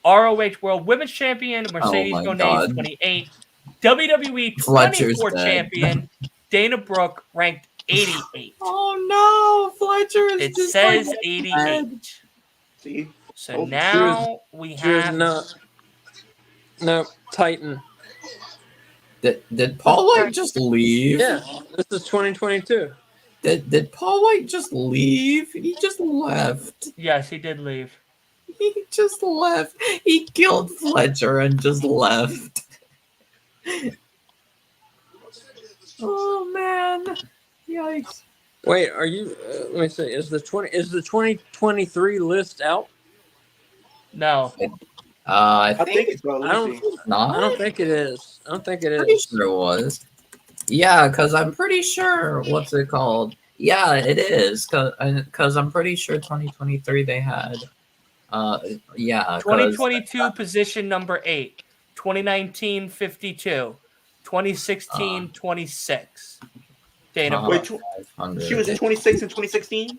Speaker 1: ROH World Women's Champion Mercedes
Speaker 2: my
Speaker 1: Moné is
Speaker 2: God.
Speaker 1: 28. WWE
Speaker 2: Fletcher's
Speaker 1: 24
Speaker 2: dead.
Speaker 1: Champion Dana Brooke ranked 88.
Speaker 2: Oh no, Fletcher is
Speaker 1: It
Speaker 2: just
Speaker 1: says
Speaker 2: like
Speaker 1: 88.
Speaker 7: See?
Speaker 1: So
Speaker 7: Oh,
Speaker 1: now we
Speaker 3: She was
Speaker 1: have
Speaker 3: no Titan.
Speaker 2: Did Paul White just leave?
Speaker 3: Yeah, this is 2022.
Speaker 2: Did Paul White just leave? He just left.
Speaker 1: yes, he did leave.
Speaker 2: He just left. He killed Fletcher and just left. Oh man. Yikes.
Speaker 3: Wait, are you? Let me see. Is the 2023 list out?
Speaker 1: No.
Speaker 2: I
Speaker 7: I think it's well.
Speaker 3: I don't.
Speaker 2: not.
Speaker 3: I don't think it is. I don't think it
Speaker 2: Pretty
Speaker 3: is.
Speaker 2: sure it was. Yeah, because I'm pretty sure. What's it called? Yeah, it is. Because I'm pretty sure 2023 they had. Yeah. 'cause-
Speaker 1: 2022 position number 8. 2019 52. 2016 26. Dana
Speaker 7: Wait,
Speaker 1: Brooke.
Speaker 2: 500.
Speaker 7: she was 26 in 2016.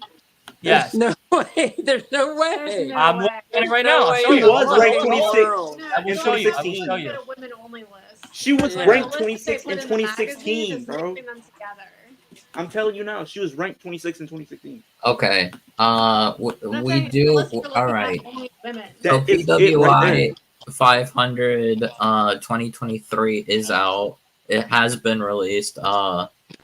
Speaker 1: Yes.
Speaker 3: There's no way. There's no way.
Speaker 6: There's no
Speaker 1: I'm
Speaker 6: way.
Speaker 1: looking at it right
Speaker 3: No
Speaker 1: now. I'll
Speaker 3: way
Speaker 1: show
Speaker 3: in
Speaker 7: She
Speaker 1: you.
Speaker 3: the
Speaker 7: was ranked
Speaker 3: fucking
Speaker 7: 26.
Speaker 3: world.
Speaker 6: No,
Speaker 1: I will
Speaker 7: in
Speaker 1: show you. I will
Speaker 7: 2016.
Speaker 1: show
Speaker 6: Look
Speaker 1: you.
Speaker 6: at a women only list.
Speaker 7: She was
Speaker 3: Yeah.
Speaker 7: ranked
Speaker 6: The list they
Speaker 7: 26
Speaker 6: put
Speaker 7: in
Speaker 6: in the magazine
Speaker 7: 2016,
Speaker 6: is
Speaker 7: bro.
Speaker 6: mixing them together.
Speaker 7: I'm telling you now, she was ranked 26 in 2016.
Speaker 2: Okay.
Speaker 6: I'm
Speaker 2: We
Speaker 6: saying
Speaker 2: do.
Speaker 6: the list you're looking
Speaker 2: All
Speaker 6: at
Speaker 2: right.
Speaker 6: only women.
Speaker 2: So
Speaker 7: That is it
Speaker 2: PWI
Speaker 7: right
Speaker 2: 500 2023 is out. It has been released.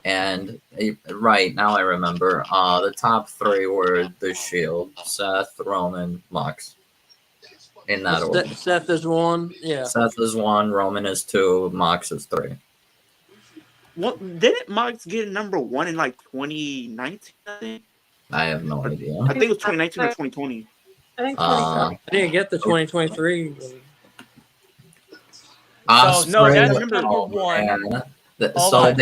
Speaker 2: And right now I remember. The top 3 were The Shield, Seth, Roman, Mox. In that order.
Speaker 3: Seth is 1. Yeah.
Speaker 2: Seth is 1, Roman is 2, Mox is 3.
Speaker 7: What didn't Mox get number 1 in like 2019? I think
Speaker 2: I have no idea.
Speaker 7: it was 2019 or 2020.
Speaker 6: I think
Speaker 2: Uh,
Speaker 3: I didn't get the 2023.
Speaker 1: So, no,
Speaker 2: Osprey-
Speaker 1: that's
Speaker 7: Oh,
Speaker 1: number 1.
Speaker 2: man.
Speaker 1: Hold
Speaker 2: So
Speaker 1: on.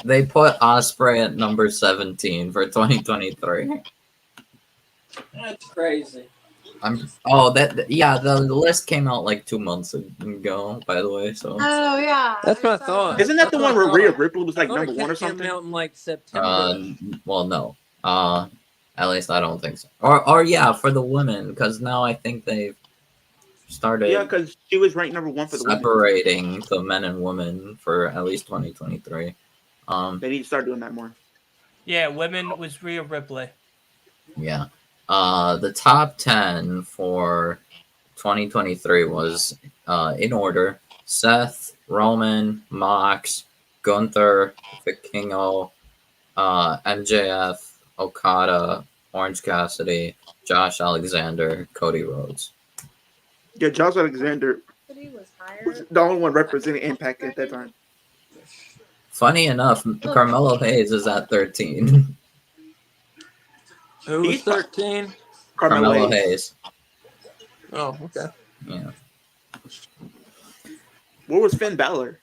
Speaker 2: they put Osprey at number 17 for 2023.
Speaker 3: That's crazy.
Speaker 2: The list came out like 2 months ago, by the way. So
Speaker 6: Oh yeah.
Speaker 3: That's what I thought.
Speaker 7: Isn't that the one where Rhea Ripley was like
Speaker 3: I thought
Speaker 7: number
Speaker 3: it
Speaker 7: one or
Speaker 3: came
Speaker 7: something?
Speaker 3: out in like September.
Speaker 2: well, no. At least I don't think so. Or yeah, for the women, because now I think they've started.
Speaker 7: Yeah, because she was ranked number one for the women.
Speaker 2: separating the men and women for at least 2023.
Speaker 7: They need to start doing that more.
Speaker 1: Yeah, women was Rhea Ripley.
Speaker 2: Yeah. The top 10 for 2023 was in order: Seth, Roman, Mox, Gunther, Vikingo, MJF, Okada, Orange Cassidy, Josh Alexander, Cody Rhodes.
Speaker 7: Yeah, Josh Alexander
Speaker 6: He was
Speaker 7: was
Speaker 6: higher.
Speaker 7: the only one representing Impact at that time.
Speaker 2: Funny enough, Carmelo Hayes is at 13.
Speaker 3: Who was
Speaker 7: He's
Speaker 3: 13?
Speaker 2: Carmelo Hayes.
Speaker 3: Oh, okay.
Speaker 2: Yeah.
Speaker 7: Where was Finn Balor?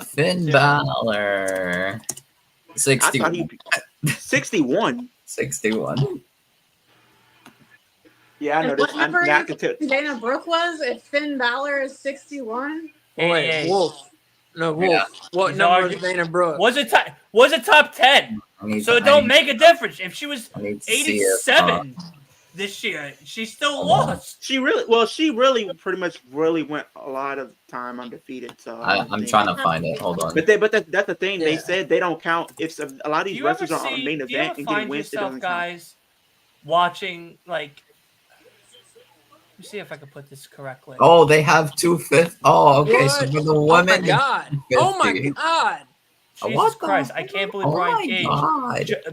Speaker 2: Finn Balor. 61.
Speaker 7: 61.
Speaker 2: 61.
Speaker 7: Yeah, I know
Speaker 6: And
Speaker 7: this.
Speaker 6: whatever
Speaker 7: I can tell.
Speaker 6: Dana Brooke was, if Finn Balor is 61.
Speaker 3: Oh, wait,
Speaker 1: Hey,
Speaker 3: Wolf. No, Wolf.
Speaker 2: Yeah.
Speaker 3: What
Speaker 1: He's
Speaker 3: number
Speaker 1: arguing-
Speaker 3: is Dana Brooke?
Speaker 1: Was it top 10? So it don't make a difference. If she was
Speaker 2: I need to see
Speaker 1: 87 this year, she still
Speaker 2: Hold on.
Speaker 1: lost.
Speaker 7: She really pretty much went a lot of time undefeated. So
Speaker 2: I'm trying to find it. Hold on.
Speaker 7: But that's the thing. They
Speaker 3: Yeah.
Speaker 7: said they don't count if a lot of
Speaker 1: Do
Speaker 7: these
Speaker 1: you ever
Speaker 7: wrestlers are on a main
Speaker 1: do you
Speaker 7: event
Speaker 1: ever
Speaker 7: and getting
Speaker 1: find
Speaker 7: wins. It
Speaker 1: yourself,
Speaker 7: doesn't count.
Speaker 1: guys, watching like? Let me see if I can put this correctly.
Speaker 2: Oh, they have 250. Oh, okay. So
Speaker 3: What?
Speaker 2: for the
Speaker 3: Oh, my
Speaker 2: women,
Speaker 3: God. Oh, my
Speaker 2: 50.
Speaker 3: God.
Speaker 1: Jesus
Speaker 2: what the
Speaker 1: Christ! I can't believe
Speaker 2: Oh
Speaker 1: Brian
Speaker 2: my
Speaker 1: Cage,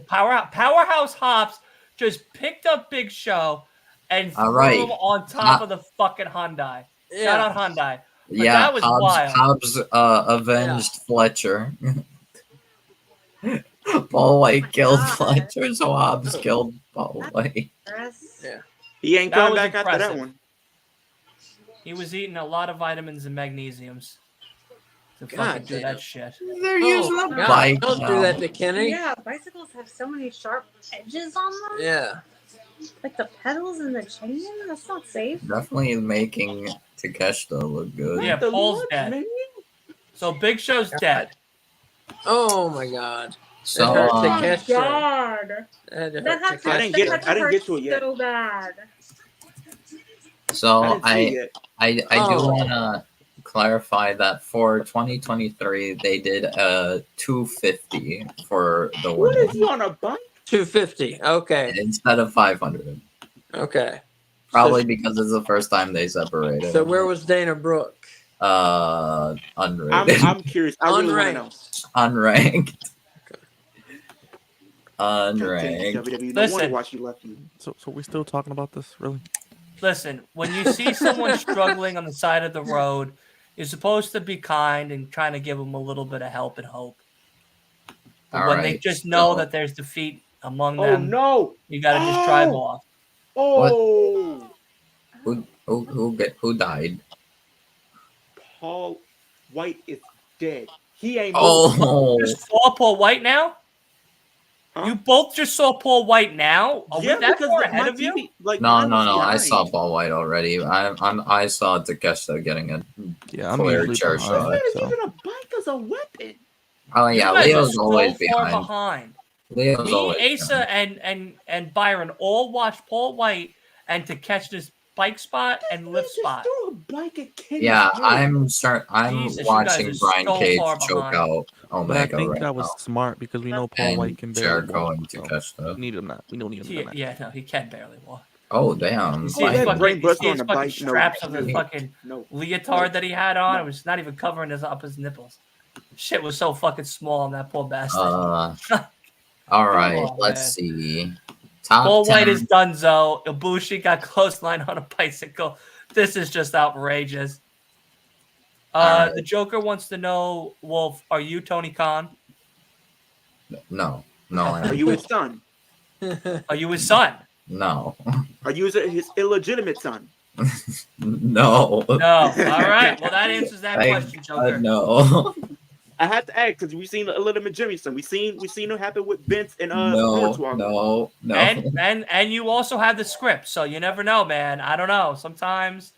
Speaker 2: God.
Speaker 1: Powerhouse Hobbs, just picked up Big Show and threw
Speaker 2: All right.
Speaker 1: him on top of the fucking Hyundai.
Speaker 3: Yeah.
Speaker 1: Shout out Hyundai. But
Speaker 2: Yeah,
Speaker 1: that was wild.
Speaker 2: Hobbs avenged Fletcher. Paul White killed
Speaker 6: God.
Speaker 2: Fletcher, so Hobbs killed Paul White.
Speaker 3: Yeah.
Speaker 7: He ain't
Speaker 1: That
Speaker 7: coming
Speaker 1: was
Speaker 7: back after that
Speaker 1: impressive.
Speaker 7: one.
Speaker 1: He was eating a lot of vitamins and magnesiums to
Speaker 3: God
Speaker 1: fucking do
Speaker 3: damn.
Speaker 1: that shit.
Speaker 2: They're using
Speaker 3: Oh,
Speaker 2: a
Speaker 3: God.
Speaker 2: bike
Speaker 3: Don't
Speaker 2: now.
Speaker 3: do that to Kenny.
Speaker 6: Yeah, bicycles have so many sharp edges on them.
Speaker 3: Yeah.
Speaker 6: Like the pedals and the chain. That's not safe.
Speaker 2: Definitely making Takeshita look good.
Speaker 1: Yeah,
Speaker 7: The
Speaker 1: Paul's
Speaker 7: Lord,
Speaker 1: dead.
Speaker 7: man.
Speaker 1: So Big Show's dead.
Speaker 3: Oh, my God.
Speaker 2: So
Speaker 3: hurt
Speaker 6: Oh my
Speaker 3: Takeshita.
Speaker 6: God.
Speaker 3: That
Speaker 6: That
Speaker 3: hurt
Speaker 6: had to,
Speaker 7: I didn't
Speaker 3: Takeshita.
Speaker 7: get-
Speaker 6: that had
Speaker 7: I didn't
Speaker 6: hurt
Speaker 7: get to it yet.
Speaker 6: so bad.
Speaker 2: so
Speaker 7: I didn't see it.
Speaker 2: I do
Speaker 3: Oh.
Speaker 2: want to clarify that for 2023 they did 250 for the
Speaker 7: What is
Speaker 2: women
Speaker 7: he on a bike?
Speaker 3: 250. Okay.
Speaker 2: instead of 500.
Speaker 3: Okay.
Speaker 2: Probably because it's the first time they separated.
Speaker 3: So where was Dana Brooke?
Speaker 2: Unrated.
Speaker 7: I'm curious. I really want to know.
Speaker 3: Unranked.
Speaker 2: Unranked. Unranked.
Speaker 7: WWE. No wonder
Speaker 1: Listen.
Speaker 7: why she left you.
Speaker 5: So we still talking about this, really?
Speaker 1: Listen, when you see someone struggling on the side of the road, you're supposed to be kind and trying to give them a little bit of help and hope. But
Speaker 2: All
Speaker 1: when they
Speaker 2: right,
Speaker 1: just know
Speaker 2: so-
Speaker 1: that there's defeat among
Speaker 7: Oh
Speaker 1: them,
Speaker 7: no!
Speaker 1: you got to just drive
Speaker 7: Oh!
Speaker 1: off.
Speaker 7: Oh,
Speaker 2: Who died?
Speaker 7: Paul White is dead. He ain't.
Speaker 2: Oh,
Speaker 1: Just saw Paul White now?
Speaker 7: Huh?
Speaker 1: You both just saw Paul White now? Are we that far ahead of you?
Speaker 7: Like
Speaker 2: no.
Speaker 7: mine was
Speaker 2: I
Speaker 7: behind.
Speaker 2: saw Paul White already. I saw Takeshita getting a
Speaker 5: Yeah, I'm
Speaker 2: clear
Speaker 5: usually
Speaker 2: chair
Speaker 5: behind,
Speaker 2: shot.
Speaker 7: Man is
Speaker 5: so.
Speaker 7: using a bike as a weapon.
Speaker 2: Oh yeah,
Speaker 1: You guys
Speaker 2: Leo's
Speaker 1: are so
Speaker 2: always
Speaker 1: far
Speaker 2: behind.
Speaker 1: behind.
Speaker 2: Leo's
Speaker 1: Me,
Speaker 2: always
Speaker 1: Asa,
Speaker 2: behind.
Speaker 1: and Byron all watched Paul White and to catch this bike spot and lift
Speaker 7: Just
Speaker 1: spot.
Speaker 7: threw a bike at Kenny's
Speaker 2: Yeah,
Speaker 7: head.
Speaker 2: I'm
Speaker 1: Jesus, you
Speaker 2: watching
Speaker 1: guys are
Speaker 2: Brian
Speaker 1: so
Speaker 2: Cage
Speaker 1: far
Speaker 2: choke
Speaker 1: behind.
Speaker 2: out
Speaker 5: But I
Speaker 2: Omega
Speaker 5: think
Speaker 2: right
Speaker 5: that was
Speaker 2: now.
Speaker 5: smart because we know Paul
Speaker 2: And
Speaker 5: White can barely
Speaker 2: Jericho
Speaker 5: walk.
Speaker 2: and
Speaker 5: So
Speaker 2: Takeshita.
Speaker 5: we need him not. We don't need him in the match.
Speaker 1: Yeah, no, he can barely walk.
Speaker 2: Oh damn!
Speaker 1: You see
Speaker 7: Oh,
Speaker 1: his
Speaker 7: that
Speaker 2: Like,
Speaker 7: brain
Speaker 1: fucking, you
Speaker 7: buster
Speaker 1: see
Speaker 7: on
Speaker 1: his
Speaker 7: the
Speaker 1: fucking
Speaker 7: bike. No,
Speaker 1: straps of the
Speaker 7: no.
Speaker 1: fucking
Speaker 7: No.
Speaker 1: leotard that he had on.
Speaker 7: No.
Speaker 1: It was not even covering up his nipples. Shit was so fucking small on that poor bastard.
Speaker 2: all right,
Speaker 1: on,
Speaker 2: let's
Speaker 1: man.
Speaker 2: see. Top
Speaker 1: Paul
Speaker 2: 10.
Speaker 1: White is donezo. Ibushi got clothesline on a bicycle. This is just outrageous.
Speaker 2: Alright.
Speaker 1: The Joker wants to know, Wolf, are you Tony Khan?
Speaker 2: No, I
Speaker 7: Are
Speaker 2: am.
Speaker 7: you his son?
Speaker 1: Are you his son?
Speaker 2: No,
Speaker 7: Are you his illegitimate son?
Speaker 2: no.
Speaker 1: No. All right. Well, that answers that
Speaker 2: Thank
Speaker 1: question, Joker.
Speaker 2: No.
Speaker 7: I had to ask because we seen a little bit Jimmyson. We seen it happen with Vince and
Speaker 2: No,
Speaker 7: Hornswoggle.
Speaker 2: no.
Speaker 1: And you also have the script, so you never know, man. I don't know. Sometimes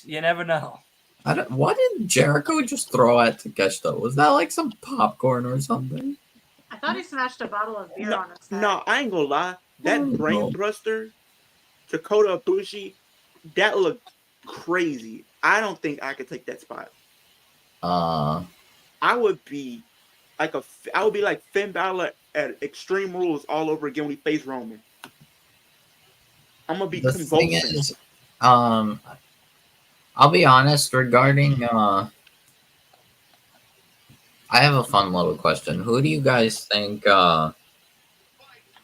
Speaker 1: you never know.
Speaker 2: What did Jericho just throw at Takeshita? Was that like some popcorn or something?
Speaker 6: I thought he smashed a bottle of beer on his head.
Speaker 7: No, I ain't gonna lie. That brain thruster, Dakota Ibushi, that looked crazy. I don't think I could take that spot. I would be like Finn Balor at Extreme Rules all over again when he faced Roman. I'm gonna be
Speaker 2: The thing
Speaker 7: convulsing.
Speaker 2: is, I'll be honest regarding. I have a fun little question. Who do you guys think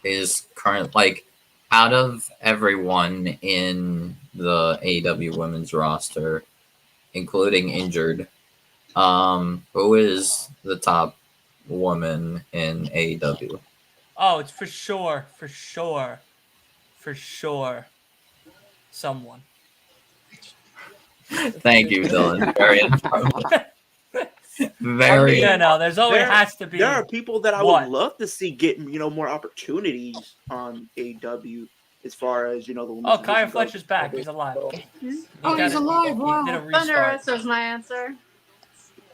Speaker 2: is current, like, out of everyone in the AEW women's roster, including injured, who is the top woman in AEW?
Speaker 1: Oh, it's for sure, someone.
Speaker 2: Thank you, Dylan. Very informative. Very.
Speaker 1: Yeah, no, there's always has to be.
Speaker 7: There are people that I would love to see get more opportunities on AEW as far as the women's
Speaker 1: Oh, Kaya
Speaker 7: division
Speaker 1: Fletcher's
Speaker 7: goes.
Speaker 1: back. He's alive.
Speaker 2: Oh, he's alive. Wow.
Speaker 1: He did a
Speaker 6: Thunder
Speaker 1: restart.
Speaker 6: Rosa's my answer.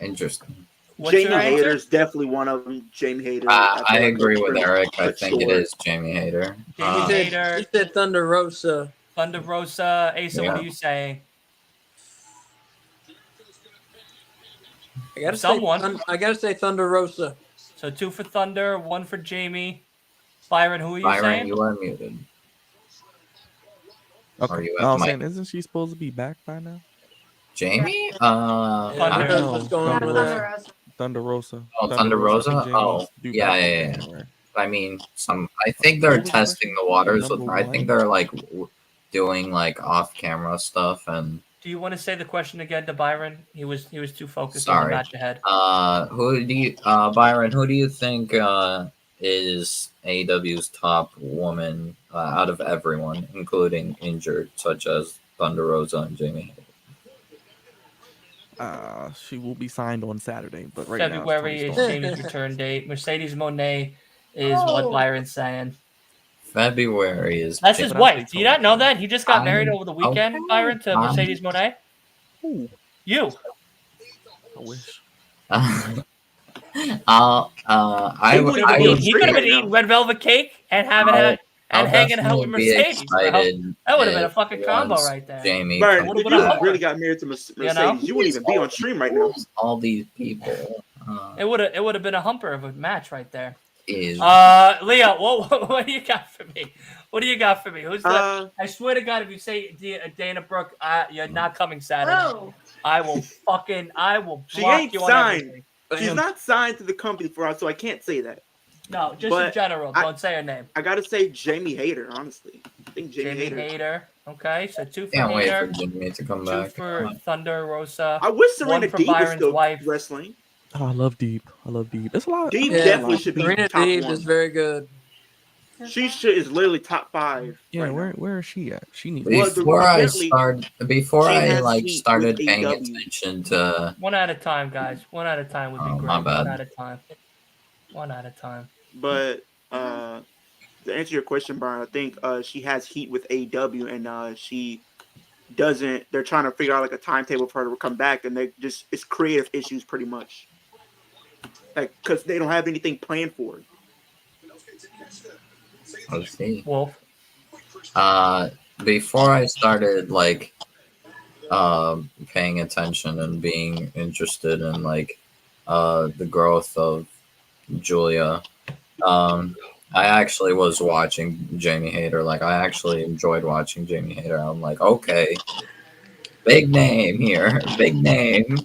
Speaker 2: Interesting.
Speaker 1: What's
Speaker 7: Jamie
Speaker 1: your answer?
Speaker 7: Hayter's definitely one of them. Jamie Hayter.
Speaker 2: I agree with Eric. I
Speaker 7: for
Speaker 2: think it
Speaker 7: sure.
Speaker 2: is Jamie Hayter.
Speaker 1: Jamie Hayter.
Speaker 3: You said Thunder Rosa.
Speaker 1: Thunder Rosa. Asa,
Speaker 2: Yeah.
Speaker 1: what are you saying?
Speaker 3: I gotta
Speaker 1: Someone.
Speaker 3: I gotta say Thunder Rosa.
Speaker 1: So 2 for Thunder, 1 for Jamie. Byron, who are you
Speaker 2: Byron,
Speaker 1: saying?
Speaker 2: you are muted.
Speaker 5: Okay.
Speaker 2: Are you
Speaker 5: I
Speaker 2: at
Speaker 5: was
Speaker 2: the
Speaker 5: saying,
Speaker 2: mic?
Speaker 5: isn't she supposed to be back by now?
Speaker 2: Jamie?
Speaker 3: I
Speaker 1: Thunder.
Speaker 3: don't know what's going on
Speaker 6: Thunder
Speaker 3: with that.
Speaker 6: Rosa.
Speaker 5: Thunder Rosa.
Speaker 2: Oh, Thunder Rosa?
Speaker 5: I think
Speaker 2: Oh,
Speaker 5: Jamie's due
Speaker 2: yeah,
Speaker 5: back in
Speaker 2: yeah.
Speaker 5: January.
Speaker 2: I mean, I think they're
Speaker 5: What was the
Speaker 2: testing the
Speaker 5: question?
Speaker 2: waters with
Speaker 5: Number
Speaker 2: her. I
Speaker 5: one?
Speaker 2: think they're like doing like off-camera stuff. And
Speaker 1: Do you want to say the question again to Byron? He was too focused on
Speaker 2: Sorry.
Speaker 1: the match ahead.
Speaker 2: Byron, who do you think is AEW's top woman out of everyone, including injured, such as Thunder Rosa and Jamie?
Speaker 5: She will be signed on Saturday, but right now
Speaker 1: February
Speaker 5: it's
Speaker 1: is
Speaker 5: Tony Storm.
Speaker 1: Jamie's return date. Mercedes Moné is what Byron's saying.
Speaker 2: February is.
Speaker 1: That's his
Speaker 5: But I
Speaker 1: wife.
Speaker 5: think
Speaker 1: Do you not know
Speaker 5: Tony
Speaker 1: that? He just got married
Speaker 2: I'm-
Speaker 1: over the weekend,
Speaker 2: okay.
Speaker 1: Byron, to Mercedes Moné?
Speaker 5: Ooh,
Speaker 1: You.
Speaker 5: I wish.
Speaker 2: I
Speaker 7: He
Speaker 2: would.
Speaker 7: wouldn't
Speaker 2: I
Speaker 7: even be
Speaker 2: would.
Speaker 7: on
Speaker 1: He could have been
Speaker 7: right now.
Speaker 1: eating red velvet cake and having and hanging out with
Speaker 2: definitely be
Speaker 1: Mercedes, bro.
Speaker 2: excited
Speaker 1: That would have been a
Speaker 2: if
Speaker 1: fucking
Speaker 2: it
Speaker 1: combo
Speaker 2: was
Speaker 1: right there.
Speaker 2: Jamie.
Speaker 7: Byron,
Speaker 1: Would've
Speaker 7: if
Speaker 1: been a
Speaker 7: you
Speaker 1: hummer.
Speaker 7: really got married to Mercedes, you wouldn't even be on stream right now.
Speaker 2: All these people.
Speaker 1: It would have been a humper of a match right there.
Speaker 2: Is
Speaker 1: Leo, what do you got for me? What do you got for me? Who's the? I swear to God, if you say Dana Brooke, you're not coming Saturday.
Speaker 6: Oh,
Speaker 1: I will block
Speaker 7: She ain't
Speaker 1: you on
Speaker 7: signed.
Speaker 1: everything.
Speaker 7: She's not signed to the company for us, so I can't say that.
Speaker 1: No, just in
Speaker 7: But
Speaker 1: general. Don't say her name.
Speaker 7: I gotta say Jamie Hayter, honestly. I think
Speaker 1: Jamie
Speaker 7: Hayter.
Speaker 1: Hayter. Okay, so 2 for
Speaker 2: can't wait for
Speaker 1: Hayter,
Speaker 2: Jamie to come
Speaker 1: 2
Speaker 2: back.
Speaker 1: for Thunder Rosa.
Speaker 7: I wish Serena
Speaker 1: One for
Speaker 7: Deeb was
Speaker 1: Byron's
Speaker 7: still
Speaker 1: wife.
Speaker 7: wrestling.
Speaker 5: Oh, I love Deep. It's a lot.
Speaker 7: Deeb
Speaker 3: Yeah,
Speaker 7: definitely should be
Speaker 3: Serena
Speaker 7: top
Speaker 3: Deeb
Speaker 7: one.
Speaker 3: is very good.
Speaker 7: She is literally top 5.
Speaker 5: Yeah,
Speaker 7: right
Speaker 5: where is she at? She needs.
Speaker 7: Well,
Speaker 2: Before
Speaker 7: she
Speaker 2: I
Speaker 7: has
Speaker 2: like
Speaker 7: heat
Speaker 2: started
Speaker 7: with
Speaker 2: paying
Speaker 7: AEW.
Speaker 2: attention to.
Speaker 1: One at a time, guys. One at a time would be
Speaker 2: Oh,
Speaker 1: great.
Speaker 2: my bad.
Speaker 1: One at a time. One at a time.
Speaker 7: But to answer your question, Brian, I think she has heat with AEW, and she doesn't. They're trying to figure out like a timetable for her to come back, and it's creative issues pretty much, like because they don't have anything planned for her.
Speaker 2: Let's see.
Speaker 1: Wolf.
Speaker 2: Before I started like paying attention and being interested in like the growth of Julia, I actually was watching Jamie Hayter. Like I actually enjoyed watching Jamie Hayter. I'm like, okay, big name here, big name.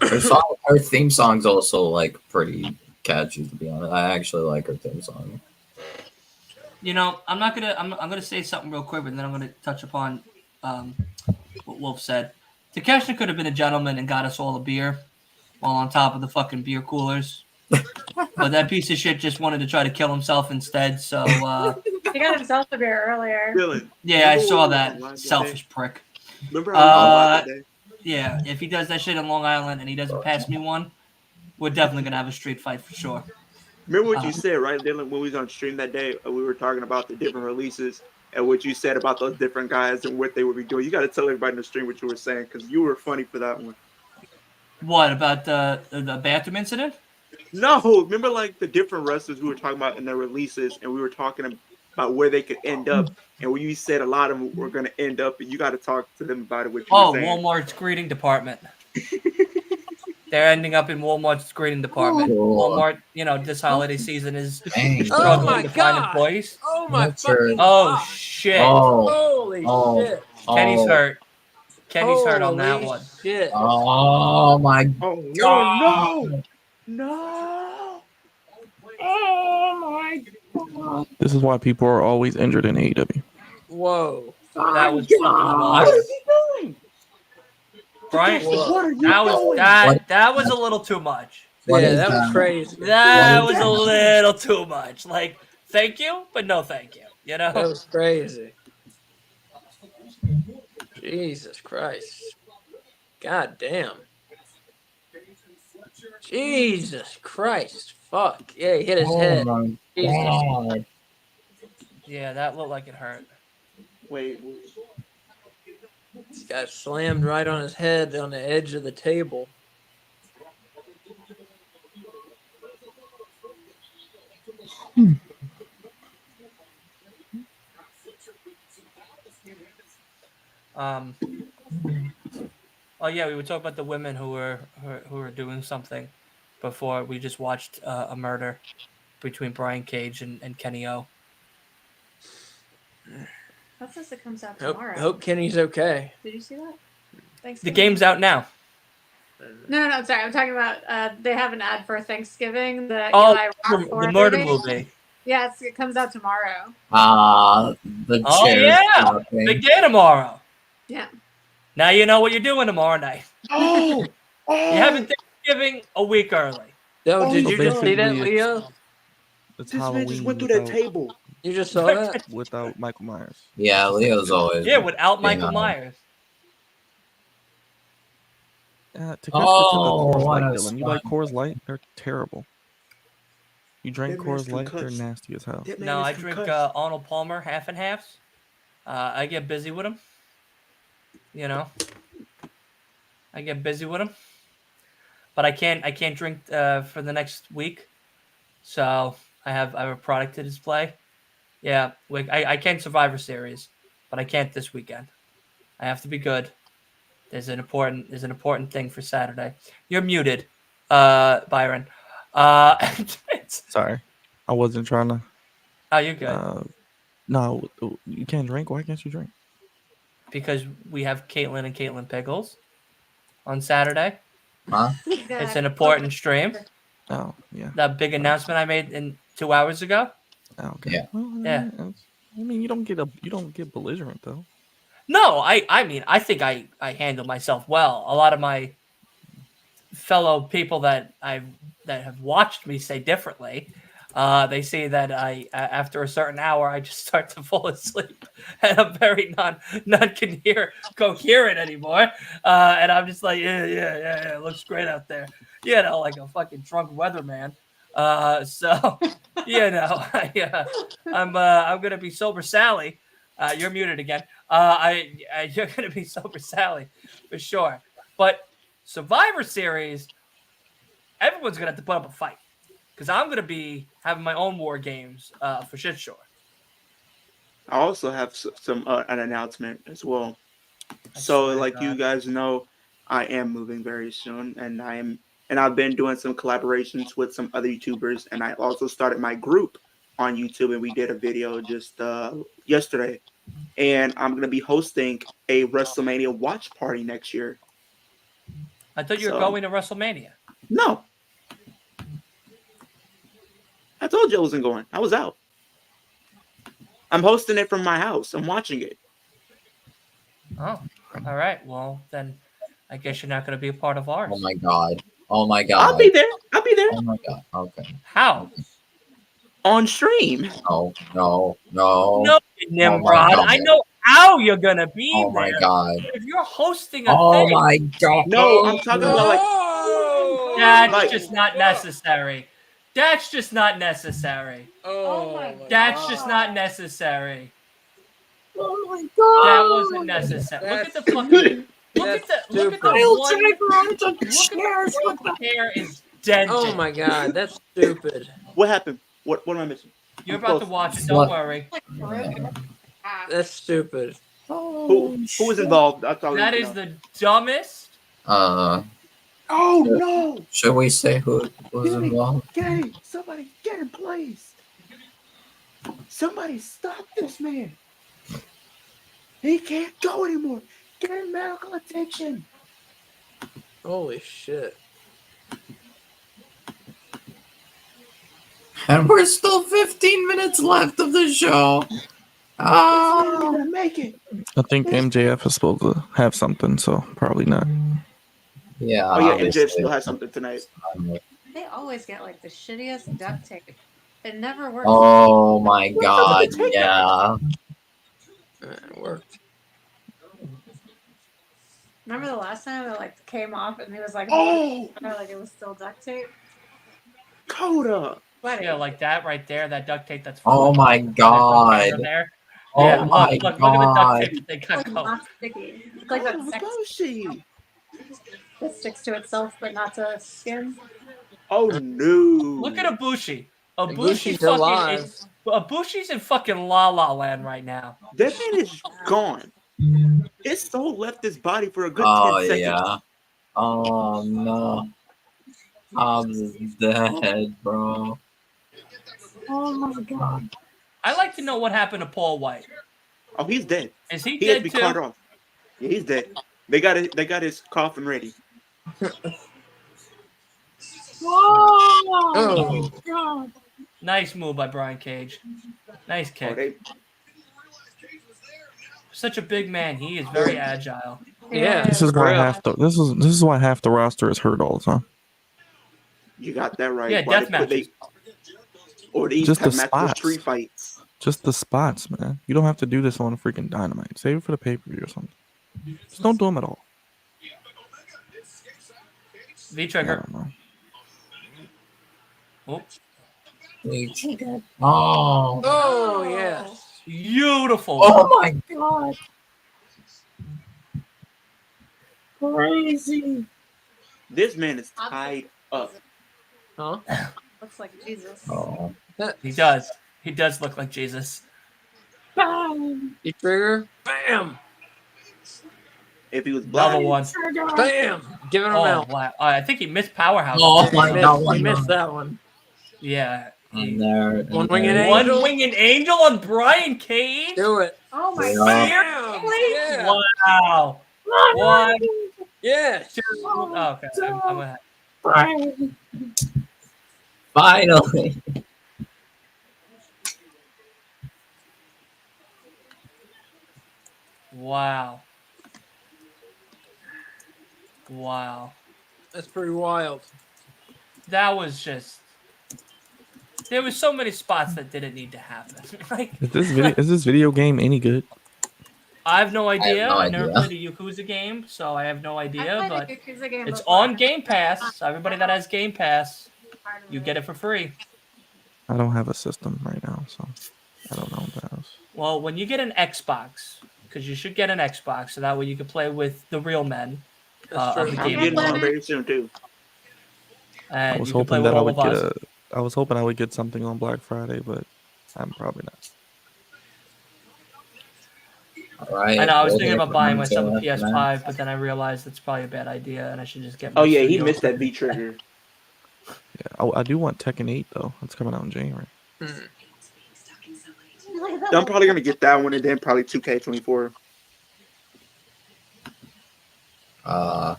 Speaker 2: Her theme song's also like pretty catchy, to be honest. I actually like her theme song.
Speaker 1: You know, I'm gonna say something real quick, but then I'm gonna touch upon what Wolf said. Takeshita could have been a gentleman and got us all a beer while on top of the fucking beer coolers. But that piece of shit just wanted to try to kill himself instead. So
Speaker 6: he got himself a beer earlier.
Speaker 7: Dylan,
Speaker 1: yeah, I saw
Speaker 7: remember
Speaker 1: that
Speaker 7: when we went
Speaker 1: selfish prick.
Speaker 7: Remember how we went
Speaker 1: Uh,
Speaker 7: that day?
Speaker 1: Yeah, if he does that shit in Long Island and he doesn't pass me one, we're definitely gonna have a street fight for sure.
Speaker 7: Remember what you said, right, Dylan, when we was on stream that day? We were talking about the different releases and what you said about those different guys and what they would be doing. You got to tell everybody in the stream what you were saying because you were funny for that one.
Speaker 1: What about the bathroom incident?
Speaker 7: No, remember like the different wrestlers we were talking about in their releases, and we were talking about where they could end up, and when you said a lot of them were going to end up, and you got to talk to them about it. What you were saying.
Speaker 1: Walmart's greeting department. They're ending up in Walmart's greeting department. Walmart, this holiday season is struggling to find employees.
Speaker 3: Oh my
Speaker 2: fucking
Speaker 3: God.
Speaker 1: Shit!
Speaker 3: Holy shit!
Speaker 1: Kenny's hurt. Kenny's hurt on that one.
Speaker 3: Shit!
Speaker 2: Oh my
Speaker 7: Oh
Speaker 2: God!
Speaker 7: no!
Speaker 2: Oh my God!
Speaker 5: This is why people are always injured in AEW.
Speaker 3: Whoa!
Speaker 1: That was fucking wild.
Speaker 7: What is he doing?
Speaker 1: Brian,
Speaker 7: What are you doing?
Speaker 1: that was a little too much.
Speaker 3: Yeah, that was crazy.
Speaker 1: That was a little too much. Like, thank you, but no thank you.
Speaker 3: That was crazy. Jesus Christ. God damn. Jesus Christ. Fuck. Yeah, he hit his head.
Speaker 2: My
Speaker 3: Jesus.
Speaker 2: God.
Speaker 1: Yeah, that looked like it hurt.
Speaker 7: Wait.
Speaker 3: This guy slammed right on his head on the edge of the table.
Speaker 1: Oh yeah, we were talking about the women who were doing something before we just watched a murder between Brian Cage and Kenny O.
Speaker 6: That says it comes out tomorrow.
Speaker 3: Hope Kenny's okay.
Speaker 6: Did you see that? Thanks.
Speaker 1: The game's out now.
Speaker 6: No, sorry. I'm talking about they have an ad for Thanksgiving. The
Speaker 1: the murder movie.
Speaker 6: Yeah, it comes out tomorrow.
Speaker 2: The chair.
Speaker 1: Yeah, big day tomorrow.
Speaker 6: Yeah.
Speaker 1: Now you know what you're doing tomorrow night.
Speaker 7: Oh!
Speaker 1: You're having Thanksgiving a week early.
Speaker 3: Yo, did you just see that,
Speaker 5: basically
Speaker 3: Leo?
Speaker 5: It's
Speaker 7: This man
Speaker 5: Halloween
Speaker 7: just went through that table.
Speaker 3: You just saw that?
Speaker 5: without Michael Myers.
Speaker 2: Yeah, Leo's always.
Speaker 1: Yeah, without Michael
Speaker 2: Yeah.
Speaker 1: Myers.
Speaker 5: To get to
Speaker 2: Oh,
Speaker 5: Coors
Speaker 2: what
Speaker 5: Light,
Speaker 2: a
Speaker 5: Dylan. You like
Speaker 2: spot.
Speaker 5: Coors Light? They're terrible. You drink
Speaker 7: That man's
Speaker 5: Coors Light, they're
Speaker 7: concussed.
Speaker 5: nasty as hell.
Speaker 7: That man
Speaker 1: No,
Speaker 7: is
Speaker 1: I drink
Speaker 7: concussed.
Speaker 1: Arnold Palmer half and halves. I get busy with them. I get busy with them. But I can't drink for the next week. So I have a product to display. Yeah, I can Survivor Series, but I can't this weekend. I have to be good. There's an important thing for Saturday. You're muted, Byron.
Speaker 5: Sorry. I wasn't trying to.
Speaker 1: Oh, you're good.
Speaker 5: No, you can't drink. Why can't you drink?
Speaker 1: Because we have Caitlin and Caitlin Pickles on Saturday.
Speaker 2: Huh?
Speaker 1: It's an important stream.
Speaker 5: Oh, yeah.
Speaker 1: That big announcement I made 2 hours ago.
Speaker 5: Oh, okay.
Speaker 2: Yeah.
Speaker 5: Well,
Speaker 1: Yeah.
Speaker 5: I mean, you don't get belligerent though.
Speaker 1: No, I mean, I think I handle myself well. A lot of my fellow people that have watched me say differently. They say that after a certain hour, I just start to fall asleep, and I'm very coherent anymore. And I'm just like, yeah, it looks great out there, like a fucking drunk weatherman. So, I'm gonna be sober, Sally. You're muted again. You're gonna be sober, Sally, for sure. But Survivor Series, everyone's gonna have to put up a fight. Because I'm going to be having my own war games for shit sure.
Speaker 7: I also have some an announcement as well.
Speaker 1: I
Speaker 7: So,
Speaker 1: swear to
Speaker 7: like you
Speaker 1: God.
Speaker 7: guys know, I am moving very soon, and I've been doing some collaborations with some other YouTubers, and I also started my group on YouTube, and we did a video just yesterday, and I'm going to be hosting a WrestleMania watch party next year.
Speaker 1: I thought you were
Speaker 7: So-
Speaker 1: going to WrestleMania.
Speaker 7: No, I told you I wasn't going. I was out. I'm hosting it from my house. I'm watching it.
Speaker 1: Oh, all right. Well, then I guess you're not going to be a part of ours.
Speaker 2: Oh my God. Oh my God.
Speaker 7: I'll be there. I'll be there
Speaker 2: Oh my God. Okay.
Speaker 1: How?
Speaker 7: on stream.
Speaker 2: No.
Speaker 1: No, Nimrod.
Speaker 2: God.
Speaker 1: I know how you're gonna be
Speaker 2: Oh my
Speaker 1: there.
Speaker 2: god.
Speaker 1: If you're hosting a
Speaker 2: Oh
Speaker 1: thing,
Speaker 2: my god.
Speaker 7: No, I'm talking about like
Speaker 1: that's
Speaker 7: Like-
Speaker 1: just not necessary. That's just not necessary.
Speaker 3: Oh
Speaker 6: my
Speaker 1: That's just not necessary.
Speaker 2: Oh my god.
Speaker 1: That wasn't necessary. Look at the fucking. Look at the one. Look at the hair is dented.
Speaker 3: Oh my god, that's stupid.
Speaker 7: what happened? What am I missing?
Speaker 1: You're
Speaker 7: I'm
Speaker 1: about to
Speaker 7: close.
Speaker 1: watch it. Don't
Speaker 2: What?
Speaker 1: worry.
Speaker 3: That's stupid.
Speaker 7: Who was involved? That's all I
Speaker 1: That
Speaker 7: need to
Speaker 1: is
Speaker 7: know.
Speaker 1: the dumbest.
Speaker 7: Oh no!
Speaker 2: Should we say who was involved?
Speaker 7: Get him! Somebody get him, please! Somebody stop this man! He can't go anymore! Get him medical attention!
Speaker 3: Holy shit.
Speaker 2: And we're still 15 minutes left of the show.
Speaker 7: He's
Speaker 2: Oh.
Speaker 7: gonna make it!
Speaker 5: I think MJF is supposed to have something, so probably not.
Speaker 2: Yeah.
Speaker 7: Oh yeah, MJ
Speaker 2: obviously.
Speaker 7: still has something tonight.
Speaker 6: They always get like the shittiest duct tape. It never works.
Speaker 2: Oh my
Speaker 7: What's up
Speaker 2: god.
Speaker 7: with the tape?
Speaker 2: Yeah.
Speaker 3: It worked.
Speaker 6: Remember the last time it like came off and he was like,
Speaker 7: Oh!
Speaker 6: like it was still duct tape.
Speaker 7: Coda!
Speaker 6: Sweaty.
Speaker 1: Yeah, like that right there. That duct tape. That's.
Speaker 2: Oh my
Speaker 1: Over
Speaker 2: god.
Speaker 1: there.
Speaker 2: Oh
Speaker 1: Yeah,
Speaker 2: my
Speaker 1: look at the duct
Speaker 2: god.
Speaker 1: tape that they got
Speaker 6: Like
Speaker 1: going.
Speaker 6: not sticky. It's like that
Speaker 7: Oh,
Speaker 6: sex
Speaker 7: Bushi!
Speaker 6: that sticks to itself but not to skin.
Speaker 7: Oh no!
Speaker 1: Look at Ibushi. Ibushi's
Speaker 3: Ibushi's alive.
Speaker 1: Ibushi's in fucking La La Land right now.
Speaker 7: That man is gone. His soul left his body for a good 10 seconds.
Speaker 2: Yeah. Oh no. I'm dead, bro. Oh my god.
Speaker 1: I'd like to know what happened to Paul White.
Speaker 7: Oh, he's dead.
Speaker 1: Is he
Speaker 7: He had to
Speaker 1: dead
Speaker 7: be
Speaker 1: too?
Speaker 7: carted off. Yeah, he's dead. They got his coffin ready.
Speaker 3: Oh.
Speaker 1: Nice move by Brian Cage. Nice
Speaker 7: Oh,
Speaker 1: kick.
Speaker 7: they,
Speaker 1: Such a big man. He is very agile.
Speaker 3: Yeah.
Speaker 5: This is why
Speaker 3: Real.
Speaker 5: this is why half the roster is hurt all the time.
Speaker 7: you got that right.
Speaker 1: Yeah,
Speaker 7: Why
Speaker 1: death
Speaker 7: they put-
Speaker 1: matches.
Speaker 7: Or they
Speaker 5: Just
Speaker 7: have
Speaker 5: the
Speaker 7: matches
Speaker 5: spots.
Speaker 7: street fights.
Speaker 5: Just the spots, man. You don't have to do this on freaking Dynamite. Save it for the pay-per-view or something. Just don't do them at all.
Speaker 1: V
Speaker 5: I
Speaker 1: trigger.
Speaker 5: don't know.
Speaker 1: Oh,
Speaker 2: Oh.
Speaker 3: Oh, yes.
Speaker 1: beautiful.
Speaker 2: Oh my god. Crazy.
Speaker 7: This man is tied up.
Speaker 3: Huh?
Speaker 6: Looks like Jesus.
Speaker 2: Oh.
Speaker 1: He does. He does look like Jesus.
Speaker 3: You trigger. Bam.
Speaker 7: If he was black,
Speaker 1: Another one.
Speaker 3: Bam. Giving him
Speaker 1: Oh,
Speaker 3: out.
Speaker 1: wow. I think he missed Powerhouse.
Speaker 2: Oh my
Speaker 3: He
Speaker 2: god.
Speaker 3: missed, he missed that one.
Speaker 1: Yeah.
Speaker 2: And there.
Speaker 3: One winged
Speaker 1: One
Speaker 3: angel.
Speaker 1: winged angel on Brian Cage.
Speaker 3: Do it.
Speaker 6: Oh my
Speaker 2: Yeah.
Speaker 6: god.
Speaker 3: Bam. Yeah.
Speaker 1: Wow. One,
Speaker 3: Yes.
Speaker 1: two. Oh, okay. I'm gonna.
Speaker 2: Finally.
Speaker 1: Wow. Wow.
Speaker 3: That's pretty wild.
Speaker 1: That was just. There was so many spots that didn't need to happen. Like,
Speaker 5: Is this video game any good?
Speaker 1: I have no idea.
Speaker 2: no
Speaker 1: I never
Speaker 2: idea.
Speaker 1: played a Yakuza game, so I have no idea.
Speaker 6: I played
Speaker 1: But
Speaker 6: a Yakuza game
Speaker 1: it's
Speaker 6: before.
Speaker 1: on Game Pass. So everybody that has Game Pass, you get it for free.
Speaker 5: I don't have a system right now, so I don't know what that is.
Speaker 1: Well, when you get an Xbox, because you should get an Xbox, so that way you can play with the real men.
Speaker 3: That's
Speaker 1: Of
Speaker 3: true.
Speaker 1: the
Speaker 7: I'm
Speaker 1: game.
Speaker 7: getting one very soon too.
Speaker 1: And
Speaker 5: I was
Speaker 1: you can play
Speaker 5: hoping
Speaker 1: with
Speaker 5: that I
Speaker 1: all
Speaker 5: would
Speaker 1: of
Speaker 5: get
Speaker 1: us.
Speaker 5: I was hoping I would get something on Black Friday, but I'm probably not.
Speaker 2: All right.
Speaker 1: I know, I was
Speaker 2: we'll
Speaker 1: thinking
Speaker 2: hear
Speaker 1: about
Speaker 2: from
Speaker 1: buying
Speaker 2: him
Speaker 1: myself a
Speaker 2: till next
Speaker 1: PS5,
Speaker 2: month.
Speaker 1: but then I realized it's probably a bad idea, and I should just get.
Speaker 7: Oh
Speaker 1: my
Speaker 7: yeah, he
Speaker 1: studio
Speaker 7: missed that
Speaker 1: equipment.
Speaker 7: V trigger.
Speaker 5: Yeah, I do want Tekken 8 though. It's coming out in January.
Speaker 7: I'm probably gonna get that one and then probably 2K24.
Speaker 1: What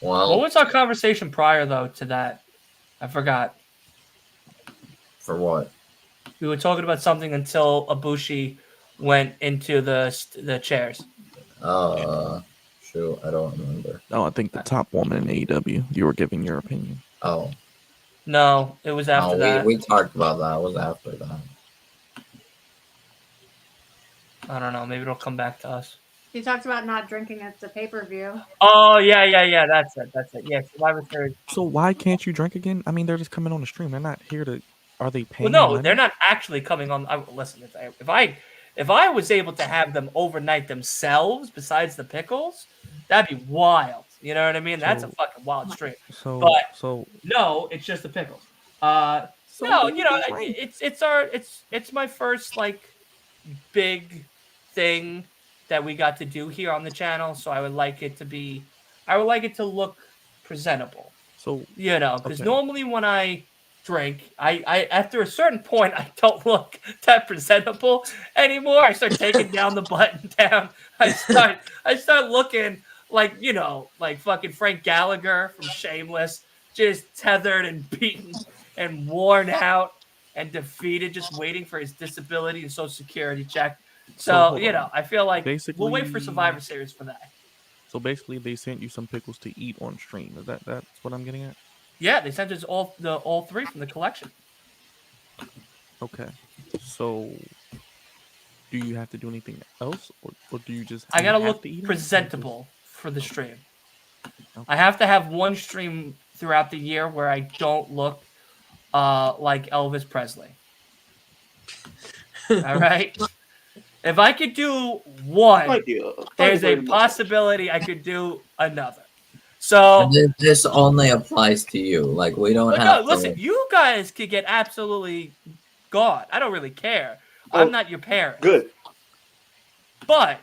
Speaker 2: Well,
Speaker 1: was our conversation prior though to that? I forgot.
Speaker 2: for what?
Speaker 1: We were talking about something until Ibushi went into the chairs.
Speaker 2: Shoot, I don't remember.
Speaker 5: Oh, I think the top woman in AEW. You were giving your opinion.
Speaker 2: Oh,
Speaker 1: No, it was after
Speaker 2: no,
Speaker 1: that.
Speaker 2: we talked about that. It was after that.
Speaker 1: I don't know. Maybe it'll come back to us.
Speaker 6: He talked about not drinking at the pay-per-view.
Speaker 1: Oh, yeah. That's it. Yeah, Survivor Series.
Speaker 5: So why can't you drink again? I mean, they're just coming on the stream. They're not here to. Are they
Speaker 1: Well,
Speaker 5: paying
Speaker 1: no,
Speaker 5: money?
Speaker 1: they're not actually coming on. Listen, if I was able to have them overnight themselves, besides the pickles, that'd be wild. You know what I mean? That's a
Speaker 5: So-
Speaker 1: fucking wild stream.
Speaker 5: So
Speaker 1: But
Speaker 5: so
Speaker 1: no, it's just the pickles.
Speaker 5: So
Speaker 1: No,
Speaker 5: then
Speaker 1: you know,
Speaker 5: drink.
Speaker 1: it's my first like big thing that we got to do here on the channel. So I would like it to look presentable.
Speaker 5: So
Speaker 1: You know, because
Speaker 5: Okay.
Speaker 1: normally when I drink, I after a certain point I don't look that presentable anymore. I start taking down the button down. I start looking like, you know, like fucking Frank Gallagher from Shameless, just tethered and beaten and worn out and defeated, just waiting for his disability and Social Security check. So,
Speaker 5: hold
Speaker 1: you
Speaker 5: on.
Speaker 1: know, I feel like we'll wait for
Speaker 5: Basically-
Speaker 1: Survivor Series for that.
Speaker 5: So basically, they sent you some pickles to eat on stream. Is that's what I'm getting at?
Speaker 1: Yeah, they sent us all three from the collection.
Speaker 5: Okay. So, do you have to do anything else, or do you just?
Speaker 1: I
Speaker 5: do you
Speaker 1: gotta
Speaker 5: have
Speaker 1: look
Speaker 5: to eat 'em, or just-
Speaker 1: presentable for the stream.
Speaker 5: Okay.
Speaker 1: I have to have one stream throughout the year where I don't look like Elvis Presley. All right. If I could do one,
Speaker 7: Thank you. Thank
Speaker 1: there's
Speaker 7: you
Speaker 1: a
Speaker 7: very much.
Speaker 1: possibility I could do another. So,
Speaker 2: This only applies to you. Like we don't
Speaker 1: but no,
Speaker 2: have
Speaker 1: listen,
Speaker 2: to.
Speaker 1: you guys could get absolutely gone. I don't really care.
Speaker 7: Oh,
Speaker 1: I'm not your parent.
Speaker 7: Good.
Speaker 1: But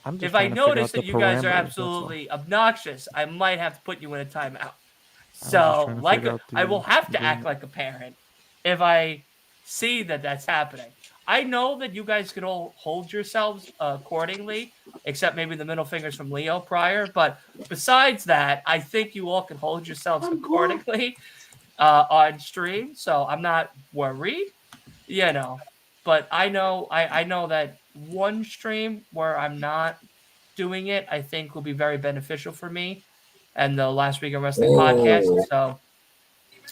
Speaker 5: I'm just
Speaker 1: if I
Speaker 5: trying to figure
Speaker 1: notice
Speaker 5: out the
Speaker 1: that you guys are
Speaker 5: parameters, that's all.
Speaker 1: absolutely obnoxious, I might have to put you in a timeout.
Speaker 5: I was just
Speaker 1: So,
Speaker 5: trying to
Speaker 1: like,
Speaker 5: figure out
Speaker 1: I will
Speaker 5: the
Speaker 1: have to act
Speaker 5: agreement.
Speaker 1: like a parent if I see that that's happening. I know that you guys could all hold yourselves accordingly, except maybe the middle fingers from Leo prior. But besides that, I think you all can hold yourselves accordingly on stream. So I'm not worried, you know. But I know that one stream where I'm not doing it, I think will be very beneficial for me and the Last Week of Wrestling podcast.
Speaker 2: Oh.
Speaker 1: So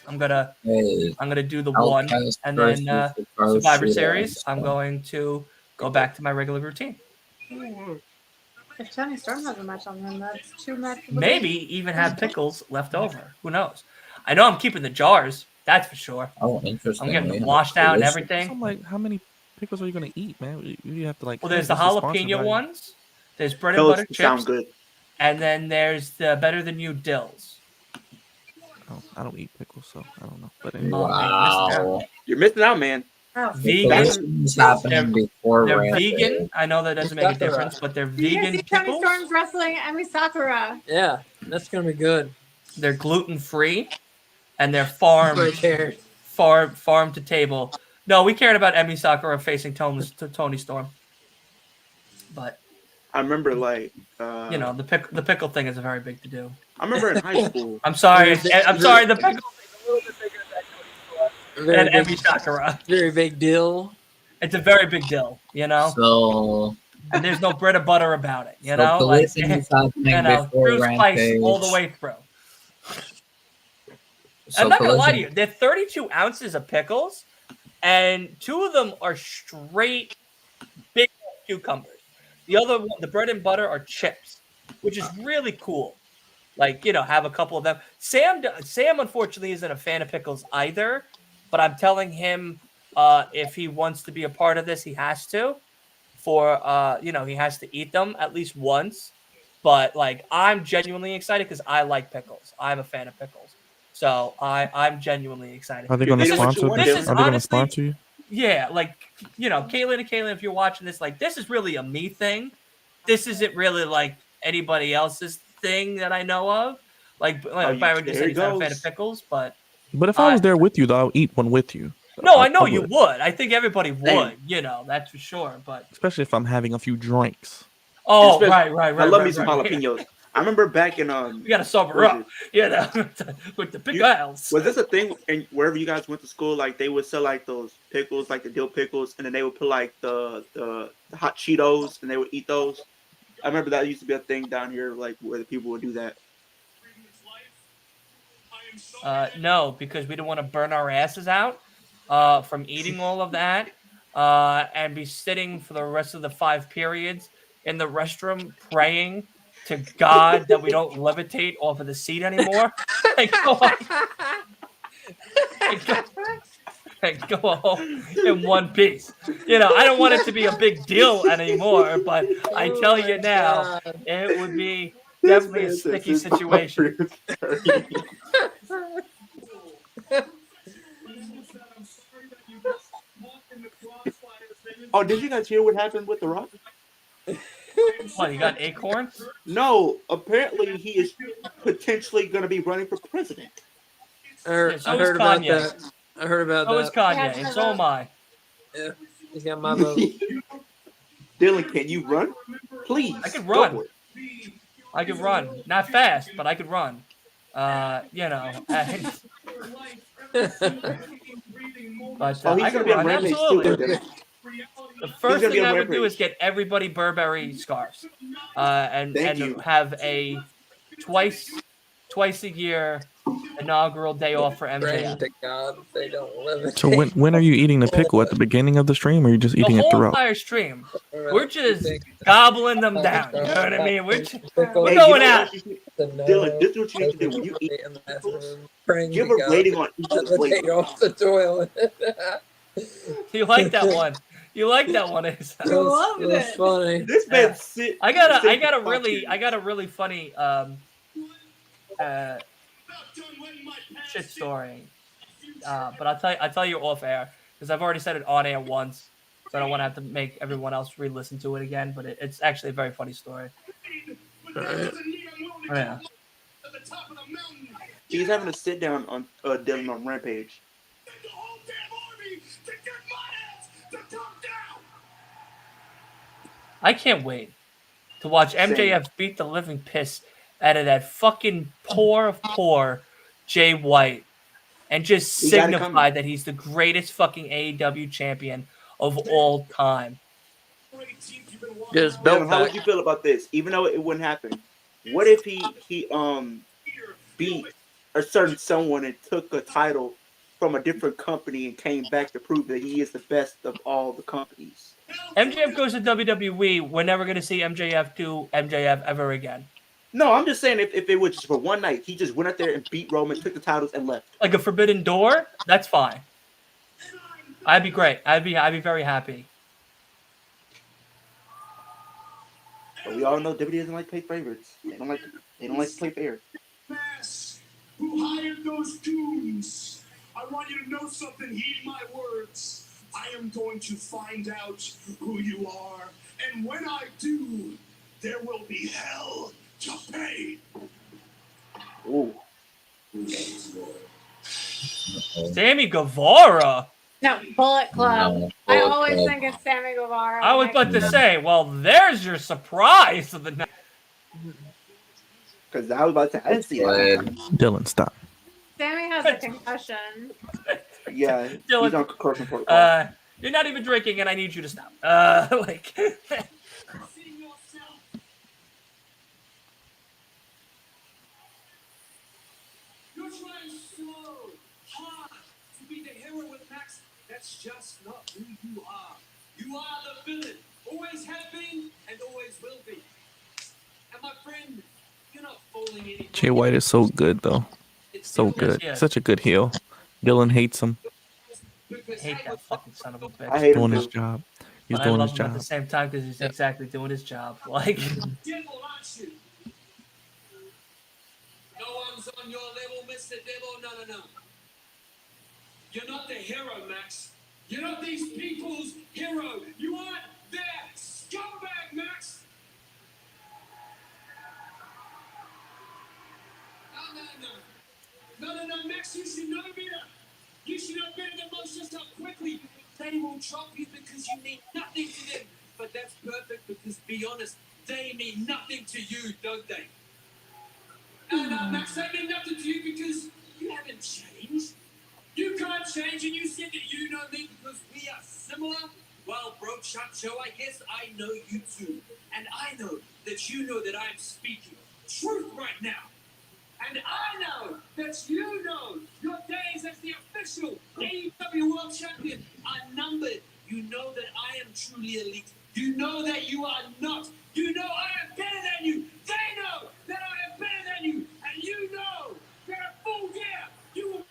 Speaker 1: I'm gonna
Speaker 2: Hey,
Speaker 1: do the one,
Speaker 2: Outcast
Speaker 1: and then
Speaker 2: versus the Pro
Speaker 1: Survivor
Speaker 2: Shootout.
Speaker 1: Series. I'm going to go back to my regular routine.
Speaker 6: If Tony Storm has a match on him, that's 2 matches.
Speaker 1: Maybe even have pickles left over. Who knows? I know I'm keeping the jars. That's for sure.
Speaker 2: Oh, interesting.
Speaker 1: I'm getting
Speaker 2: We
Speaker 1: them
Speaker 2: have
Speaker 1: washed out and
Speaker 2: delicious-
Speaker 5: So
Speaker 1: everything.
Speaker 5: I'm like, how many pickles are you gonna eat, man? You have to like.
Speaker 1: Well, there's
Speaker 5: hey,
Speaker 1: the
Speaker 5: this is sponsored
Speaker 1: jalapeno
Speaker 5: by-
Speaker 1: ones. There's bread and
Speaker 7: Those
Speaker 1: butter
Speaker 7: sound
Speaker 1: chips,
Speaker 7: good.
Speaker 1: and then there's the Better Than You dills.
Speaker 5: Oh, I don't eat pickles, so I don't know. But
Speaker 1: Oh,
Speaker 5: anyway.
Speaker 1: man, you missed out.
Speaker 2: Wow.
Speaker 7: You're missing out, man.
Speaker 6: Oh,
Speaker 1: Vegan.
Speaker 2: This is happening before
Speaker 1: They're
Speaker 2: Rampage.
Speaker 1: vegan. I know that doesn't make a
Speaker 3: Sakura.
Speaker 1: difference, but they're
Speaker 6: you guys
Speaker 1: vegan
Speaker 6: see Tony
Speaker 1: pickles.
Speaker 6: Storm's wrestling Emi Sakura.
Speaker 3: Yeah, that's gonna be good.
Speaker 1: They're gluten free, and they're farm
Speaker 3: Right there.
Speaker 1: farm to table. No, we cared about Emi Sakura facing Tony Storm, but
Speaker 7: I remember like
Speaker 1: you know the pickle thing is a very big to do.
Speaker 7: I remember in high school.
Speaker 1: I'm sorry. I'm sorry. The pickle
Speaker 3: Very
Speaker 1: and
Speaker 3: big,
Speaker 1: Emi Sakura.
Speaker 3: very big deal.
Speaker 1: It's a very big deal, you know.
Speaker 2: So,
Speaker 1: And there's no bread or butter about it, you
Speaker 2: so
Speaker 1: know. Like
Speaker 2: collision is happening
Speaker 1: you know,
Speaker 2: before
Speaker 1: true spice
Speaker 2: Rampage.
Speaker 1: all the way through.
Speaker 2: So
Speaker 1: I'm not gonna lie to
Speaker 2: collision-
Speaker 1: you. They're 32 ounces of pickles, and 2 of them are straight big cucumbers. The other one, the bread and butter, are chips, which is really cool. Like, you know, have a couple of them. Sam unfortunately isn't a fan of pickles either, but I'm telling him if he wants to be a part of this, he has to. You know, he has to eat them at least once. But like, I'm genuinely excited because I like pickles. I'm a fan of pickles, so I'm genuinely excited.
Speaker 5: Are they
Speaker 7: Dude,
Speaker 5: going to
Speaker 7: they know what you
Speaker 5: sponsor?
Speaker 7: want,
Speaker 5: This?
Speaker 1: This is
Speaker 5: Are they going to
Speaker 1: honestly-
Speaker 5: sponsor you?
Speaker 1: Yeah, like, you know, Caitlin, if you're watching this, like, this is really a me thing. This isn't really like anybody else's thing that I know of. Like Byron just
Speaker 7: there
Speaker 1: said,
Speaker 7: he
Speaker 1: he's not a fan
Speaker 7: goes.
Speaker 1: of pickles, but
Speaker 5: But if I was there with you, though, I'll eat one with you.
Speaker 1: no,
Speaker 5: I
Speaker 1: I know
Speaker 5: would.
Speaker 1: you would. I think everybody would.
Speaker 7: Same.
Speaker 1: You know, that's for sure. But
Speaker 5: Especially if I'm having a few drinks.
Speaker 1: oh,
Speaker 7: Especially-
Speaker 1: right.
Speaker 7: I love me
Speaker 1: right,
Speaker 7: some
Speaker 1: right.
Speaker 7: jalapenos. I remember back in
Speaker 1: We gotta sober
Speaker 7: what
Speaker 1: up,
Speaker 7: was
Speaker 1: you know, with the pickles.
Speaker 7: was this a thing and wherever you guys went to school, like they would sell like those pickles, like the dill pickles, and then they would put like the hot Cheetos and they would eat those. I remember that used to be a thing down here, like where the people would do that.
Speaker 1: No, because we don't want to burn our asses out from eating all of that. and be sitting for the rest of the 5 periods in the restroom praying to God that we don't levitate off of the seat anymore and go home in one piece. You know, I don't want it to be a big deal anymore, but I tell you now, it would be definitely a sticky situation.
Speaker 7: Oh, did you guys hear what happened with The Rock?
Speaker 1: What, you got acorns?
Speaker 7: No, apparently he is potentially going to be running for president.
Speaker 1: So
Speaker 3: I
Speaker 1: is
Speaker 3: heard about
Speaker 1: Kanye.
Speaker 3: that. I heard about
Speaker 1: So is
Speaker 3: that.
Speaker 1: Kanye, and so am I.
Speaker 3: Yeah, he's got my vote.
Speaker 7: Dylan, can you run? Please,
Speaker 1: I could
Speaker 7: go
Speaker 1: run.
Speaker 7: for it.
Speaker 1: I could run. Not fast, but I could run. You know. But
Speaker 7: Oh, he's
Speaker 1: I
Speaker 7: going to
Speaker 1: could
Speaker 7: be on
Speaker 1: run.
Speaker 7: Rampage
Speaker 1: Absolutely.
Speaker 7: too. Dylan.
Speaker 1: The first
Speaker 7: gonna be
Speaker 1: thing
Speaker 7: on
Speaker 1: I would do
Speaker 7: Rampage.
Speaker 1: is get everybody Burberry scarves, and
Speaker 7: Thank you.
Speaker 1: have a twice a year inaugural day off for
Speaker 3: Praying
Speaker 1: MJF.
Speaker 3: to God they don't live.
Speaker 5: So when are you eating the pickle? At the beginning of the stream, or are you just
Speaker 1: The
Speaker 5: eating it
Speaker 1: whole
Speaker 5: throughout?
Speaker 1: entire stream, we're just gobbling them down. You know what I mean? We're
Speaker 7: Hey,
Speaker 1: going at it.
Speaker 7: Dylan, this is what you need to do. When you eat pickles, give a rating on each of the
Speaker 3: Take
Speaker 7: flavors.
Speaker 3: off the toilet.
Speaker 1: You like that one? You like that one?
Speaker 3: It was funny.
Speaker 7: This man sit.
Speaker 1: I got
Speaker 7: sit
Speaker 1: a
Speaker 7: for
Speaker 1: really
Speaker 7: boxing.
Speaker 1: funny shit story. But I'll tell you off air because I've already said it on air once, so I don't want to have to make everyone else re-listen to it again. But it's actually a very funny story.
Speaker 3: Right.
Speaker 1: Oh, yeah.
Speaker 7: He's having a sit down on Dylan on Rampage.
Speaker 1: I can't wait to watch MJF beat the living piss out of that fucking poor Jay White and just signify that he's the greatest fucking AEW champion of all time.
Speaker 7: Dylan, how would you feel about this? Even though it wouldn't happen, what if he beat a certain someone and took a title from a different company and came back to prove that he is the best of all the companies?
Speaker 1: MJF goes to WWE. We're never going to see MJF do MJF ever again.
Speaker 7: No, I'm just saying if it was just for one night, he just went out there and beat Roman, took the titles, and left.
Speaker 1: Like a Forbidden Door, that's fine. I'd be great. I'd be very happy.
Speaker 7: But we all know WWE doesn't like to play favorites. They don't like to play fair.
Speaker 8: Who hired those goons? I want you to know something. Heed my words. I am going to find out who you are, and when I do, there will be hell to pay.
Speaker 7: Ooh.
Speaker 1: Sammy Guevara.
Speaker 6: No, Bullet Club.
Speaker 2: No,
Speaker 6: I
Speaker 2: Bullet
Speaker 6: always
Speaker 2: Club.
Speaker 6: think it's Sammy Guevara.
Speaker 1: I was about to say, well, there's your surprise of the night.
Speaker 7: Because I was about to say,
Speaker 5: Dylan, stop.
Speaker 6: Sammy has a concussion.
Speaker 7: Yeah,
Speaker 1: Dylan,
Speaker 7: he's on concussion protocol.
Speaker 1: You're not even drinking, and I need you to stop. Like.
Speaker 8: You're trying so hard to be the hero with Max. That's just not who you are. You are the villain. Always have been and always will be. And my friend, you're not fooling anyone.
Speaker 5: Jay White is so good, though. So good.
Speaker 1: Yes.
Speaker 5: Such a good heel. Dylan hates him.
Speaker 1: I hate that fucking son of a bitch.
Speaker 7: I hate
Speaker 5: He's
Speaker 7: him
Speaker 5: doing his
Speaker 7: too.
Speaker 5: job. He's
Speaker 1: But I
Speaker 5: doing
Speaker 1: love
Speaker 5: his
Speaker 1: him at
Speaker 5: job.
Speaker 1: the same time because he's exactly doing his job. Like,
Speaker 8: Devil, aren't you? No one's on your level, Mr. Devil. No. You're not the hero, Max. You're not these people's hero. You aren't their scumbag, Max. No, Max, you should know better. You should know better than most just how quickly they will drop you because you mean nothing to them. But that's perfect because, be honest, they mean nothing to you, don't they? No, Max, they mean nothing to you because you haven't changed. You can't change, and you said that you know me because we are similar. Well, bro, Chacho, I guess I know you too. And I know that you know that I'm speaking truth right now. And I know that you know your days as the official AEW World Champion are numbered. You know truly elite. You know that you are not. You know I am better than you. They know that I am better than you. And you know that a full year you will.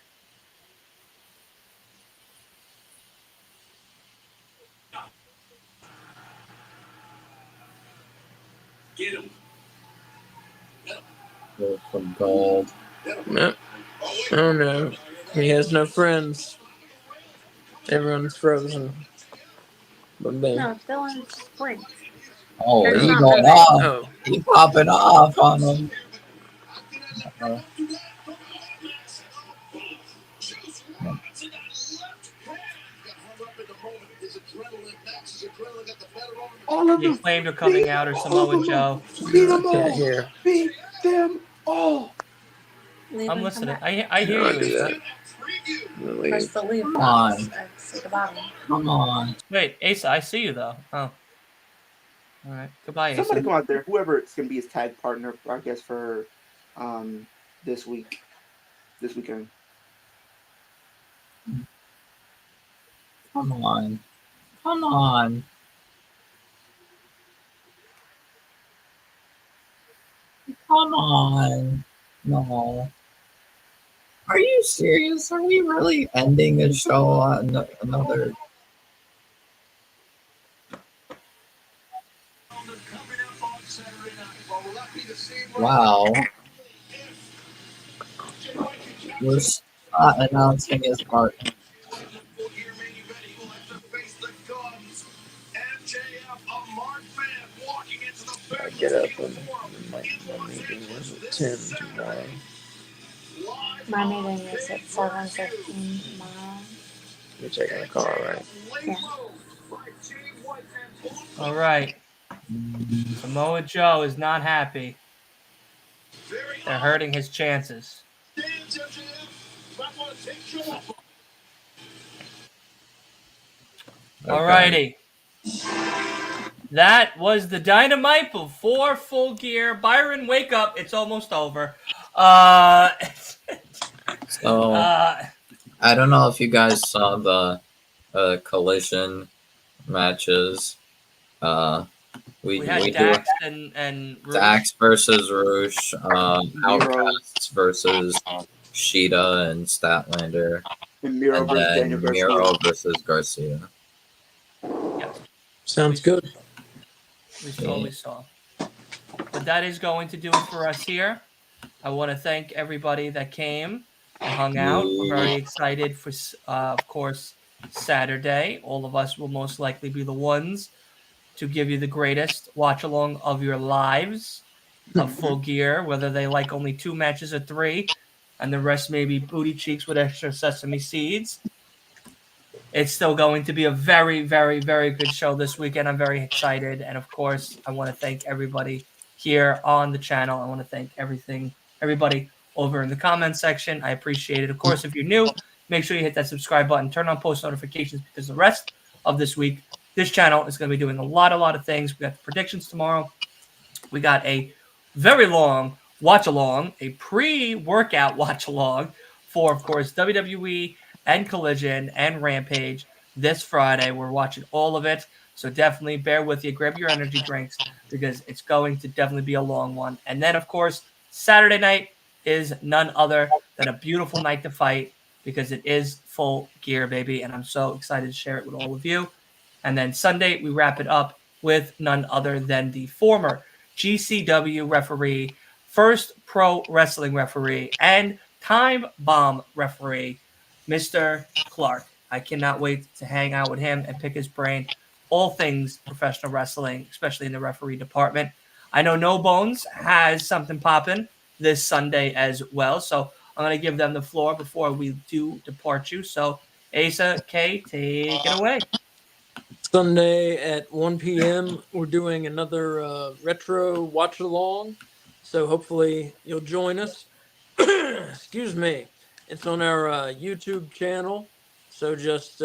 Speaker 8: Get him.
Speaker 2: Go for gold.
Speaker 3: No. Oh no. He has no friends. Everyone's frozen. But then.
Speaker 6: No, Dylan's spring.
Speaker 2: Oh,
Speaker 6: It's
Speaker 2: he
Speaker 6: not
Speaker 2: going
Speaker 6: moving.
Speaker 2: off.
Speaker 3: Oh.
Speaker 2: He popping off on him.
Speaker 7: All of
Speaker 1: The
Speaker 7: them.
Speaker 1: Acclaimed are coming out, or Samoa Joe.
Speaker 7: Beat them
Speaker 3: I can't
Speaker 7: all.
Speaker 3: hear.
Speaker 7: Beat them all.
Speaker 6: Leave
Speaker 1: I'm
Speaker 6: and
Speaker 1: listening.
Speaker 6: come back.
Speaker 1: I hear
Speaker 3: No,
Speaker 1: you,
Speaker 3: I do
Speaker 1: Asa.
Speaker 3: that.
Speaker 6: Press the leave
Speaker 2: Come
Speaker 6: box
Speaker 2: on.
Speaker 6: at the bottom.
Speaker 2: Come on.
Speaker 1: Wait, Asa, I see you though. Oh. All right. Goodbye,
Speaker 7: Somebody
Speaker 1: Asa.
Speaker 7: come out there. Whoever it's gonna be his tag partner, I guess, for this weekend.
Speaker 2: Come on. Come on. Come on. No. Are you serious? Are we really ending a show on another? Wow. We're not announcing his partner.
Speaker 3: I get up and my meeting is at 10 tomorrow.
Speaker 6: My meeting is at 7:15 tomorrow.
Speaker 3: You're taking a car, right?
Speaker 6: Yeah.
Speaker 1: All right. Samoa Joe is not happy. They're hurting his chances. All righty. That was the Dynamite before Full Gear. Byron, wake up. It's almost over.
Speaker 2: So, I don't know if you guys saw the collision matches. We
Speaker 1: had
Speaker 2: do
Speaker 1: Dax and Roosh.
Speaker 2: Dax versus Roosh,
Speaker 7: Miro.
Speaker 2: Outcasts versus Sheeta and Statlander,
Speaker 7: And Miro
Speaker 2: and
Speaker 7: versus
Speaker 2: then
Speaker 7: Daniel Garcia.
Speaker 2: Miro versus Garcia.
Speaker 1: Yes.
Speaker 3: Sounds good.
Speaker 1: We saw what we saw. But that is going to do it for us here. I want to thank everybody that came and hung out. We're very excited for, of course, Saturday. All of us will most likely be the ones to give you the greatest watch along of your lives of Full Gear, whether they like only 2 matches or 3, and the rest may be booty cheeks with extra sesame seeds. It's still going to be a very, very, very good show this weekend. I'm very excited. And of course, I want to thank everybody here on the channel. I want to thank everybody over in the comment section. I appreciate it. Of course, if you're new, make sure you hit that subscribe button, turn on post notifications, because the rest of this week, this channel is going to be doing a lot of things. We got the predictions tomorrow. We got a very long watch along, a pre-workout watch along for, of course, WWE and Collision and Rampage this Friday. We're watching all of it. So definitely bear with you. Grab your energy drinks because it's going to definitely be a long one. And then, of course, Saturday night is none other than a beautiful night to fight because it is Full Gear, baby. And I'm so excited to share it with all of you. And then Sunday, we wrap it up with none other than the former GCW referee, first pro wrestling referee, and time bomb referee, Mr. Clark. I cannot wait to hang out with him and pick his brain. All things professional wrestling, especially in the referee department. I know No Bones has something popping this Sunday as well. So I'm going to give them the floor before we do depart you. So Asa, Kay, take it away.
Speaker 3: Sunday at 1 p.m. we're doing another retro watch along, so hopefully you'll join us. Excuse me. It's on our YouTube channel, so just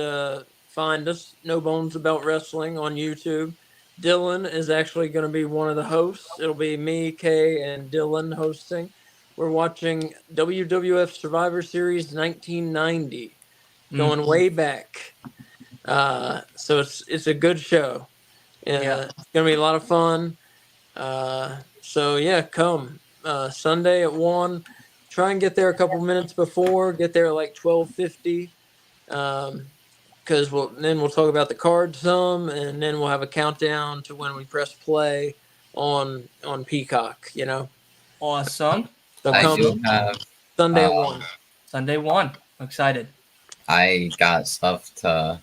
Speaker 3: find us, No Bones About Wrestling, on YouTube. Dylan is actually going to be one of the hosts. It'll be me, Kay, and Dylan hosting. We're watching WWF Survivor Series 1990, going way back. So it's a good show.
Speaker 1: Yeah.
Speaker 3: It's gonna be a lot of fun. So yeah, come Sunday at 1. Try and get there a couple minutes before. Get there at like 12:50. Because we'll talk about the card some, and then we'll have a countdown to when we press play on Peacock.
Speaker 1: Awesome.
Speaker 3: So
Speaker 2: I
Speaker 3: come
Speaker 2: do have.
Speaker 3: Sunday at 1.
Speaker 1: Sunday 1. I'm excited.
Speaker 2: I got stuff to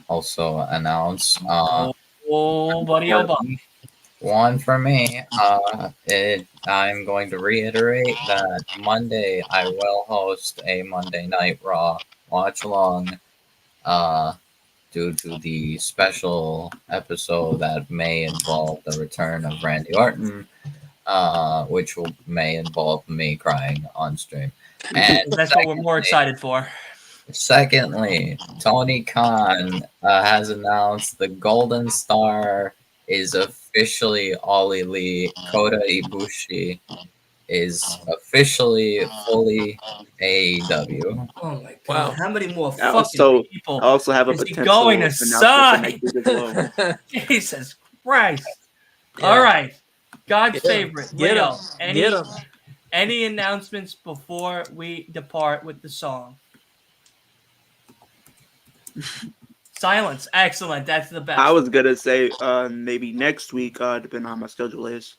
Speaker 2: also announce.
Speaker 1: Buddy, oh, buddy.
Speaker 2: One for me. I'm going to reiterate that Monday I will host a Monday Night Raw watch along. Due to the special episode that may involve the return of Randy Orton, which may involve me crying on stream. And
Speaker 1: That's what we're more excited for.
Speaker 2: Secondly, Tony Khan has announced the Golden Star is officially All Elite. Kota Ibushi is officially fully AEW.
Speaker 1: Oh my god!
Speaker 3: Wow.
Speaker 1: How many more
Speaker 7: I
Speaker 1: fucking people
Speaker 7: I also have a
Speaker 1: is he
Speaker 7: potential
Speaker 1: going to
Speaker 7: announcement for
Speaker 1: sign?
Speaker 7: next week as well.
Speaker 1: Jesus Christ!
Speaker 3: Yeah.
Speaker 1: All right, God's
Speaker 3: Get 'em.
Speaker 1: favorite.
Speaker 3: Get
Speaker 1: Leo,
Speaker 3: 'em. Get 'em.
Speaker 1: any announcements before we depart with the song? Silence. Excellent. That's the best.
Speaker 7: I was gonna say maybe next week, depending on how my schedule is,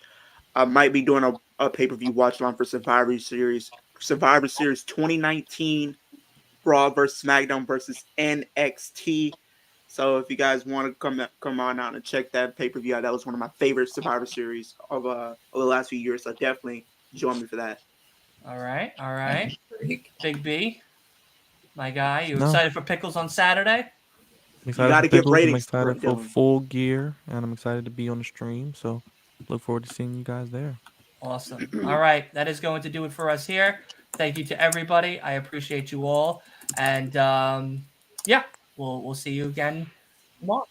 Speaker 7: I might be doing a pay-per-view watch along for Survivor Series 2019, Raw versus SmackDown versus NXT. So if you guys want to come on out and check that pay-per-view out, that was one of my favorite Survivor Series of the last few years. So definitely join me for that.
Speaker 1: All right. Big B, my guy. You
Speaker 5: No.
Speaker 1: excited for Pickles on Saturday?
Speaker 5: I'm excited
Speaker 7: gotta
Speaker 5: for
Speaker 7: get
Speaker 5: Pickles. I'm
Speaker 7: ratings for
Speaker 5: excited
Speaker 7: it,
Speaker 5: for
Speaker 7: Dylan.
Speaker 5: Full Gear, and I'm excited to be on the stream. So look forward to seeing you guys there.
Speaker 1: Awesome. All right. That is going to do it for us here. Thank you to everybody. I appreciate you all. And yeah, we'll see you again tomorrow.